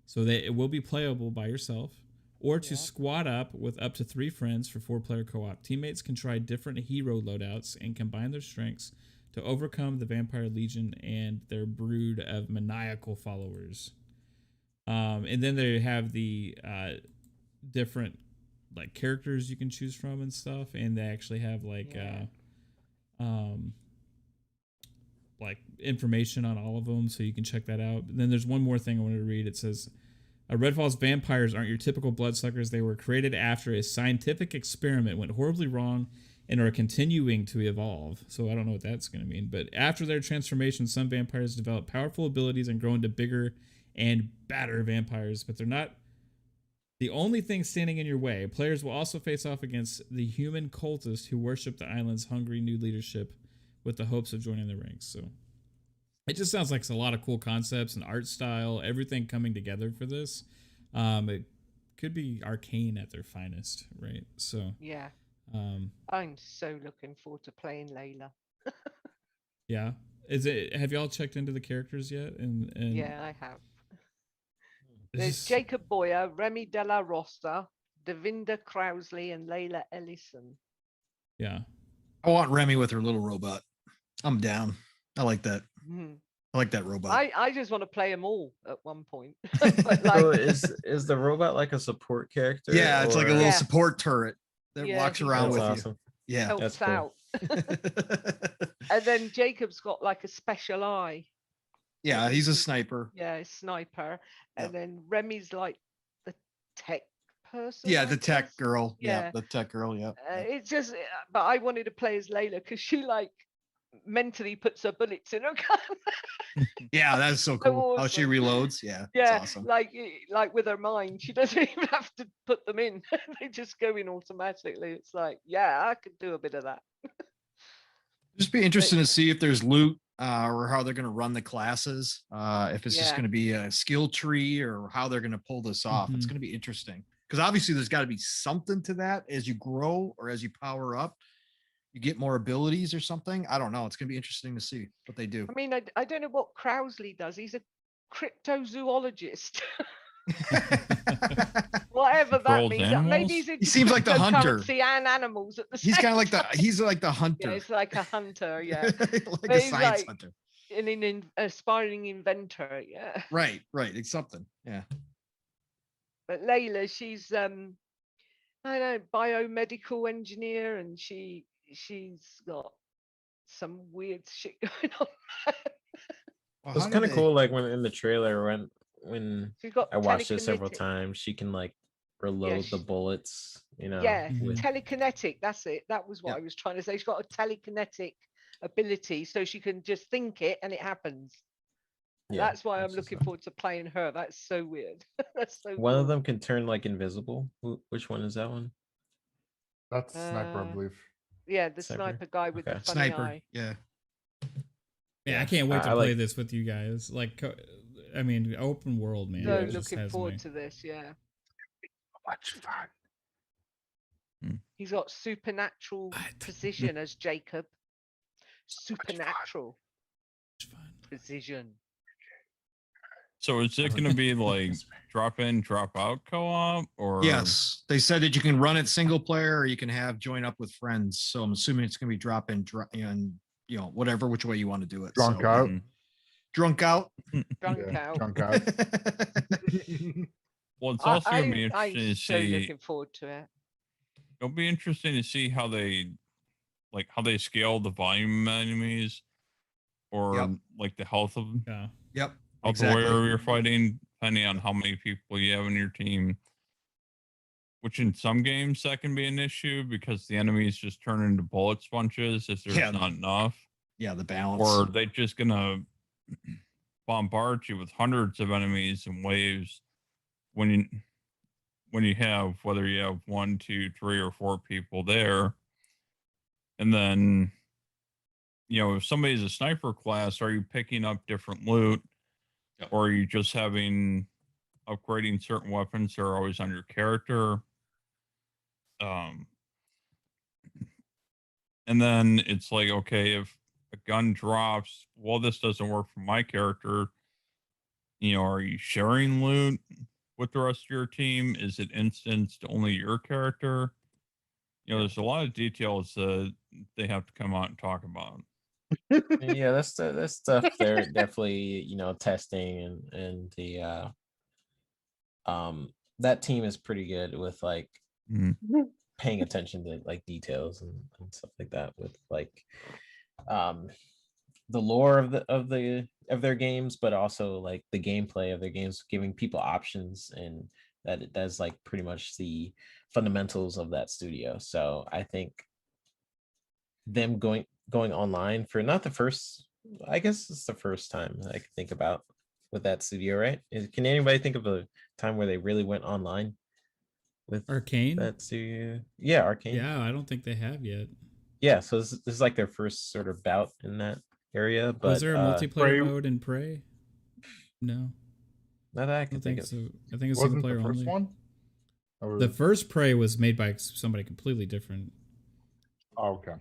D: so that it will be playable by yourself, or to squad up with up to 3 friends for 4-player co-op. Teammates can try different hero loadouts and combine their strengths to overcome the Vampire Legion and their brood of maniacal followers. And then they have the different like characters you can choose from and stuff, and they actually have like information on all of them, so you can check that out. And then there's one more thing I wanted to read. It says Redfall's vampires aren't your typical bloodsuckers. They were created after a scientific experiment went horribly wrong and are continuing to evolve. So I don't know what that's going to mean, but after their transformation, some vampires develop powerful abilities and grow into bigger and badder vampires, but they're not the only thing standing in your way. Players will also face off against the human cultists who worship the island's hungry new leadership with the hopes of joining the ranks. So it just sounds like it's a lot of cool concepts and art style, everything coming together for this. It could be Arcane at their finest, right? So
G: yeah, I'm so looking forward to playing Layla.
D: yeah, have y'all checked into the characters yet? And
G: yeah, I have. There's Jacob Boyer, Remy Della Rosta, Devinda Crowsley, and Layla Ellison.
D: Yeah.
F: I want Remy with her little robot. I'm down. I like that. I like that robot.
G: I just want to play them all at one point.
H: But like, so is the robot like a support character?
F: Yeah, it's like a little support turret that walks around with
H: awesome.
F: you. Yeah,
G: helps
H: that's cool.
G: out. And then Jacob's got like a special eye.
F: Yeah, he's a sniper.
G: Yeah, a sniper. And then Remy's like the tech person.
F: Yeah, the tech girl. Yeah, the tech girl. Yeah.
G: It's just, but I wanted to play as Layla because she like mentally puts her bullets in her gun.
F: Yeah, that's so cool.
G: awesome.
F: How she reloads. Yeah,
G: yeah,
F: that's awesome.
G: like with her mind, she doesn't even have to put them in; they just go in automatically. It's like, yeah, I could do a bit of that.
F: Just be interesting to see if there's loot or how they're going to run the classes. If it's just going to be a skill tree or how they're going to pull this off. It's going to be interesting because obviously there's got to be something to that as you grow or as you power up. You get more abilities or something. I don't know. It's going to be interesting to see what they do.
G: I mean, I don't know what Crowsley does. He's a cryptozoologist. Whatever that means. Maybe
F: he seems like the hunter.
G: And animals at the
F: he's kind of like he's like the hunter.
G: Yeah, it's like a hunter. Yeah,
F: like a science hunter.
G: An aspiring inventor. Yeah.
F: Right. It's something. Yeah.
G: But Layla, she's I don't know, biomedical engineer, and she's got some weird shit going on.
H: Well, it's kind of cool, like when in the trailer when I watched it several times, she can like reload the bullets, you know.
G: Yeah, telekinetic, that's it. That was what I was trying to say. She's got a telekinetic ability, so she can just think it and it happens. Yeah, that's why I'm looking forward to playing her. That's so weird. That's so
H: one of them can turn like invisible. Which one is that one?
A: That's Sniper, I believe.
G: Yeah, the sniper guy with the funny eye.
F: Yeah.
D: Yeah, I can't wait to play this with you guys. Like, I mean, open world, man.
G: So looking forward to this, yeah.
A: Much fun.
G: He's got supernatural precision as Jacob. Supernatural precision.
E: So is it going to be like drop in, drop out co-op, or
F: Yes, they said that you can run it single player or you can have join up with friends. So I'm assuming it's going to be drop in, and whatever which way you want to do it.
A: Drunk
F: So,
A: out.
F: drunk out.
G: Drunk
A: Yeah,
G: out.
A: drunk out.
E: Well, it's also going to be
G: I'm
E: interesting to
G: so
E: see.
G: looking forward to it.
E: It'll be interesting to see how they scale the volume of enemies, or
F: Yep.
E: like the health of
D: Yeah.
F: Yep.
E: the
F: Exactly.
E: warrior you're fighting, depending on how many people you have in your team. Which in some games that can be an issue because the enemies just turn into bullet sponges if there's
F: Yeah.
E: not enough.
F: Yeah, the balance.
E: Or they just gonna bombard you with hundreds of enemies and waves when you have, whether you have 1, 2, 3, or 4 people there. And then, if somebody's a sniper class, are you picking up different loot?
F: Yep.
E: Or are you just upgrading certain weapons that are always on your character? And then it's like, okay, if a gun drops, well, this doesn't work for my character. Are you sharing loot with the rest of your team? Is it instanced to only your character? There's a lot of details that they have to come out and talk about.
H: Yeah, that's stuff they're definitely testing, and the that team is pretty good with like paying attention to like details and stuff like that, with like the lore of their games, but also like the gameplay of their games, giving people options, and that's like pretty much the fundamentals of that studio. So I think them going online for not the first, I guess it's the first time I can think about with that studio, right? Can anybody think of a time where they really went online with
D: Arcane?
H: that studio? Yeah, Arcane.
D: Yeah, I don't think they have yet.
H: Yeah, so this is like their first sort of bout in that area. But
D: was there a multiplayer
A: Prey-
D: mode in Prey? No,
H: not that I
D: I
H: can
D: don't
H: think
D: think
H: of.
D: so. I think it's
A: Wasn't
D: single
A: the
D: player
A: first
D: only.
A: one? Or-
D: The first Prey was made by somebody completely different.
A: Oh, okay.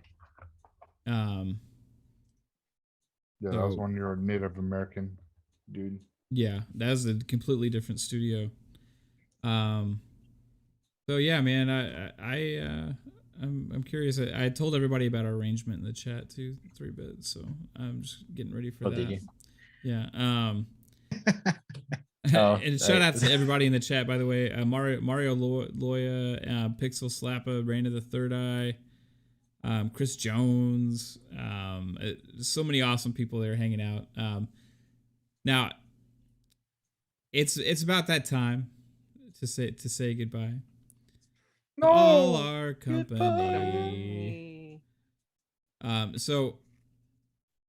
A: Yeah, that was
D: So-
A: when you're a Native American dude.
D: Yeah, that's a completely different studio. So yeah, man, I'm curious. I told everybody about our arrangement in the chat too, 3-bit. So I'm just getting ready for
H: Oh,
D: that.
H: did you?
D: Yeah.
H: Oh,
D: and shout out to everybody in the chat, by the way. Mario Loya, Pixel Slappa, Rain of the Third Eye, Chris Jones, so many awesome people there hanging out. Now it's about that time to say goodbye.
A: No,
D: All our company. So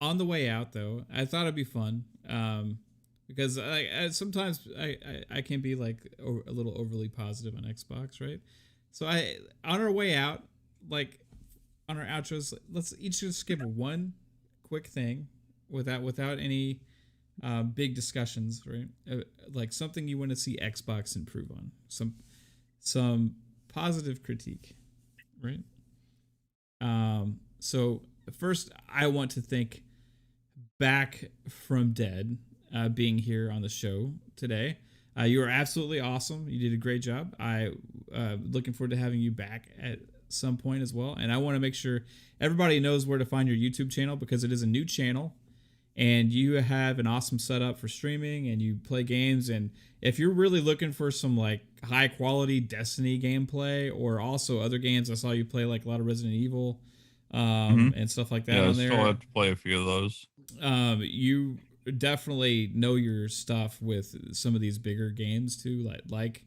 D: on the way out though, I thought it'd be fun. Because sometimes I can be like a little overly positive on Xbox, right? So on our way out, like on our outros, let's each just give one quick thing without any big discussions, right? Like something you want to see Xbox improve on, some positive critique, right? So first, I want to thank BACfromthedead being here on the show today. You are absolutely awesome. You did a great job. I looking forward to having you back at some point as well. And I want to make sure everybody knows where to find your YouTube channel, because it is a new channel and you have an awesome setup for streaming and you play games. And if you're really looking for some like high quality Destiny gameplay, or also other games, I saw you play like a lot of Resident Evil and stuff like that
E: Yeah, I
D: on there.
E: still have to play a few of those.
D: You definitely know your stuff with some of these bigger games too, like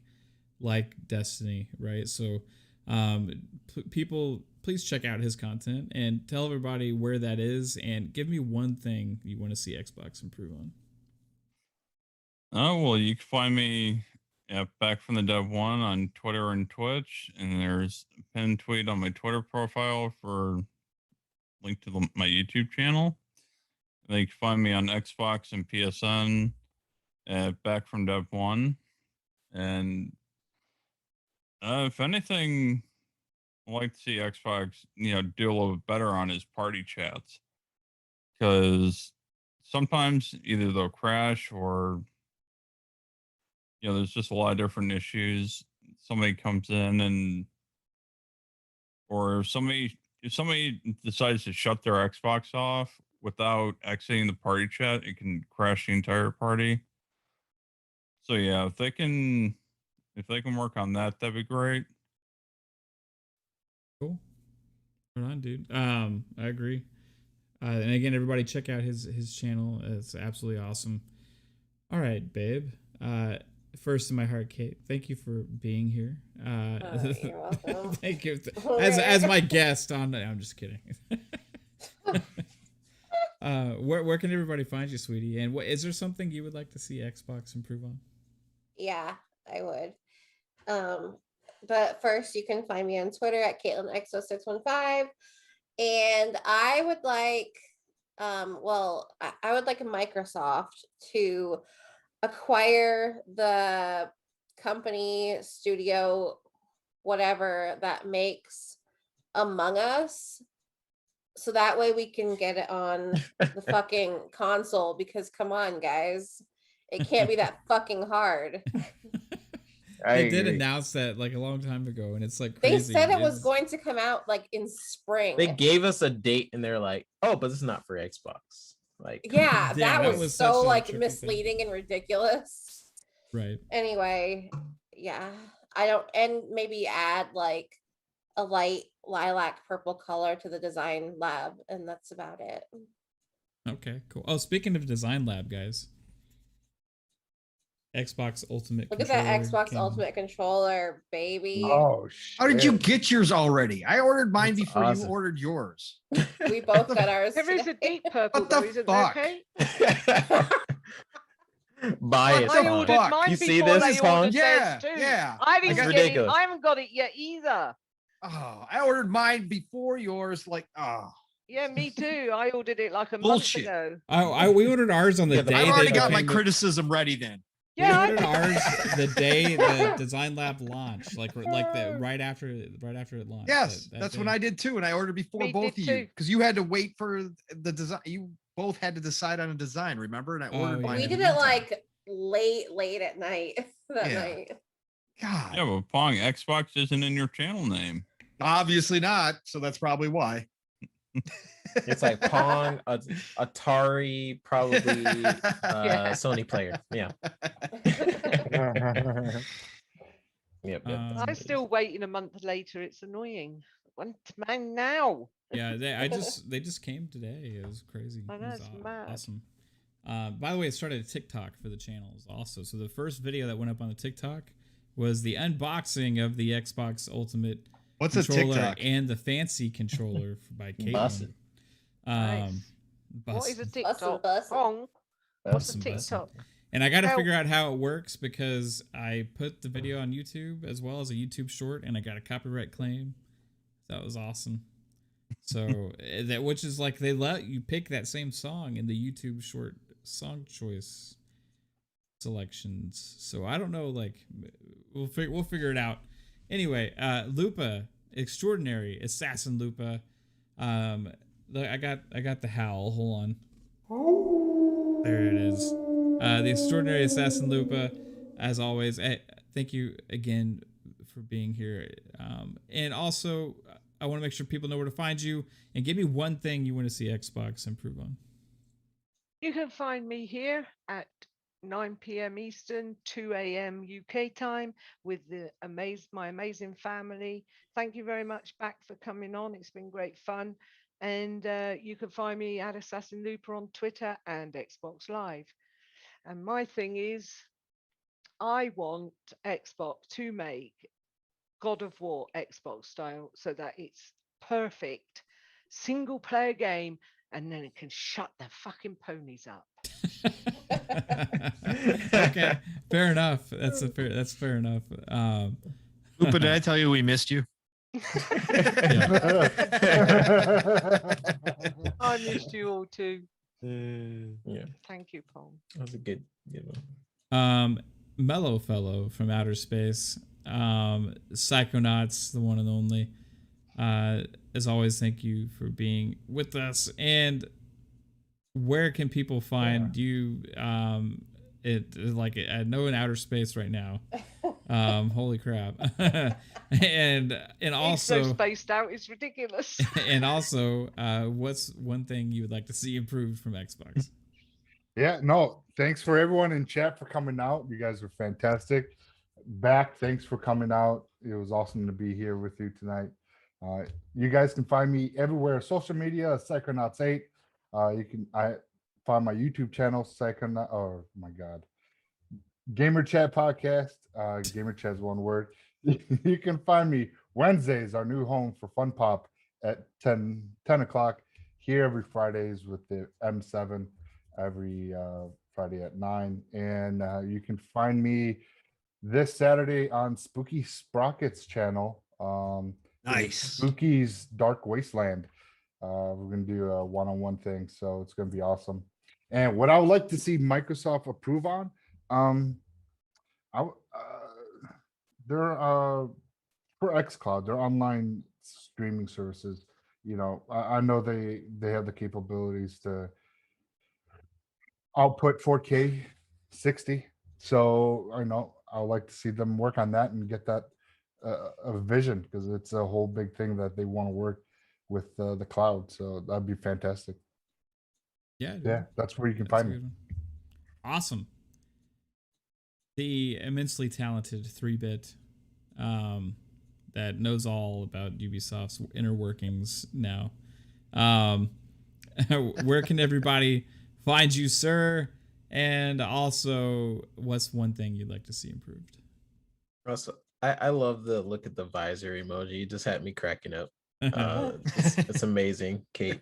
D: Destiny, right? So people, please check out his content and tell everybody where that is, and give me one thing you want to see Xbox improve on.
E: Oh, well, you can find me at BACfromthedead1 on Twitter and Twitch, and there's a pinned tweet on my Twitter profile for link to my YouTube channel. And then you can find me on Xbox and PSN at BACfromthedead1. And if anything, I'd like to see Xbox, do a little bit better on his party chats, because sometimes either they'll crash or there's just a lot of different issues. Somebody comes in or if somebody decides to shut their Xbox off without exiting the party chat, it can crash the entire party. So yeah, if they can work on that, that'd be great.
D: Cool. Right on, dude. I agree. And again, everybody check out his channel. It's absolutely awesome. All right, babe. First in my heart, Kate. Thank you for being here.
C: You're welcome.
D: Thank you as my guest on. I'm just kidding. Where can everybody find you, sweetie? And is there something you would like to see Xbox improve on?
C: Yeah, I would. But first, you can find me on Twitter at KaitlinX0615. And I would like, I would like Microsoft to acquire the company, studio, whatever that makes Among Us. So that way we can get it on the fucking console, because come on, guys. It can't be that fucking hard.
D: They did announce that like a long time ago, and it's like
C: They
D: crazy.
C: said it was going to come out like in spring.
H: They gave us a date and they're like, oh, but it's not for Xbox. Like,
C: yeah,
D: Yeah,
C: that was so
D: such a
C: like
D: trippy
C: misleading and ridiculous.
D: Right.
C: Anyway, yeah, and maybe add like a light lilac purple color to the design lab, and that's about it.
D: Okay, cool. Oh, speaking of design lab, guys. Xbox Ultimate
C: Look at that
D: controller
C: Xbox Ultimate controller, baby.
A: Oh shit.
F: How did you get yours already? I ordered mine
H: That's
F: before
H: awesome.
F: you ordered yours.
C: We both got ours.
G: There is a
C: today.
G: deep purple,
F: What the
G: though, isn't
F: fuck?
G: there, Kate?
H: Bias.
F: What
G: I
F: the
G: ordered
F: fuck?
G: mine
H: You see
G: before
H: this,
G: they
H: Pong?
G: ordered
F: Yeah,
G: theirs too.
F: yeah.
G: I didn't
H: It's
G: get it.
H: ridiculous.
G: I haven't got it yet either.
F: Oh, I ordered mine before yours. Like, oh,
G: Yeah, me too. I ordered it like a
F: Bullshit.
G: month ago.
D: We ordered ours on the
H: Yeah,
D: day.
F: I've already
D: they
F: got my
D: became the-
F: criticism ready then.
G: Yeah,
D: we
G: I
D: ordered
G: did.
D: ours the day the design lab launched, like right after it launched.
F: Yes,
D: that
F: that's
D: day.
F: when I did too, and I ordered before
G: Me
F: both
G: did
F: of you
G: too.
F: because you had to wait for the design. You both had to decide on a design, remember? And I
D: Oh,
F: ordered
D: yeah.
F: mine.
C: We
F: in
C: did
F: the
C: it
F: meantime.
C: like late at night that
F: Yeah.
C: night.
F: God,
E: Yeah, but Pong, Xbox isn't in your channel name.
F: obviously not. So that's probably why.
H: It's like Pong, Atari, probably Sony player. Yeah. Yep.
G: I'm still waiting a month later. It's annoying. Want mine now?
D: Yeah, they just came today. It was crazy.
G: I
D: It
G: know,
D: was
G: it's mad.
D: awesome. By the way, it started a TikTok for the channels also. So the first video that went up on the TikTok was the unboxing of the Xbox Ultimate
F: What's a
D: controller
F: TikTok?
D: and the fancy controller by Kaitlin.
H: Bussin'.
G: Nice. What is a
D: Bussin'.
G: TikTok?
C: bussin'.
G: Pong. What's a
D: Bussin', bussin'.
G: TikTok?
D: And I got to
G: How-
D: figure out how it works because I put the video on YouTube as well as a YouTube short, and I got a copyright claim. That was awesome. So which is like they let you pick that same song in the YouTube short song choice selections. So I don't know, like we'll figure it out. Anyway, Lupa, extraordinary AssassinLupa. I got the howl. Hold on. There it is. The extraordinary AssassinLupa, as always. Thank you again for being here. And also, I want to make sure people know where to find you. And give me one thing you want to see Xbox improve on.
G: You can find me here at 9 p.m. Eastern, 2 a.m. UK time with my amazing family. Thank you very much, Back, for coming on. It's been great fun. And you can find me at AssassinLupa on Twitter and Xbox Live. And my thing is, I want Xbox to make God of War Xbox style so that it's perfect single player game, and then it can shut the fucking ponies up.
D: Okay, fair enough. That's fair enough.
F: Lupa, did I tell you we missed you?
G: I missed you all too.
H: Yeah,
G: Thank you, Pong.
H: that was a good one.
D: Mellow Fellow from Outer Space. Psychonauts, the one and only. As always, thank you for being with us. And where can people find you no in outer space right now. Holy crap. and
G: It's so
D: also
G: spaced out, it's ridiculous.
D: and also what's one thing you would like to see improved from Xbox?
A: Yeah, no, thanks for everyone in chat for coming out. You guys are fantastic. Back, thanks for coming out. It was awesome to be here with you tonight. You guys can find me everywhere, social media, Psychonauts8. I find my YouTube channel, Psychonaut. Oh my God, Gamer Chat Podcast. Gamer Chat is one word. You can find me Wednesdays, our new home for Fun Pop at 10 o'clock here every Fridays with the M7 every Friday at 9. And you can find me this Saturday on Spooky Sprocket's channel.
F: Nice.
A: Spooky's Dark Wasteland. We're going to do a one-on-one thing, so it's going to be awesome. And what I would like to see Microsoft approve on, they're for xCloud, their online streaming services. You know, I know they have the capabilities to output 4K 60. So I know I would like to see them work on that and get that a vision, because it's a whole big thing that they want to work with the cloud. So that'd be fantastic. Yeah, that's where you can find me.
D: Awesome. The immensely talented 3-bit that knows all about Ubisoft's inner workings now. Where can everybody find you, sir? And also, what's one thing you'd like to see improved?
H: Russell, I love the look at the visor emoji. It just had me cracking up. It's amazing, Kate.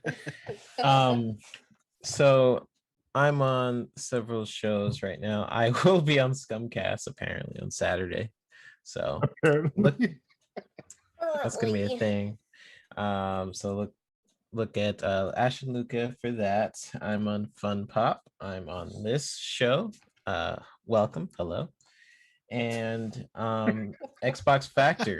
H: So I'm on several shows right now. I will be on Scumcast apparently on Saturday. So that's gonna be a thing. So look at AssassinLupa for that. I'm on Fun Pop. I'm on this show. Welcome, hello. And Xbox Factor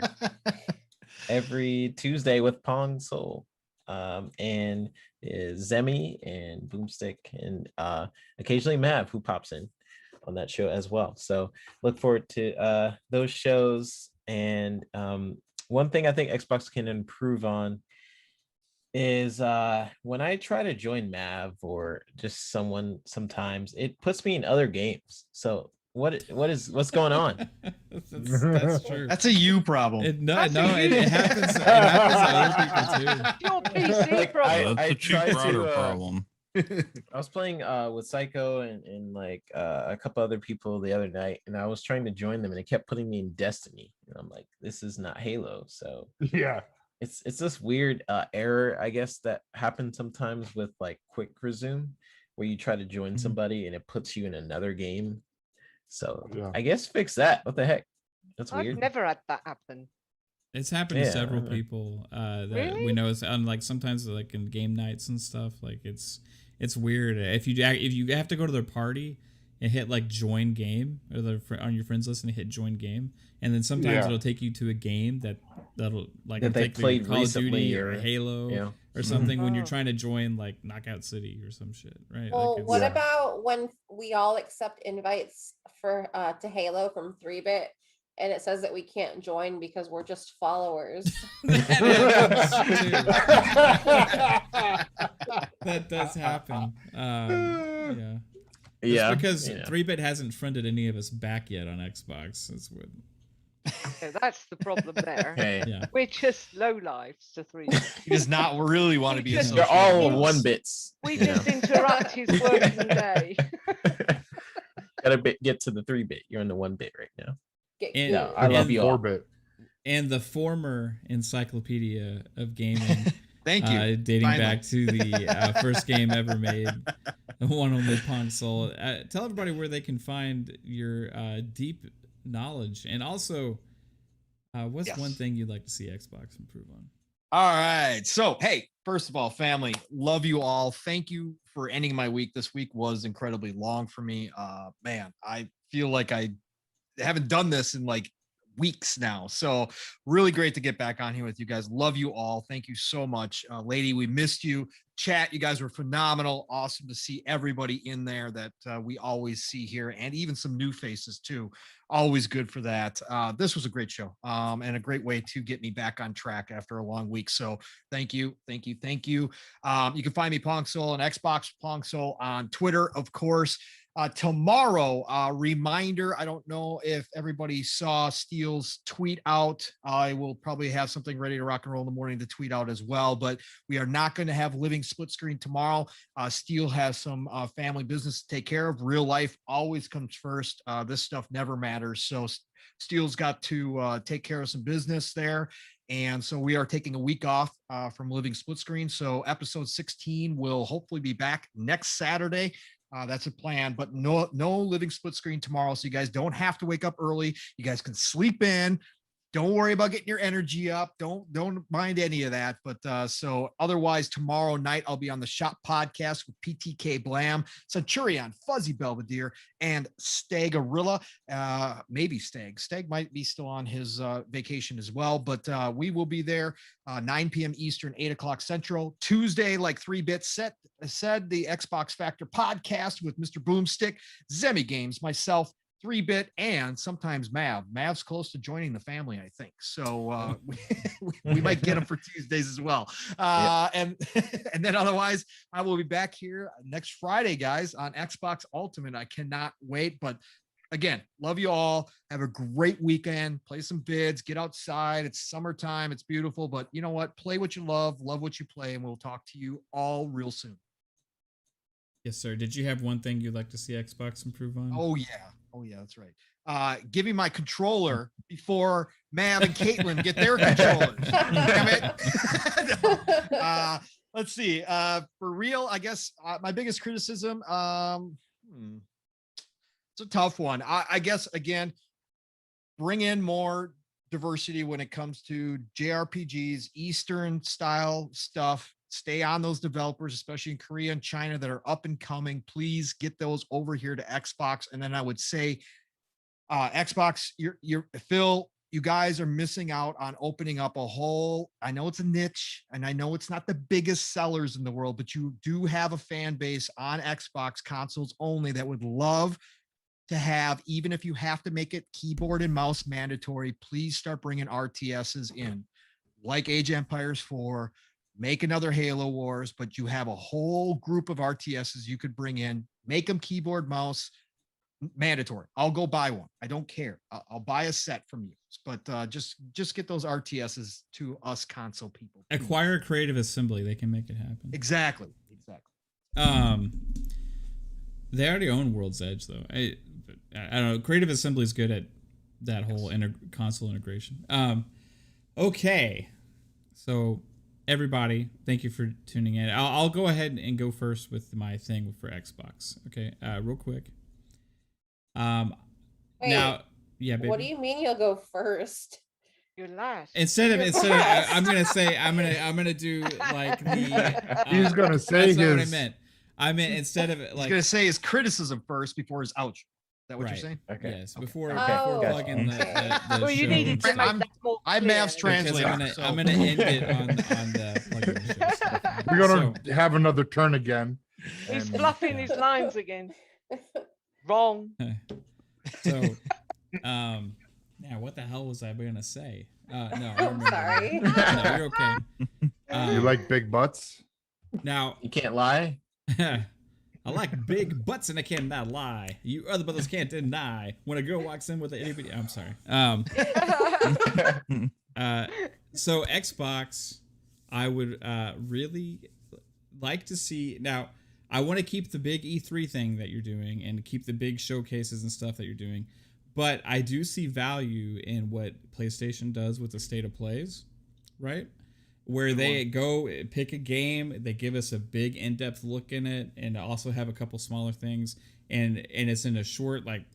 H: every Tuesday with Pong Soul. And Zemi and Boomstick and occasionally Mav, who pops in on that show as well. So look forward to those shows. And one thing I think Xbox can improve on is when I try to join Mav or just someone, sometimes it puts me in other games. So what's going on?
D: That's true.
F: That's a you problem.
D: It happens. It happens to other people too.
G: Your PC problem.
E: That's a cheap router problem.
H: I was playing with Psycho and like a couple other people the other night, and I was trying to join them, and it kept putting me in Destiny, and I'm like, this is not Halo. So
A: yeah,
H: it's this weird error, I guess, that happens sometimes with like quick resume, where you try to join somebody and it puts you in another game. So
A: yeah.
H: I guess fix that. What the heck? That's weird.
G: I've never had that happen.
D: It's happened to several people that
G: Really?
D: we know. It's on like sometimes like in game nights and stuff. Like it's weird. If you have to go to their party and hit like join game, or on your friends list and hit join game, and then sometimes it'll take you to a game that'll like
H: that they
D: take
H: played
D: Call of Duty
H: recently
D: or Halo or something when you're trying to join like Knockout City or some shit, right?
C: Well,
D: like
C: what about when we all accept invites for to Halo from 3-bit, and it says that we can't join because we're just followers?
D: That does happen. Yeah.
H: Yeah,
D: because 3-bit hasn't friended any of us back yet on Xbox. That's what.
G: Yeah, that's the problem there.
H: Hey.
D: Yeah.
G: We're just low lives to 3-bit.
F: He does not really want to be
G: They're
H: They're all
F: associated with us.
H: 1-bits.
G: We just interrupt his working day.
H: Gotta get to the 3-bit. You're on the 1-bit right now.
D: And,
H: No, I love you all.
A: 4-bit.
D: And the former encyclopedia of gaming.
F: Thank you.
D: Dating
F: Finally.
D: back to the first game ever made, the one on the Pong Soul. Tell everybody where they can find your deep knowledge, and also what's one thing you'd like to see Xbox improve on?
F: All right. So, hey, first of all, family, love you all. Thank you for ending my week. This week was incredibly long for me. Man, I feel like I haven't done this in like weeks now. So really great to get back on here with you guys. Love you all. Thank you so much. Lady, we missed you. chat. You guys were phenomenal. Awesome to see everybody in there that we always see here, and even some new faces too. Always good for that. This was a great show, and a great way to get me back on track after a long week. So thank you. You can find me Pong Soul on Xbox, Pong Soul on Twitter, of course. Tomorrow, reminder, I don't know if everybody saw Steele's tweet out. I will probably have something ready to rock and roll in the morning to tweet out as well, but we are not going to have living split screen tomorrow. Steele has some family business to take care of. Real life always comes first. This stuff never matters. So Steele's got to take care of some business there. And so we are taking a week off from living split screen. So episode 16 will hopefully be back next Saturday. That's a plan, but no living split screen tomorrow. So you guys don't have to wake up early. You guys can sleep in. Don't worry about getting your energy up. Don't mind any of that. But so otherwise, tomorrow night I'll be on the Shop Podcast with PTK Blam, Centurion, Fuzzy Belvedere, and Stagorilla. Maybe Stag. Stag might be still on his vacation as well. But we will be there 9 p.m. Eastern, 8 o'clock Central. Tuesday, like 3-bit said, the Xbox Factor Podcast with Mr. Boomstick, Zemi Games, myself, 3-bit, and sometimes Mav. Mav's close to joining the family, I think. So we might get him for Tuesdays as well. And then otherwise, I will be back here next Friday, guys, on Xbox Ultimate. I cannot wait. But again, love you all. Have a great weekend. Play some bids. Get outside. It's summertime. It's beautiful. But you know what? Play what you love what you play, and we'll talk to you all real soon.
D: Yes, sir. Did you have one thing you'd like to see Xbox improve on?
F: Oh, yeah, that's right. Give me my controller before Mav and Kaitlin get their controllers. Damn it. Let's see. For real, I guess my biggest criticism, it's a tough one. I guess, again, bring in more diversity when it comes to JRPGs, Eastern style stuff. Stay on those developers, especially in Korea and China that are up and coming. Please get those over here to Xbox. And then I would say, Xbox, you're Phil, you guys are missing out on opening up a whole, I know it's a niche and I know it's not the biggest sellers in the world, but you do have a fan base on Xbox consoles only that would love to have, even if you have to make it keyboard and mouse mandatory, please start bringing RTSs in, like Age of Empires 4, make another Halo Wars, but you have a whole group of RTSs you could bring in, make them keyboard, mouse, mandatory. I'll go buy one. I don't care. I'll buy a set from you, but just get those RTSs to us console people. Please.
D: Acquire Creative Assembly. They can make it happen.
F: Exactly.
D: They already own World's Edge, though. I don't know. Creative Assembly is good at that whole console integration. Okay. So everybody, thank you for tuning in. I'll go ahead and go first with my thing for Xbox. Okay. Real quick.
C: Wait,
D: now, yeah, baby.
C: What do you mean you'll go first?
G: You're last.
D: Instead of I'm gonna do like the.
A: He's gonna say
D: that's not what I
A: his.
D: meant. I meant instead of
F: He's
D: like.
F: gonna say his criticism first before his ouch. Is that what
D: Right.
F: you're saying?
H: Okay.
D: Yes, before
C: Oh,
D: plugging the
G: Well, you
D: show.
G: needed to make
F: I'm-
G: that more
F: I'm
G: clear.
F: Mav's translator.
D: Because I'm
F: so-
D: gonna end it on the plugging the show stuff.
A: We're gonna have another turn again.
G: He's
A: and-
G: fluffing his lines again. Wrong.
D: So, yeah, what the hell was I gonna say? No, I
C: I'm
D: remember.
C: sorry.
D: No, you're okay.
A: You like big butts?
D: Now,
H: You can't lie.
D: I like big butts and I cannot lie. You other brothers can't deny. When a girl walks in with an itty bitty, I'm sorry. So Xbox, I would really like to see. Now, I want to keep the big E3 thing that you're doing and keep the big showcases and stuff that you're doing. But I do see value in what PlayStation does with the state of plays, right? Where they go pick a game, they give us a big in-depth look in it, and also have a couple smaller things, and it's in a short, like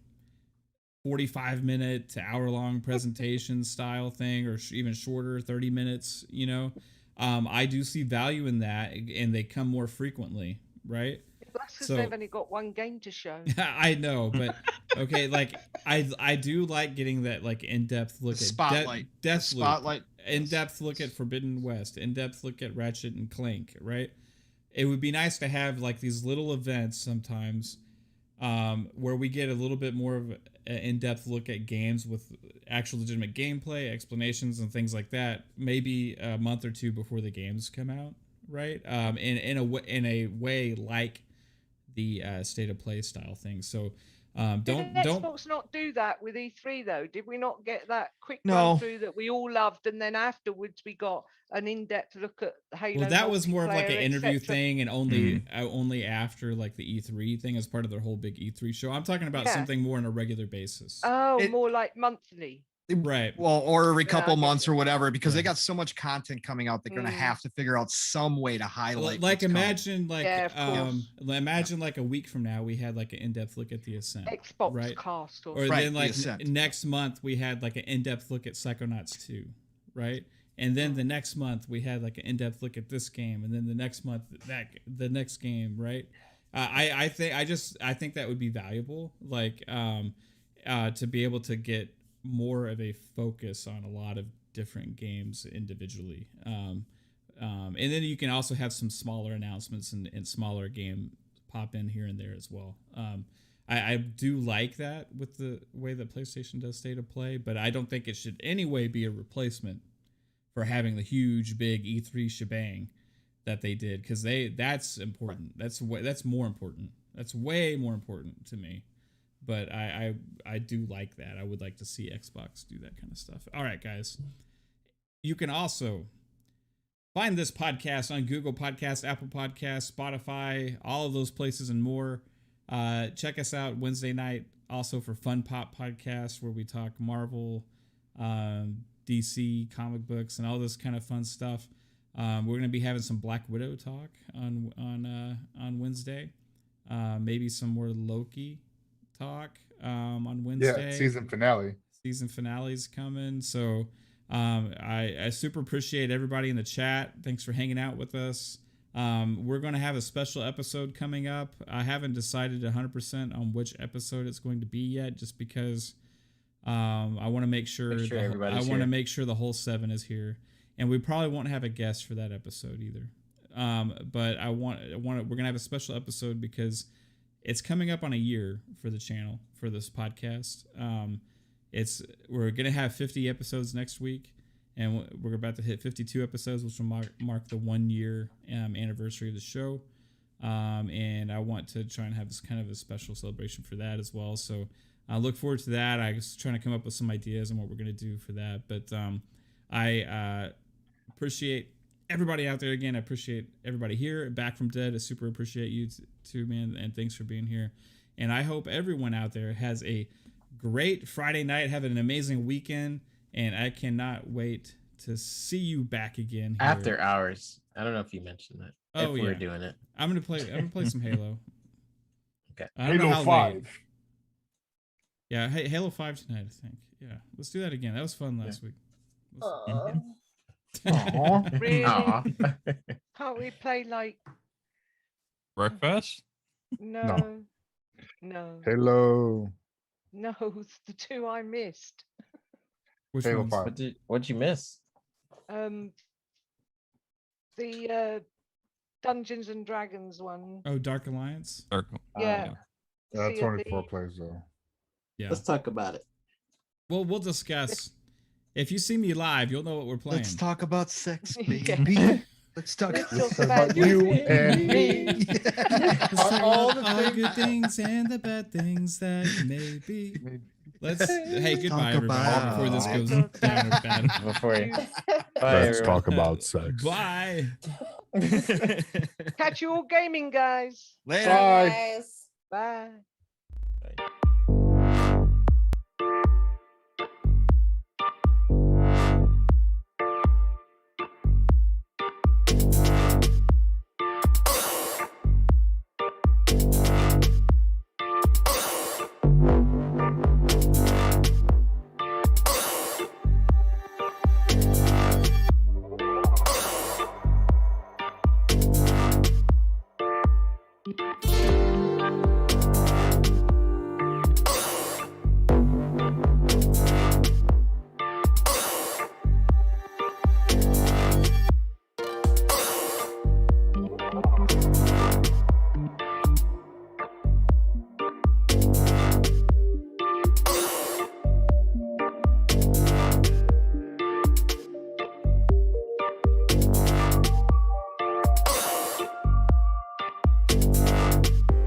D: 45-minute to hour-long presentation style thing, or even shorter, 30 minutes. You know, I do see value in that, and they come more frequently, right?
G: That's because
D: So-
G: they've only got one game to show.
D: I know, but okay, like I do like getting that like in-depth look at
F: Spotlight.
D: Deathloop,
F: Spotlight.
D: in-depth look at Forbidden West, in-depth look at Ratchet and Clank, right? it would be nice to have like these little events sometimes where we get a little bit more of an in-depth look at games with actual legitimate gameplay, explanations, and things like that. Maybe a month or two before the games come out, right? In a way like the state of play style thing. So
G: Didn't
D: don't
G: Xbox not do that with E3 though? Did we not get that quick
F: No.
G: run through that we all loved, and then afterwards we got an in-depth look at Halo?
D: well, that was more of like an
G: multiplayer,
D: interview
G: etc.?
D: thing, and only after like the E3 thing as part of their whole big E3 show. I'm talking about
G: Yeah.
D: something more on a regular basis.
G: Oh,
F: It-
G: more like monthly.
D: Right.
F: Well, or every
G: Yeah,
F: couple
G: I get
F: months
G: you.
F: or whatever, because they
D: Yeah.
F: got so much content coming out. They're gonna
G: Mm.
F: have to figure out some way to highlight.
D: Like
F: what's coming.
D: imagine like
G: Yeah, of course.
D: imagine like a week from now we had like an in-depth look at the Ascent.
G: Xbox
D: right.
G: cast or
D: Or
F: Right,
D: then
F: the
D: like
F: Ascent.
D: next month we had like an in-depth look at Psychonauts 2, right? And then the next month we had like an in-depth look at this game, and then the next month the next game, right? I think that would be valuable, like to be able to get more of a focus on a lot of different games individually. And then you can also have some smaller announcements and smaller game pop in here and there as well. I do like that with the way that PlayStation does state of play, but I don't think it should anyway be a replacement for having the huge big E3 shebang that they did, because that's important. That's more important. That's way more important to me. But I do like that. I would like to see Xbox do that kind of stuff. All right, guys. You can also find this podcast on Google Podcasts, Apple Podcasts, Spotify, all of those places and more. Check us out Wednesday night also for Fun Pop Podcast, where we talk Marvel, DC, comic books, and all this kind of fun stuff. We're going to be having some Black Widow talk on Wednesday. Maybe some more Loki talk on Wednesday.
A: Yeah, season finale.
D: Season finale's coming. So I super appreciate everybody in the chat. Thanks for hanging out with us. We're going to have a special episode coming up. I haven't decided 100% on which episode it's going to be yet, just because I want to make sure,
H: everybody's
D: I want to
H: here.
D: make sure the whole 7 is here, and we probably won't have a guest for that episode either. But we're gonna have a special episode because it's coming up on a year for the channel, for this podcast. We're gonna have 50 episodes next week, and we're about to hit 52 episodes, which will mark the 1 year anniversary of the show. And I want to try and have this kind of a special celebration for that as well. So I look forward to that. I was trying to come up with some ideas on what we're gonna do for that, but I appreciate everybody out there. Again, I appreciate everybody here. Back from Dead, I super appreciate you too, man, and thanks for being here. And I hope everyone out there has a great Friday night, have an amazing weekend, and I cannot wait to see you back again here.
H: After hours. I don't know if you mentioned that.
D: Oh,
H: if we're
D: yeah.
H: doing it.
D: I'm gonna play some Halo.
H: Okay.
D: I don't know
A: Halo
D: how
A: 5.
D: late. Yeah, Halo 5 tonight, I think. Yeah, let's do that again. That was fun last week.
A: Aw.
G: Really?
H: Aw.
G: Can't we play like
E: Breakfast?
G: no,
A: Halo.
G: it's the 2 I missed.
D: Which
A: Halo
D: ones?
A: 5.
H: What'd you miss?
G: The Dungeons and Dragons one.
D: Oh, Dark Alliance.
E: Circle.
G: Yeah.
A: That's
G: Sea of
A: only 4
G: Thieves.
A: players though.
D: Yeah.
H: Let's talk about it.
D: Well, we'll discuss. If you see me live, you'll know what we're playing.
F: Let's talk about sex,
G: Yeah.
F: baby. Let's talk.
G: Let's
A: Let's
G: talk
A: talk about you and me.
D: Let's talk
A: all
D: about
A: the
D: all the
A: things-
D: good things and the bad things that may be. Let's hey, goodbye,
F: Talk
D: everybody.
F: about-
D: Before this goes
G: Let's
D: down or bad.
H: Before you.
A: Let's talk about sex.
D: Bye.
G: Catch you all gaming, guys.
F: Later.
A: Bye.
C: Guys.
G: Bye.
H: Bye.